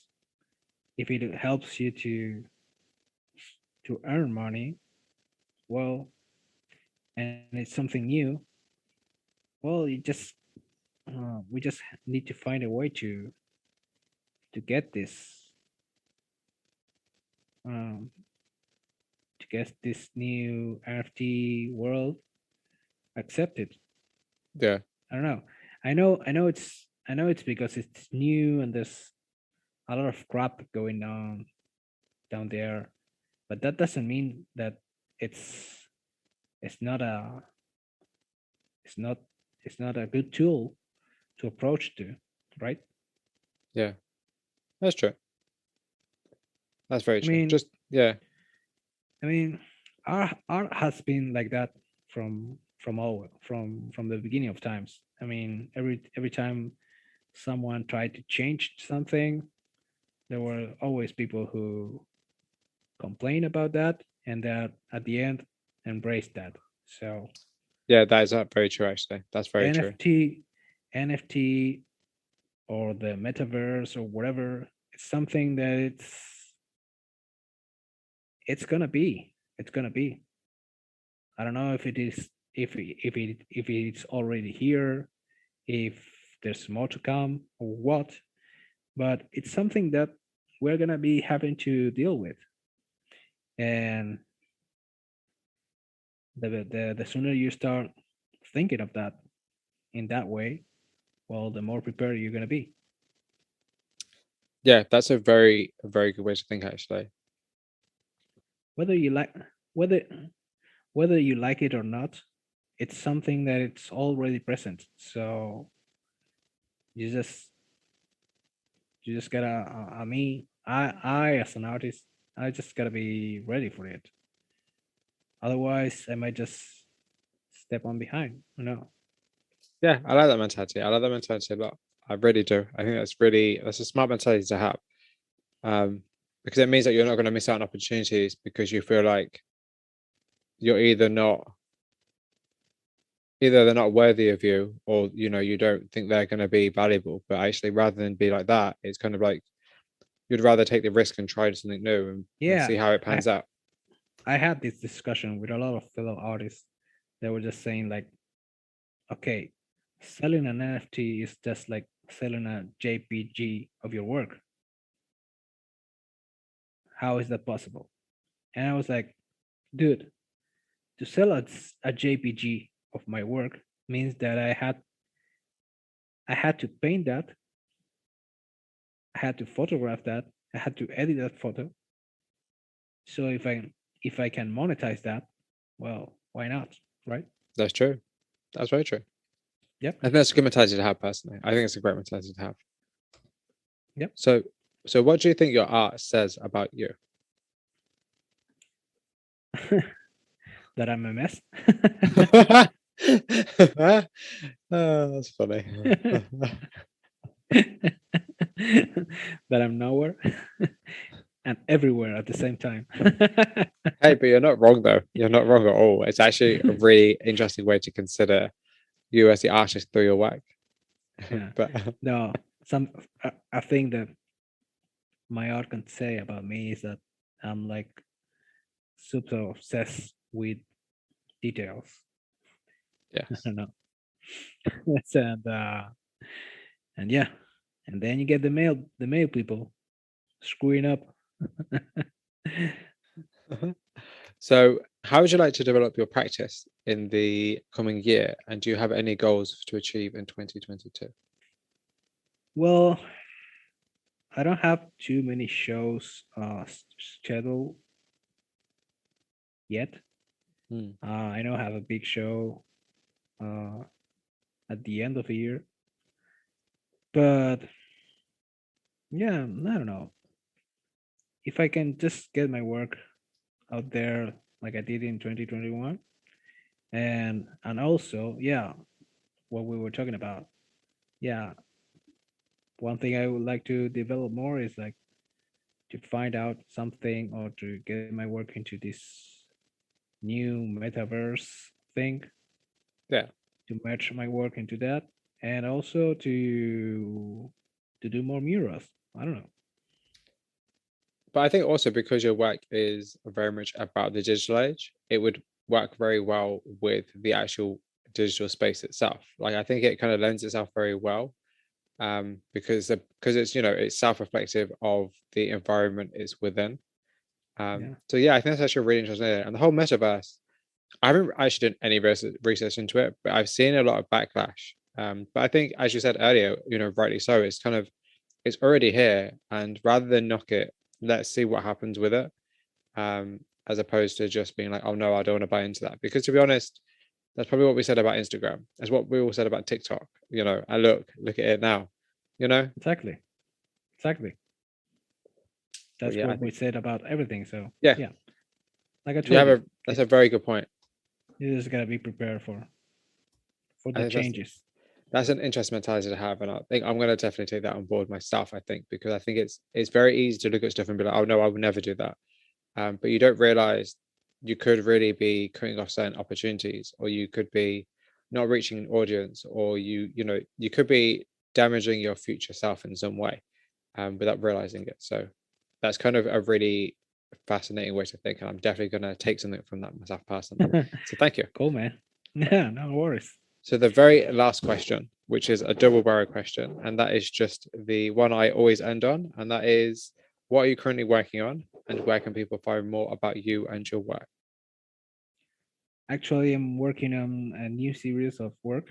if it helps you to earn money, well, and it's something new, well, we just need to find a way to get um, this new NFT world accepted. Yeah, I don't know. I know it's because it's new and there's a lot of crap going on down there, but that doesn't mean that it's it's not a it's not it's not a good tool to approach to, right? yeah. That's true. That's very I true. mean, Just yeah, I mean, art has been like that from the beginning of times. I mean, every time someone tried to change something, there were always people who complain about that and that at the end embrace that. So yeah, that is very true. Actually, that's very true. NFT, NFT, or the metaverse or whatever, it's something that it's gonna be. It's gonna be. I don't know if it is if it's already here, if there's more to come or what, but it's something that we're gonna be having to deal with. And the sooner you start thinking of that in that way, well, the more prepared you're gonna be. Yeah, that's a very good way to think. Actually, Whether you like whether whether you like it or not, it's something that it's already present. So you just you just gotta. I as an artist, I just gotta be ready for it. Otherwise, I might just step on behind. No. yeah, I like that mentality. I like that mentality a lot. I really do. I think that's a smart mentality to have. Because it means that you're not going to miss out on opportunities because you feel like you're either they're not worthy of you, or you don't think they're going to be valuable. But actually, rather than be like that, it's kind of like you'd rather take the risk and try something new and Yeah, see how it I pans out. I had this discussion with a lot of fellow artists. They were just saying like, okay, selling an NFT is just like selling a JPG of your work. How is that possible? And I was like, dude, to sell a JPG of my work means that I had to paint that, I had to photograph that, I had to edit that photo. So if I can monetize that, well, why not, right? That's true. That's very true. Yep, I think that's a good mentality to have personally. I think it's a great mentality to have. yep. So, so what do you think your art says about you? That I'm a mess. Oh, that's funny. That I'm nowhere and everywhere at the same time. Hey, but you're not wrong though. You're not wrong at all. It's actually a really interesting way to consider you as the artist through your work. Yeah. But No, some I think that my art can say about me is that I'm like super obsessed with details. I yes. don't know. and and yeah, and then you get the male people screwing up. So, how would you like to develop your practice in the coming year? And do you have any goals to achieve in 2022? Well, I don't have too many shows scheduled yet. Hmm. I know I have a big show uh, at the end of the year, but yeah, I don't know if I can just get my work out there like I did in 2021, and also yeah, what we were talking about. Yeah, one thing I would like to develop more is like to find out something or to get my work into this new metaverse thing, Yeah. to merge my work into that, and also to do more murals. I don't know. But I think also because your work is very much about the digital age, it would work very well with the actual digital space itself. Like I think it kind of lends itself very well, because it's it's self-reflective of the environment it's within. Yeah, So yeah, I think that's actually really interesting. And the whole metaverse, I haven't actually done any research into it, but I've seen a lot of backlash. But I think, as you said earlier, rightly so, it's already here, and rather than knock it, let's see what happens with it. As opposed to just being like, oh no, I don't want to buy into that. Because to be honest, that's probably what we said about Instagram. That's what we all said about TikTok. And look at it now. You know, exactly, exactly. that's yeah, I what we think said about everything. So yeah, yeah, like I you told have you, that's a very good point. you just gotta be prepared for I the think changes. that's an interesting mentality to have, and I think I'm going to definitely take that on board myself. I think because I think it's very easy to look at stuff and be like, oh no, I would never do that. But you don't realize you could really be cutting off certain opportunities, or you could be not reaching an audience, or you could be damaging your future self in some way, without realizing it. So that's kind of a really fascinating way to think, and I'm definitely going to take something from that myself personally. So thank you. Cool, man. Yeah, no worries. So the very last question, which is a double barrel question, and that is just the one I always end on, and that is, what are you currently working on, and where can people find more about you and your work? Actually, I'm working on a new series of work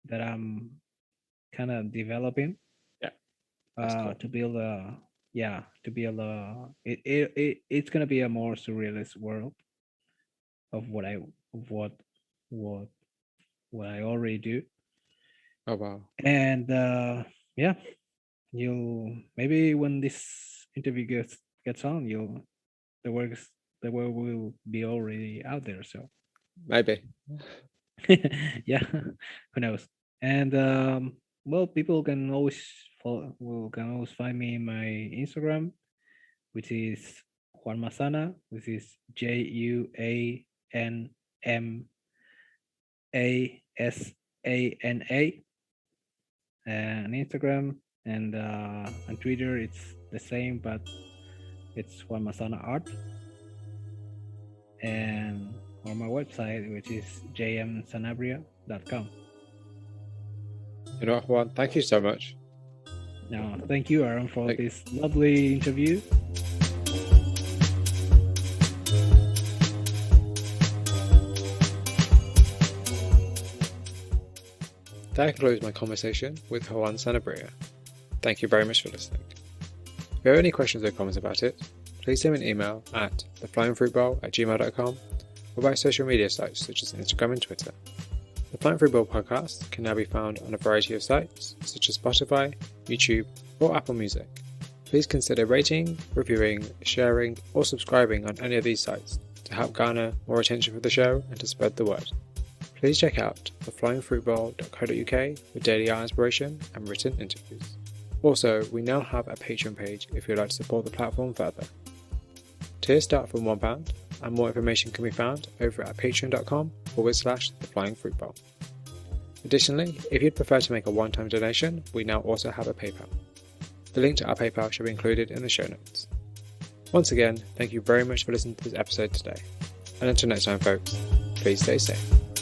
that I'm kind of developing Yeah, that's cool. to build a it's gonna be a more surrealist world of what what what I already do. Oh wow. And yeah, you'll maybe when this interview gets on, you'll the works the work will be already out there. So Maybe. yeah, who knows? And well, people can always can always find me in my Instagram, which is Juan Masana, which is JuanMasana, and Instagram, and on Twitter it's the same, but it's Juan Masana Art, and on my website, which is jmsanabria.com. You know what, Juan? Thank you so much. Now, thank you, Aaron, for Like, this lovely interview. that concludes my conversation with Juan Sanabria. Thank you very much for listening. If you have any questions or comments about it, please send me an email at theflyingfruitbowl@gmail.com or by social media sites such as Instagram and Twitter. The Flying Fruit Bowl podcast can now be found on a variety of sites such as Spotify, YouTube, or Apple Music. Please consider rating, reviewing, sharing, or subscribing on any of these sites to help garner more attention for the show and to spread the word. Please check out theflyingfruitbowl.co.uk for daily art inspiration and written interviews. Also, we now have a Patreon page if you'd like to support the platform further. Tiers start from £1, and more information can be found over at patreon.com/theflyingfruitbowl. Additionally, if you'd prefer to make a one-time donation, we now also have a PayPal. The link to our PayPal should be included in the show notes. Once again, thank you very much for listening to this episode today. And until next time, folks, please stay safe.